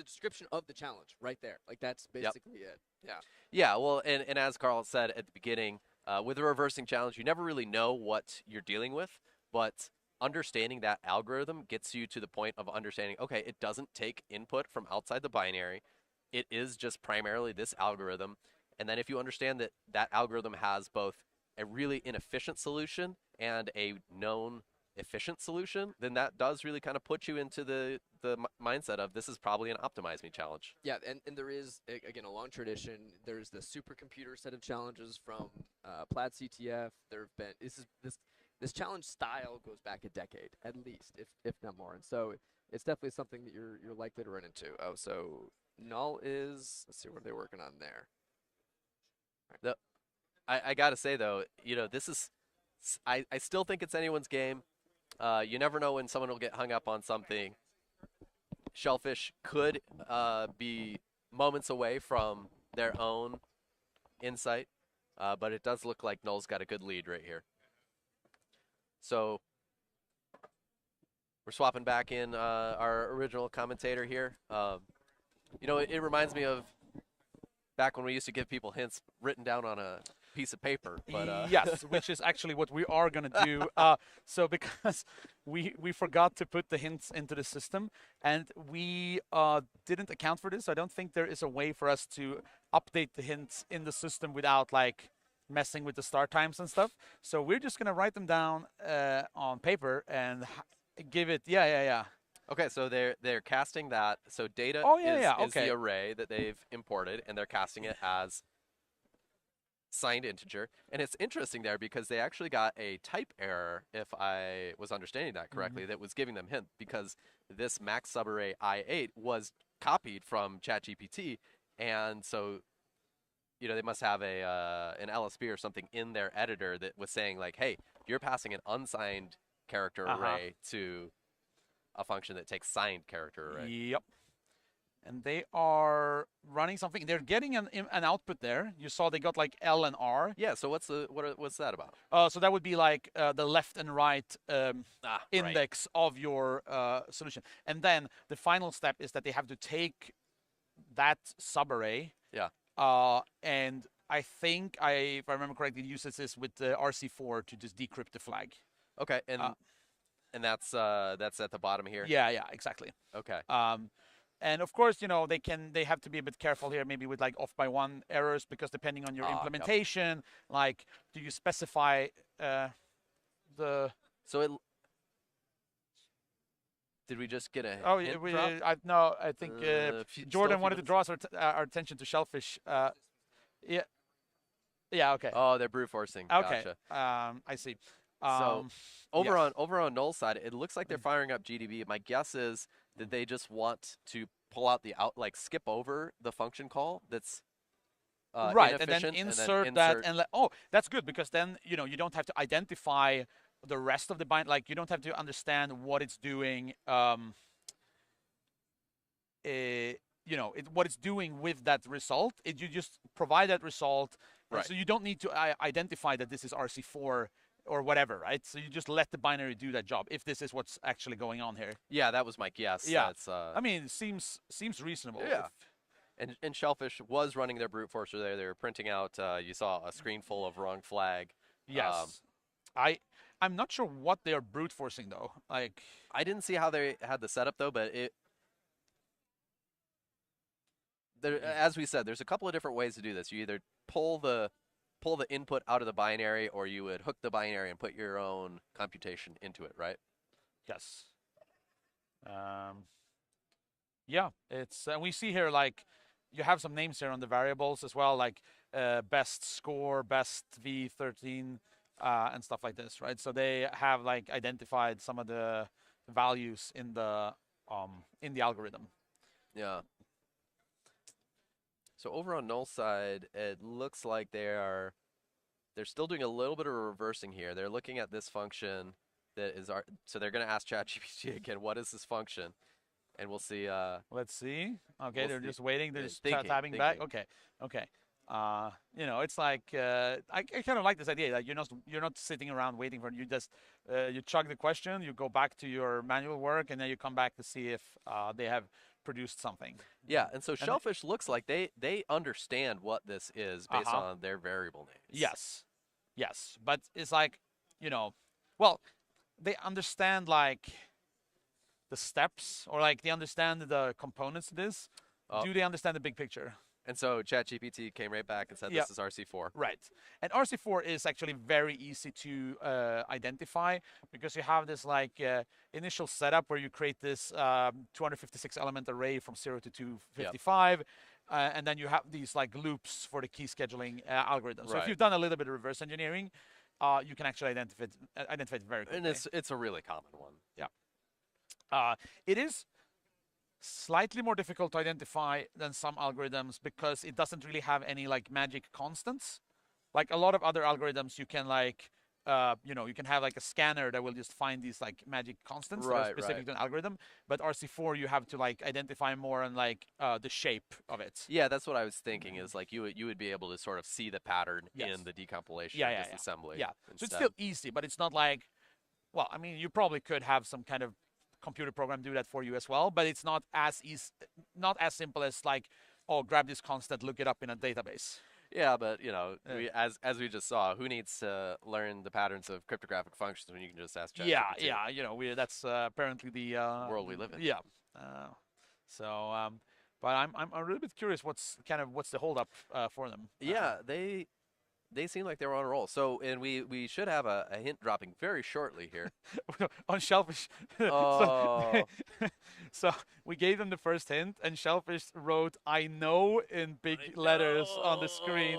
description of the challenge right there. Like that's basically it. Yeah. Yeah. Well, and as Carl said at the beginning, with a reversing challenge, you never really know what you're dealing with, but understanding that algorithm gets you to the point of understanding, okay, it doesn't take input from outside the binary. It is just primarily this algorithm. And then if you understand that that algorithm has both a really inefficient solution and a known efficient solution, then that does really kind of put you into the mindset of this is probably an optimize me challenge. Yeah, and there is, again, a long tradition. There's the supercomputer set of challenges from Plaid CTF. There have been, this challenge style goes back a decade, at least, if not more. And so it's definitely something that you're likely to run into. Oh, so Null is, let's see, what are they working on there? I got to say, though, this is, I still think it's anyone's game. You never know when someone will get hung up on something. Shellfish could be moments away from their own insight, but it does look like Null's got a good lead right here. So we're swapping back in our original commentator here. It reminds me of back when we used to give people hints written down on a piece of paper. But yes, which is actually what we are going to do. So because we forgot to put the hints into the system, and we didn't account for this, I don't think there is a way for us to update the hints in the system without like messing with the start times and stuff. So we're just going to write them down on paper and give it. Yeah. Okay, so they're casting that. So data is the array that they've imported, and they're casting it as signed integer. And it's interesting there because they actually got a type error, if I was understanding that correctly, that was giving them hint, because this max subarray I8 was copied from ChatGPT, and so they must have an LSB or something in their editor that was saying like, hey, you're passing an unsigned character array to a function that takes signed character array. Yep. And they are running something. They're getting an output there. You saw they got like L and R. Yeah. So what's that about? So that would be like the left and right index of your solution. And then the final step is that they have to take that subarray. Yeah. And I think if I remember correctly, it uses this with the RC4 to just decrypt the flag. Okay. And that's at the bottom here. Yeah, exactly. Okay. And of course, they have to be a bit careful here, maybe with like off by one errors, because depending on your implementation, like, do you specify the? So it. Did we just get a? Oh, hint no. I think Jordan wanted to draw our attention to Shellfish. Yeah. Yeah. Okay. Oh, they're brute forcing. Okay. Gotcha. I see. So over on Null's side, it looks like they're firing up GDB. My guess is that they just want to pull out skip over the function call that's right, and then inefficient, insert that, and that's good, because then you don't have to identify the rest of the bind. Like, you don't have to understand what it's doing. What it's doing with that result. You just provide that result, right? So you don't need to identify that this is RC4 or whatever, right? So you just let the binary do that job, if this is what's actually going on here. Yeah, that was my guess. Yeah, I mean, it seems reasonable. Yeah. And Shellfish was running their brute forcer there. They were printing out. You saw a screen full of wrong flag. Yes. I'm not sure what they are brute forcing though. Like, I didn't see how they had the setup though, but as we said, there's a couple of different ways to do this. You either pull the input out of the binary, or you would hook the binary and put your own computation into it, right? Yes. Yeah, it's we see here, like, you have some names here on the variables as well, like best score, best V13, and stuff like this, right? So they have like identified some of the values in the algorithm. Yeah. So over on Null's side, it looks like they're still doing a little bit of reversing here. They're looking at this function that is so they're going to ask ChatGPT again, what is this function? And we'll see. Let's see. Okay, they're just waiting. They're just tapping back. Okay. It's like I kind of like this idea. Like, you're not sitting around waiting for it. You just you chug the question, you go back to your manual work, and then you come back to see if they have produced something. Yeah, and so Shellfish looks like they understand what this is based on their variable names. Yes. Yes, but it's like, you know, well, they understand like the steps, or like they understand the components of this. Do they understand the big picture? And so ChatGPT came right back and said, Yep. this is RC4. Right. And RC4 is actually very easy to identify, because you have this like initial setup where you create this 256 element array from 0 to 255. Yep. And then you have these like loops for the key scheduling algorithm. So if you've done a little bit of reverse engineering, you can actually identify it very quickly. And it's a really common one. Yeah. It is slightly more difficult to identify than some algorithms, because it doesn't really have any like magic constants. Like a lot of other algorithms, you can like, you can have like a scanner that will just find these like magic constants that are specific to an algorithm. But RC4, you have to like identify more on like the shape of it. Yeah, that's what I was thinking. Is like you would be able to sort of see the pattern in the decompilation of this assembly. Yeah, so it's still easy, but it's not like, well, I mean, you probably could have some kind of computer program do that for you as well, but it's not as easy, not as simple as like, oh, grab this constant, look it up in a database. Yeah, but as we just saw, who needs to learn the patterns of cryptographic functions when you can just ask ChatGPT? Yeah, that's apparently the world we live in. Yeah. But I'm a little bit curious what's the holdup for them. Yeah, they seem like they were on a roll. So, and we should have a hint dropping very shortly here. On Shellfish. Oh. So we gave them the first hint, and Shellfish wrote, "I know," in big letters on the screen.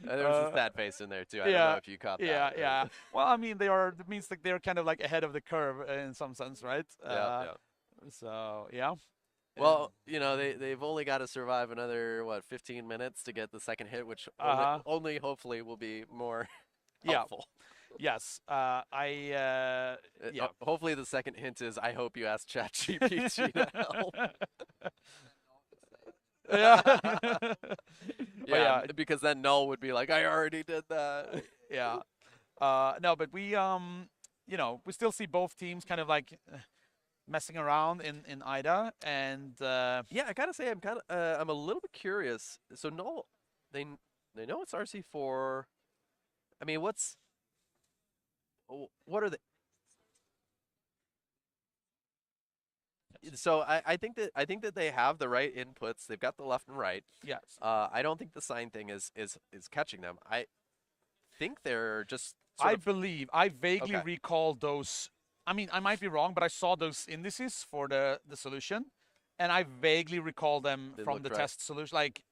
There was a sad face in there too. I don't know if you caught that. Yeah. Well, I mean, it means like they're kind of like ahead of the curve in some sense, right? Yeah. So yeah. Well, they've only got to survive another 15 minutes to get the second hit, which only hopefully will be more helpful. Yes. Hopefully the second hint is, I hope you ask ChatGPT to help. Yeah. Because then Null would be like, I already did that. Yeah. No, but we we still see both teams kind of like messing around in IDA, and yeah, I gotta say I'm a little bit curious. So Null, they know it's RC4. I mean, what are the? So I think that they have the right inputs. They've got the left and right. Yes. I don't think the sign thing is catching them. I think they're just. I vaguely recall those. I mean, I might be wrong, but I saw those indices for the solution, and I vaguely recall them from the test solution. Like,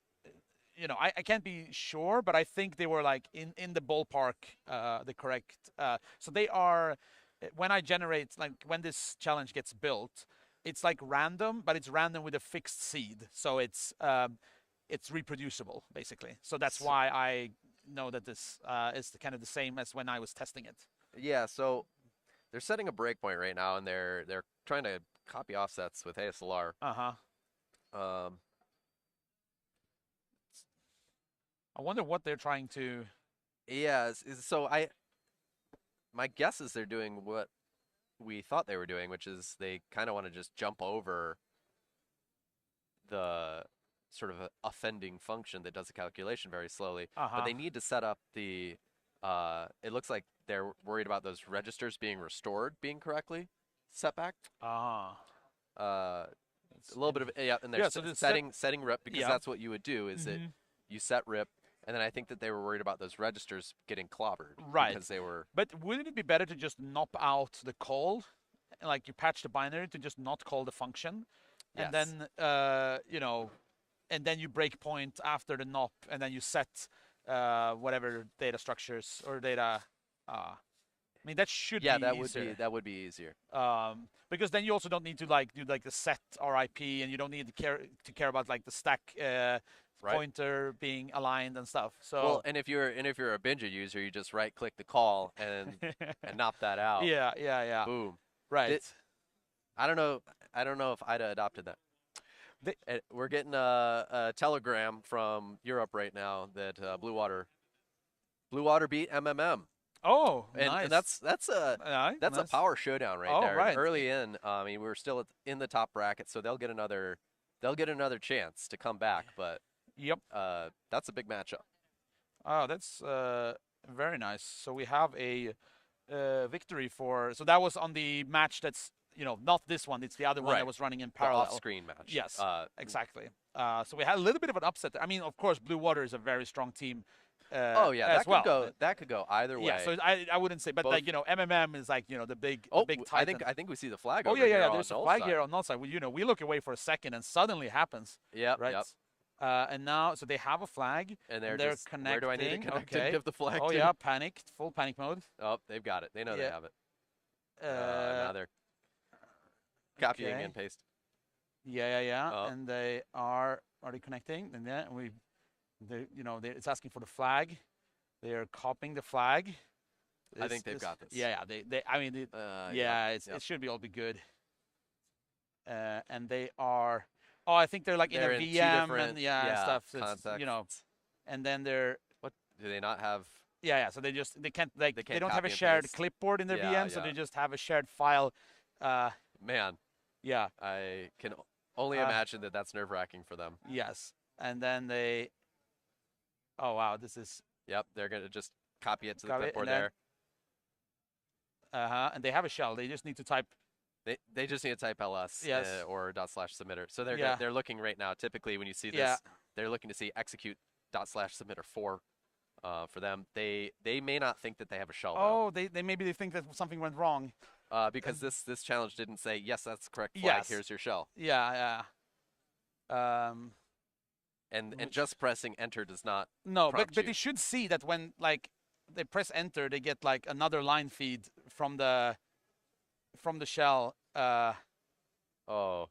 I can't be sure, but I think they were like in the ballpark, the correct. So they are, when I generate, like when this challenge gets built, it's like random, but it's random with a fixed seed. So it's reproducible, basically. So that's why I know that this is kind of the same as when I was testing it. Yeah, so they're setting a breakpoint right now, and they're trying to copy offsets with ASLR. I wonder what they're trying to. Yeah, so my guess is they're doing what we thought they were doing, which is they kind of want to just jump over the sort of offending function that does the calculation very slowly. But they need to set up the. It looks like they're worried about those registers being restored, being correctly set back. A little bit of and they're setting rip, because that's what you would do is that you set rip, and then I think that they were worried about those registers getting clobbered, right? Because they were. But wouldn't it be better to just nop out the call, like you patch the binary to just not call the function, and then and then you break point after the nop, and then you set whatever data structures or data. I mean, that should be easier. That would be easier. Because then you also don't need to like do like the set RIP, and you don't need to care about like the stack pointer being aligned and stuff. So well, and if you're a Binja user, you just right click the call and nop that out. Yeah. Boom. Right. I don't know if IDA adopted that. We're getting a telegram from Europe right now that Blue Water beat MMM. Oh, and nice. that's a power showdown right there. Right. Early in, I mean, we're still in the top bracket, so they'll get another chance to come back. But yep, that's a big matchup. Oh, that's very nice. So we have a victory for. So that was on the match that's not this one. It's the other one Right. that was running in The parallel. off-screen match. Yes, exactly. So we had a little bit of an upset. I mean, of course, Blue Water is a very strong team. Oh yeah, as well. That could go either way. Yeah, so I wouldn't say, but Both. like MMM is like the big Oh, the big titan. I think we see the flag. Oh over yeah, here yeah. on There's a Null's flag side. here on Null side. We look away for a second, and suddenly it happens. Yep, Right. yep. And now, so they have a flag, And they're just, connecting. where do I need to connect to Okay. give the flag Oh to? yeah, panicked, full panic mode. Oh, they've got it. They know they have it. Now they're copying okay. and paste. Yeah. Oh. And they are they connecting? And then it's asking for the flag. They are copying the flag. I think they've got this. Yeah. They. I mean, it should be all be good. And they are. Oh, I think they're like They're in a in two VM different, and yeah, stuff. contexts. And then they're. What do they not have? Yeah. So they can't They don't have copy a and shared paste. clipboard in their Yeah, VM, so yeah. they just have a shared file. Man, Yeah. I can only imagine that that's nerve-wracking for them. Yes. And then they. Oh wow, this is. Yep, they're gonna just copy it to the Copy it, clipboard and there. And they have a shell. They just need to type. They just need to type ls Yes. or /submitter. So Yeah. they're looking right now. Typically, when you see this, Yeah. they're looking to see execute /submitter for them. They may not think that they have a shell Oh, they maybe think that something went wrong. because this challenge didn't say yes, that's the correct flag. Yes. Here's your shell. Yeah. And just pressing enter does not. No, prompt but you. they should see that when like they press enter, they get like another line feed from the shell. Oh,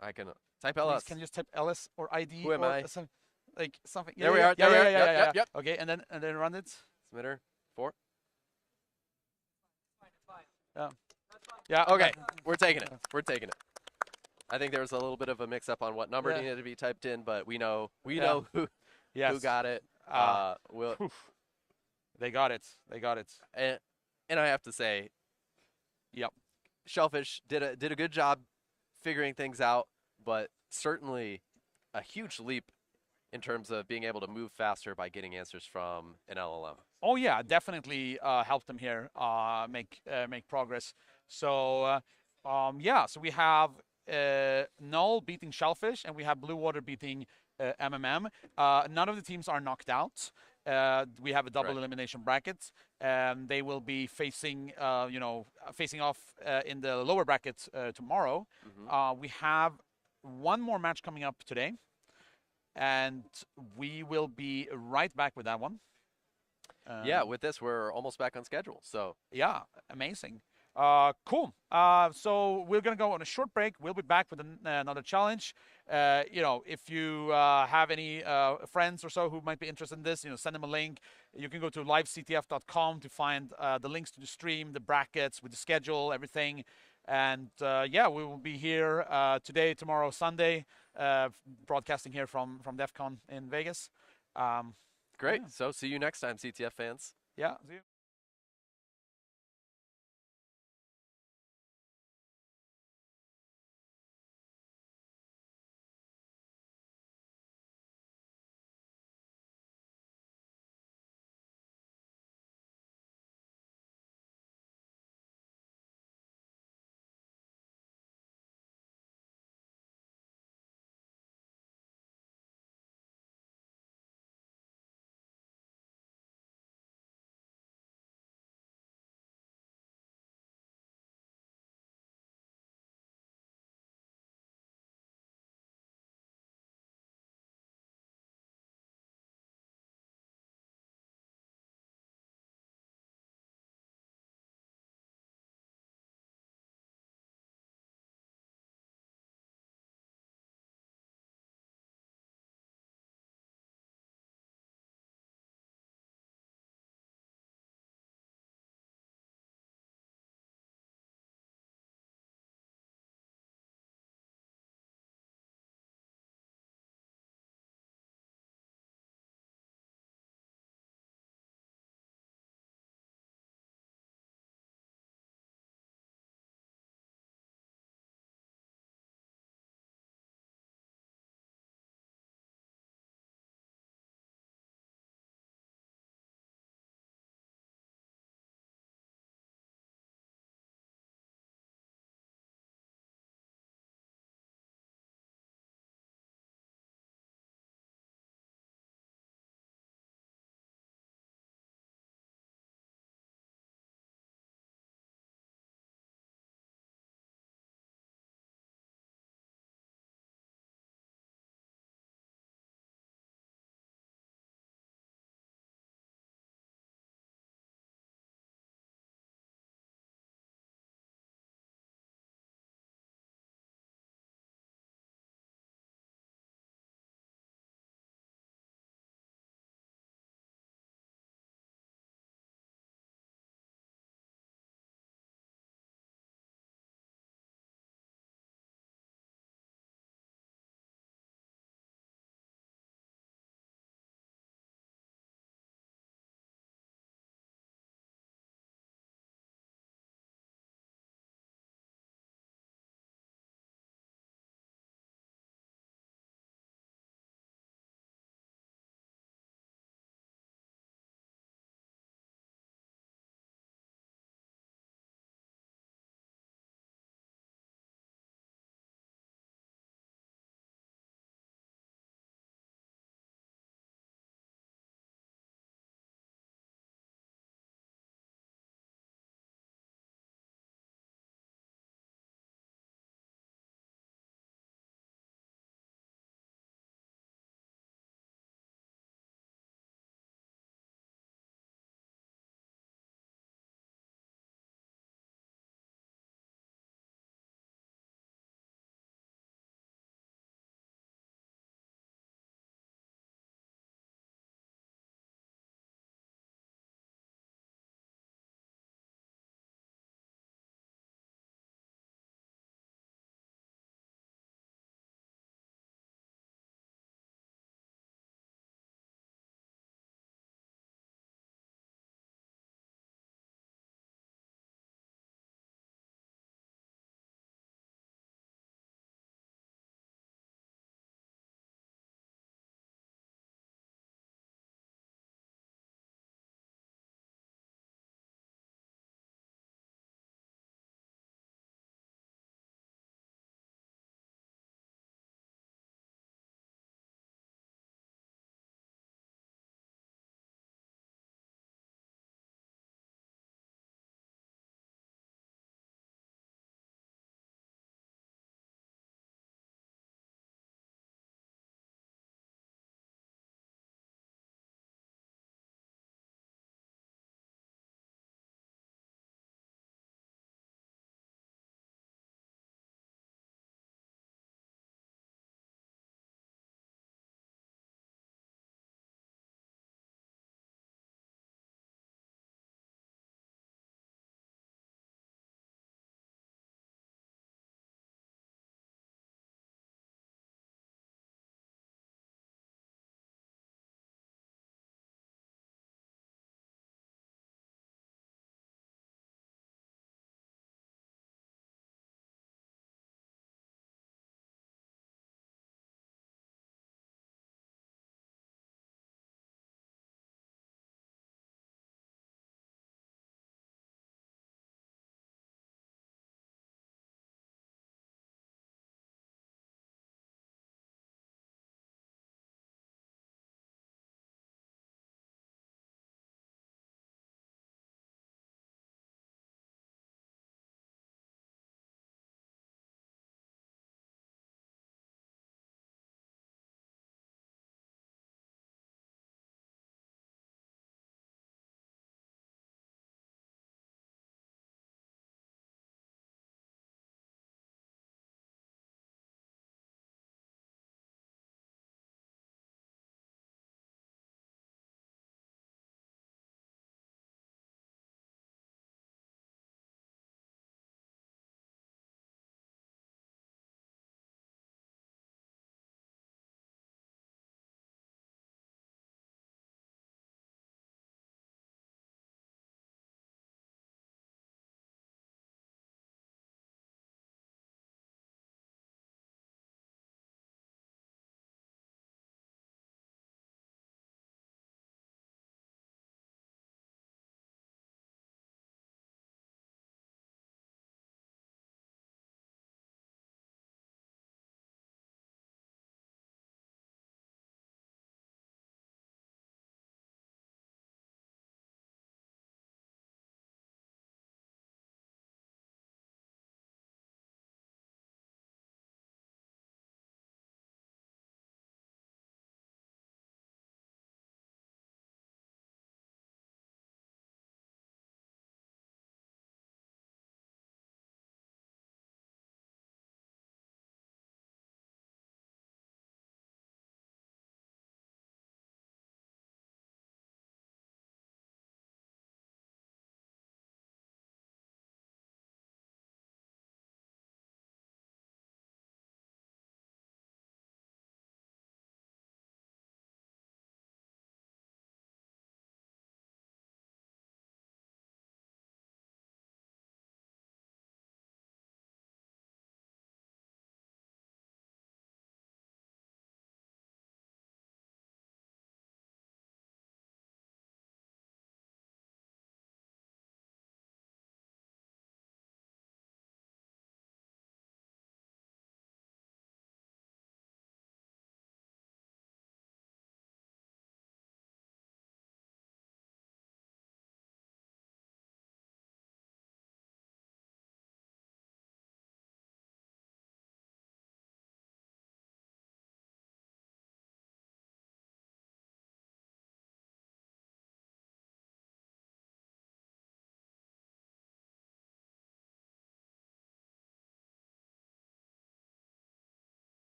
I can type ls. Can you just type ls or ID? Who am or I? Like something. There we are. There we are. Yeah. Yep. Okay, and then run it. Submitter 4. Yeah. Okay, we're taking it. We're taking it. I think there was a little bit of a mix-up on what number needed to be typed in, but we know who got it. They got it. They got it. And I have to say, Yep. Shellfish did a good job figuring things out, but certainly a huge leap in terms of being able to move faster by getting answers from an LLM. Oh yeah, definitely helped them here make progress. So so we have Null beating Shellfish, and we have Blue Water beating MMM. None of the teams are knocked out. We have a double elimination bracket. They will be facing off in the lower bracket tomorrow. Mm-hmm. We have one more match coming up today, and we will be right back with that one. Yeah, with this, we're almost back on schedule. So yeah, amazing. Cool. So we're gonna go on a short break. We'll be back with another challenge. If you have any friends or so who might be interested in this, send them a link. You can go to LiveCTF.com to find the links to the stream, the brackets with the schedule, everything. And we will be here today, tomorrow, Sunday, broadcasting here from DEF CON in Vegas. great. Yeah. So see you next time, CTF fans. Yeah. See you.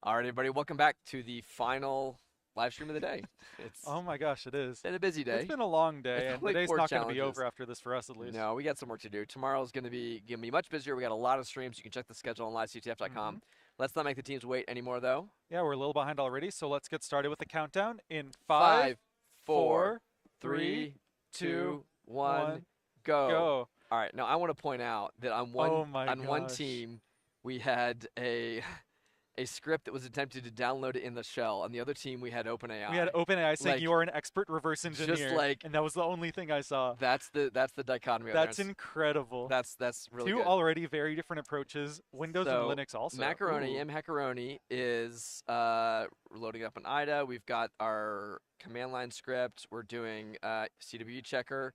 All right, everybody, welcome back to the final live stream of the day. It's Oh my gosh, it is. been a busy day. It's been a long day, It's and only the day's 4 not going to be challenges. over after this for us, at least. No, we got some work to do. Tomorrow's going to be much busier. We got a lot of streams. You can check the schedule on LiveCTF.com. Let's not make the teams wait anymore, though. Yeah, we're a little behind already, so let's get started with the countdown in 5, 4, 3, 2, 1, 1, go. go. All right, now I want to point out that on one Oh my one gosh. team we had a script that was attempted to download it in the shell. On the other team we had OpenAI. We had OpenAI saying Like, you are an expert reverse engineer, like- and that was the only thing I saw. That's the dichotomy. That's incredible. That's really Two good. already very different approaches. Windows So, and Linux also. Macaroni, Ooh. Macaroni is loading up an IDA. We've got our command line script. We're doing CWE checker.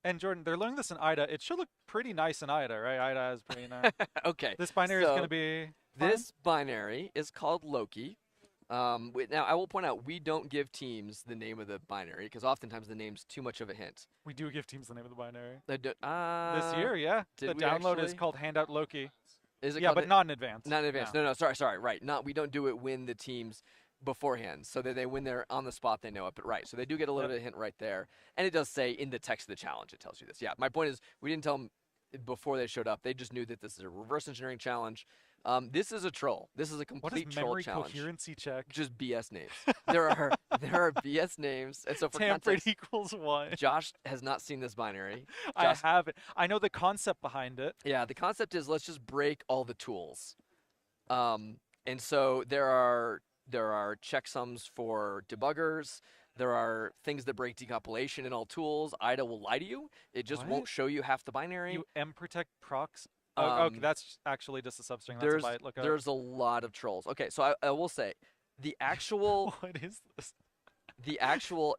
And Jordan, they're learning this in IDA. It should look pretty nice in IDA, right? IDA is pretty nice. Okay. This binary is So, going to be fun? This binary is called Loki. Now, I will point out, we don't give teams the name of the binary because oftentimes the name's too much of a hint. We do give teams the name of the binary. This This year, yeah. did The we download is actually? called Handout Loki. Is it Yeah, called but not in advance. not in advance? No, sorry, right. We don't do it when the teams beforehand, so that when they're on the spot, they know it. But right, so they do get a little bit of hint right there, and it does say in the text of the challenge, it tells you this. Yeah, my point is, we didn't tell them before they showed up. They just knew that this is a reverse engineering challenge. This is a troll. This is a What complete is troll memory challenge. coherency check? Just BS names. there are BS names, and so for Tampered context, equals 1. Josh has not seen this binary. I Josh, have it. I know the concept behind it. yeah, the concept is let's just break all the tools. And so there are checksums for debuggers. There are things that break decompilation in all tools. IDA will lie to you. It just What? won't show you half the binary. You mprotect procs. Oh, okay, Um, that's actually just a substring. That's there's a byte. Look up. there's a lot of trolls. Okay, so I will say the actual What is this?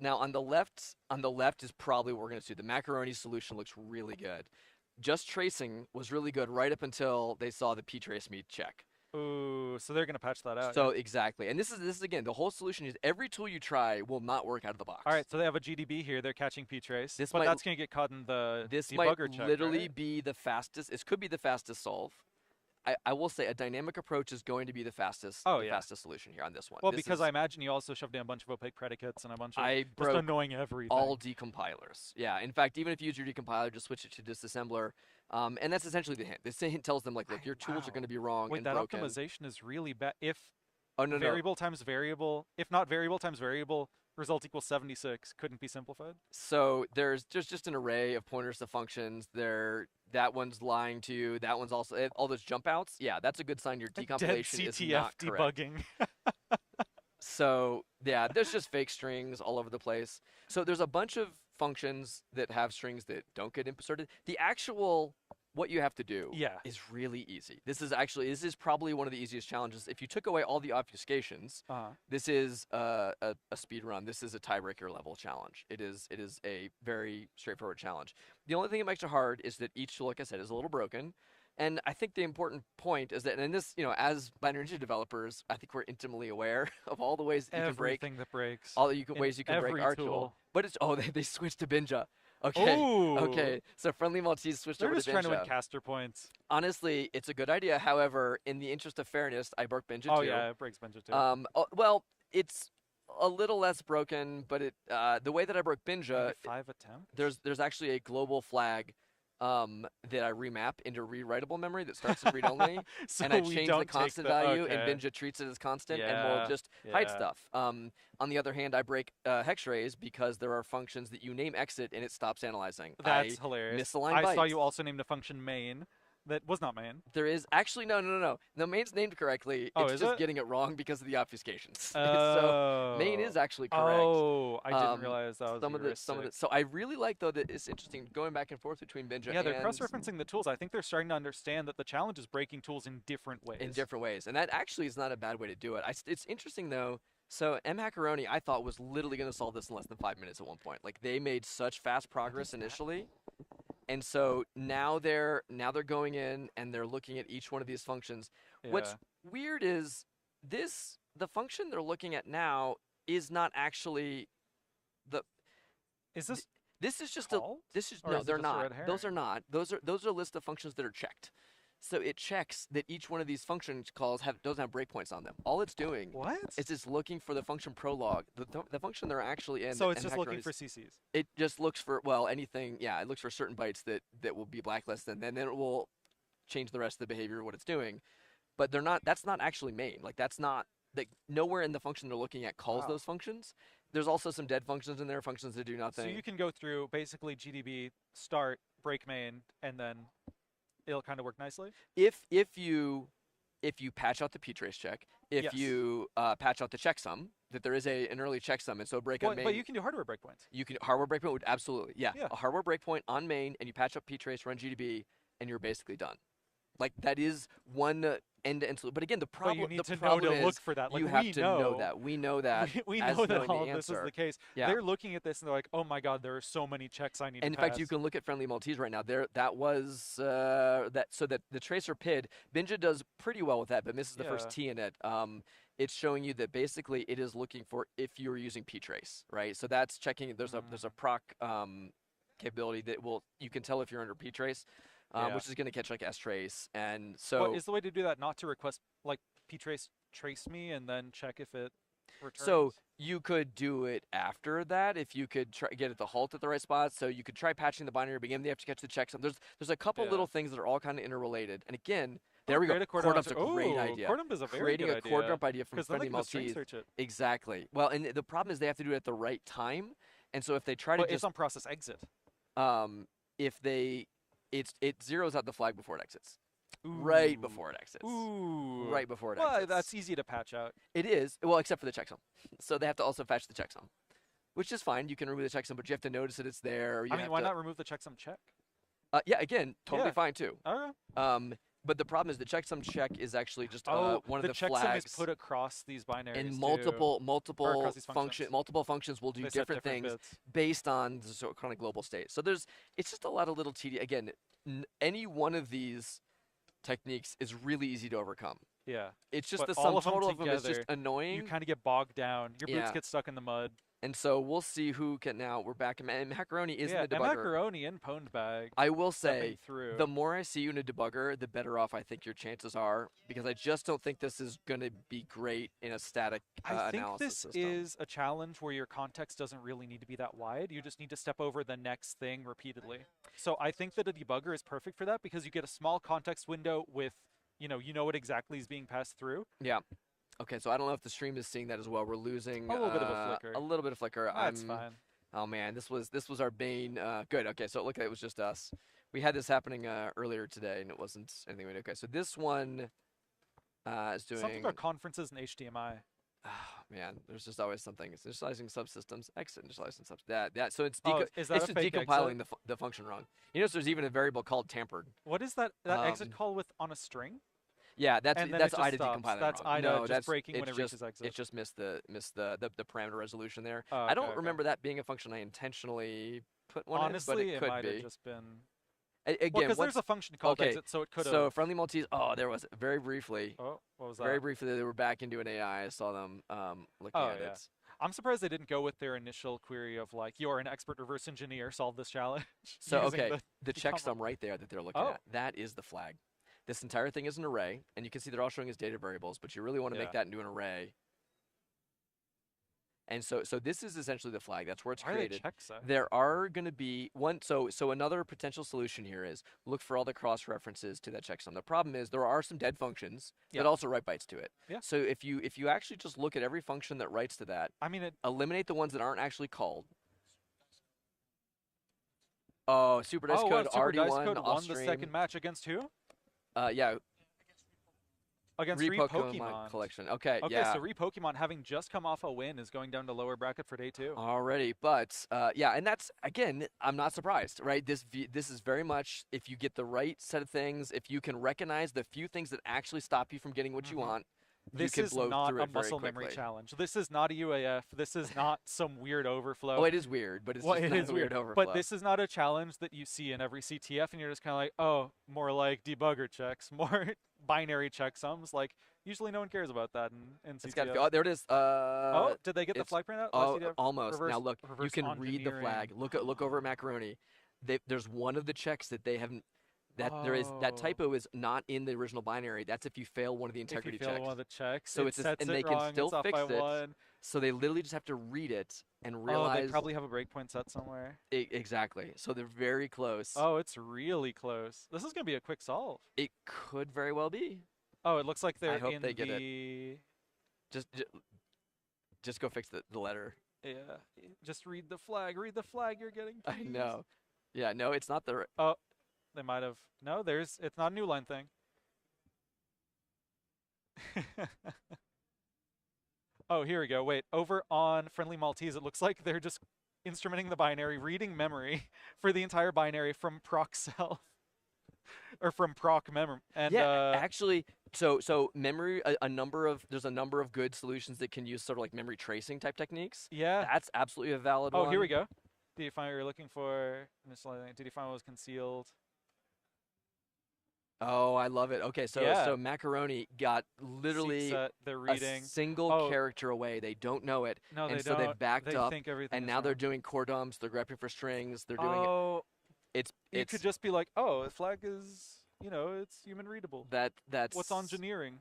now on the left is probably what we're going to do. The macaroni solution looks really good. Just tracing was really good right up until they saw the ptrace me check. Ooh, so they're gonna patch that out. So exactly, and this is again the whole solution is every tool you try will not work out of the box. All right, so they have a GDB here. They're catching ptrace, This but might- that's gonna get caught in the This might debugger check. literally right? be the fastest. This could be the fastest solve. I will say a dynamic approach is going to be the fastest. Oh, the yeah. fastest solution here on this one. Well, This because is- I imagine you also shoved in a bunch of opaque predicates and a bunch of I just broke annoying everything. all decompilers. Yeah, in fact, even if you use your decompiler, just switch it to disassembler, and that's essentially the hint. This hint tells them like, look, your tools are Wow. going to be wrong Wait, and that broken. optimization is really bad. If Oh no, variable times variable, if not variable times variable, result equals 76, couldn't be simplified. So there's just an array of pointers to functions. That one's lying to you. That one's also all those jump outs. Yeah, that's a good sign your Dead decompilation is CTF not correct. debugging. So yeah, there's just fake strings all over the place. So there's a bunch of functions that have strings that don't get inserted. The actual what you have to do Yeah. is really easy. This is probably one of the easiest challenges. If you took away all the obfuscations, this is a speed run. This is a tiebreaker level challenge. It is a very straightforward challenge. The only thing that makes it hard is that each tool, like I said, is a little broken. And I think the important point is that, and in this, as binary engine developers, I think we're intimately aware of all the ways that you can break, Everything that breaks. all the in ways you can break every our tool. tool. But it's they switched to Binja. Okay. Ooh. Okay. So Friendly Maltese switched They're over just to trying to Binja. win caster points. Honestly, it's a good idea. However, in the interest of fairness, I broke Binja Oh too. yeah, it breaks Benja too. Well, it's a little less broken, but the way that I broke Binja, Maybe 5 attempts. there's actually a global flag that I remap into rewritable memory that starts in read only, So and I we change don't the take constant value, okay. and Binja treats it as constant, and Yeah, will just hide yeah. stuff. On the other hand, I break hex arrays because there are functions that you name exit and it stops analyzing. That's I hilarious. misaligned I saw bytes. you also named a function main that was not main. There is actually no. The main's named correctly. Oh, It's is just it? getting it wrong because of the obfuscations. So Oh. main is actually correct. Oh, I didn't Um, realize that was some of the. So I really like though that it's interesting going back and forth between Binja Yeah, they're and cross-referencing the tools. I think they're starting to understand that the challenge is breaking tools in different ways. in different ways, and that actually is not a bad way to do it. It's interesting though. So Macaroni, I thought was literally going to solve this in less than 5 minutes at one point. Like they made such fast progress initially, and so now they're going in and they're looking at each one of these functions. Yeah. What's weird is the function they're looking at now is not actually Is this this is just called? this is Or no, is it they're just a not. red Those are herring? not. Those are a list of functions that are checked. So it checks that each one of these function calls doesn't have breakpoints on them. All it's doing is just looking for the function prolog, the function they're actually in. So it's just looking for CCs. It just looks for anything. Yeah, it looks for certain bytes that will be blacklisted, and then it will change the rest of the behavior of what it's doing. But they're not. That's not actually main. Like that's not. Like nowhere in the function they're looking at calls those functions. There's also some dead functions in there, functions that do nothing. So you can go through basically GDB, start, break main, and then it'll kind of work nicely. If you patch out the ptrace check, if you patch out the checksum, that there is an early checksum, and so break on main. But you can do hardware breakpoints. You can hardware breakpoint would absolutely a hardware breakpoint on main, and you patch up ptrace, run GDB, and you're basically done. Like that is one end-to-end solution. But again, the problem. But you need to know to look for that. Like, you have to know that. We know that. We know that all of this is the case. Yeah. They're looking at this and they're like, "Oh my God, there are so many checks I need." And to in fact, you can look at Friendly Maltese right now. That was that. So that the tracer PID, Binja does pretty well with that, but misses the first T in it. It's showing you that basically it is looking for if you're using ptrace, right? So that's checking. There's a proc capability that you can tell if you're under ptrace. Which is going to catch like strace, and so. What is the way to do that? Not to request like ptrace trace me and then check if it returns. So you could do it after that if you could get it to halt at the right spot. So you could try patching the binary begin. They have to catch the checksum. There's a couple little things that are all kind of interrelated. And again, there we go. Core dump's a great idea. Core dump is a very Creating good idea. a core dump idea from Friendly Maltese. Exactly. Well, and the problem is they have to do it at the right time. And so if they try to it's on process exit. It zeroes out the flag before it exits. Ooh. Right before it exits. Ooh. Right before it exits. exits. That's easy to patch out. It is. Well, except for the checksum. So they have to also fetch the checksum, which is fine. You can remove the checksum, but you have to notice that it's there. Why not remove the checksum check? Yeah, again, totally fine too. Okay. But the problem is the checksum check is actually just one of the flags. The checksum is put across these binaries. And multiple functions will do different things based on the sort of kind of global state. So it's just a lot of little tedious. Again, any one of these techniques is really easy to overcome. Yeah. It's just the sum total of them is just annoying. You kind of get bogged down. Your boots get stuck in the mud. And so we'll see who can now. We're back. And Macaroni is in the debugger. Macaroni in Pwned Bag. I will say, the more I see you in a debugger, the better off I think your chances are, because I just don't think this is going to be great in a static I think analysis this system. is a challenge where your context doesn't really need to be that wide. You just need to step over the next thing repeatedly. So I think that a debugger is perfect for that because you get a small context window with, you know what exactly is being passed through. Yeah. Okay, so I don't know if the stream is seeing that as well. We're losing a little bit of a flicker. A little bit of flicker. That's fine. Oh man, this was our bane. Good. Okay, so look, it was just us. We had this happening earlier today, and it wasn't anything. Okay, so this one is doing something about conferences and HDMI. Oh man, there's just always something. It's initializing subsystems, exit initializing subs. That. So it's is that it's just decompiling the function wrong. You notice there's even a variable called tampered. What is that exit call with on a string? Yeah, that's IDA stops. decompiling. That's wrong. IDA No, just breaking when it reaches exit. It just missed the parameter resolution there. Oh, I don't remember that being a function I intentionally put one Honestly, in, but it might could have just been. Again, because there's a function called exit, so it could have. So Friendly Maltese. Oh, there was very briefly. Oh, what was that? Very briefly, they were back into an AI. I saw them looking at it. I'm surprised they didn't go with their initial query of like, "You're an expert reverse engineer. Solve this challenge." So okay, the checksum right there that they're looking at. That is the flag. This entire thing is an array, and you can see they're all showing as data variables, but you really want to make that into an array. And so this is essentially the flag. That's where it's created. There are going to be so another potential solution here is look for all the cross references to that checksum. The problem is there are some dead functions that also write bytes to it. Yeah. So if you actually just look at every function that writes to that, eliminate the ones that aren't actually called. Oh, Super Dice Code already won the second match against who? Against Repokemon collection. Okay, so Repokemon, having just come off a win, is going down to lower bracket for day 2. Already, but and that's, again, I'm not surprised, right? This is very much, if you get the right set of things, if you can recognize the few things that actually stop you from getting what you want, this is not a muscle memory challenge. This is not a UAF. This is not some weird overflow. Oh, it is weird, but it's just not a weird overflow. But this is not a challenge that you see in every CTF, and you're just kind of like, oh, more like debugger checks, more binary checksums. Like, usually no one cares about that in CTF. There it is. Did they get the flag print out? Almost. Now look, you can read the flag. Look over at Macaroni. There's one of the checks that they haven't. that typo is not in the original binary. That's if you fail one of the integrity if you fail checks. one of the checks, So it it's sets and it they wrong, can still it's off fix by it. 1. So they literally just have to read it and Oh, realize they probably have a breakpoint set somewhere. exactly. So they're very close. Oh, it's really close. This is gonna be a quick solve. It could very well be. Oh, it looks like they're hope in they get the. Just go fix the letter. Yeah, just read the flag. Read the flag. You're getting. I know. Yeah, no, it's not the. Oh, they might have. No, it's not a new line thing. Oh, here we go. Wait, over on Friendly Maltese, it looks like they're just instrumenting the binary, reading memory for the entire binary from proc self or from proc memory. And yeah, actually, so memory. There's a number of good solutions that can use sort of like memory tracing type techniques. yeah. That's absolutely a valid Oh, one. here we go. Did you find what you're looking for? Did you find what was concealed? Oh, I love it. Okay, so Yeah. so Macaroni got literally They're reading. a single character away. They don't know it, No, and they so don't. they've backed they up, think everything and is now they're wrong. doing core dumps. They're grepping for strings. They're doing Oh, it. you It's could just be like, oh, the flag is, it's human readable. that's What's engineering?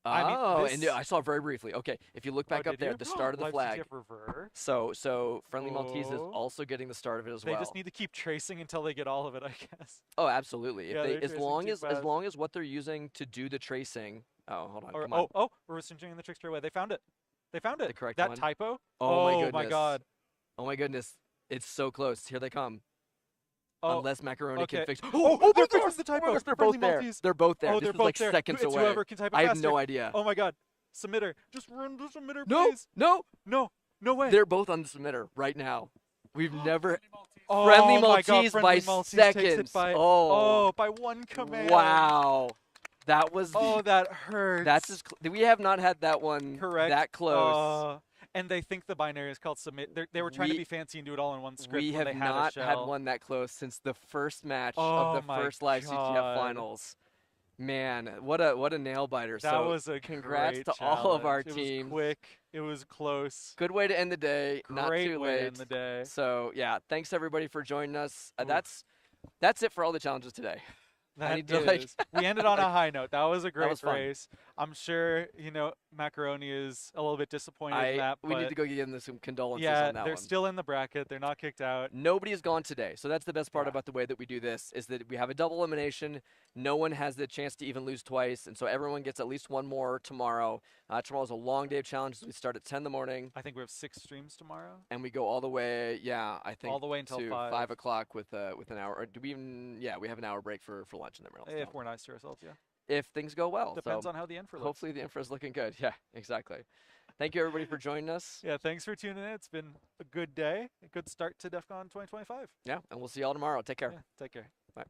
Oh, I mean, and this- I saw it very briefly. Okay, if you look back Oh, up did there you? at the start of the flag. LiveCTF reverse. So Friendly Maltese is Oh. also getting the start of it as They well. just need to keep tracing until they get all of it, I guess. Oh, absolutely. Yeah, they're tracing too As fast. long as what they're using to do the tracing. Oh, hold on. Or Come on. we're engineering the trickster away. They found it. They found it. The correct that one? typo. Oh my my goodness. god. Oh my goodness. It's so close. Here they come. Oh, Unless Macaroni okay. can fix. Oh, my they're gosh! fixing the typo. Oh my gosh, they're Friendly both there. Maltese. They're both there. Oh, This they're is both like there. seconds It's away. whoever can type it I have faster. no idea. Oh my god. Submitter. Just run the submitter, No, please. no, No way. they're both on the submitter right now. We've never. Oh Friendly my god, Maltese Friendly by Maltese takes it seconds. by, Oh. by one command. Wow, that was. Oh, that hurts. That's we have not had that one correct. that close. And they think the binary is called submit. They were trying to We- be fancy and do it all in one script. We when have they had not a had shell. one that close since the first match Oh of the my first LiveCTF God. finals. Man, what a nail biter! That So was a congrats great to all of our challenge. teams. It was quick. It was close. Good way to end the day. Not Great too way late. to end the day. So yeah, thanks everybody for joining us. Oof. That's it for all the challenges today. That need to, like- is. We ended on a high note. That was a great was fun. race. I'm sure Macaroni is a little bit disappointed in that. We need but to go give them some condolences yeah, on that they're one. still in the bracket. They're not kicked out. Nobody has gone today, so that's the best part Yeah. about the way that we do this is that we have a double elimination. No one has the chance to even lose twice, and so everyone gets at least one more tomorrow. Tomorrow's a long day of challenges. We start at 10 in the morning, I think we have 6 streams tomorrow. and we go all the way. Yeah, I think All the way until to 5. o'clock with an hour. Or do we even? Yeah, we have an hour break for lunch and then we're If we're nice to ourselves, yeah. if things go well. Depends so on how the infra looks. hopefully the infra is looking good. Yeah, exactly. Thank you everybody for joining us. Yeah, thanks for tuning in. It's been a good day. A good start to DEF CON 2025. Yeah, and we'll see y'all tomorrow. Take care. Yeah, take care. Bye.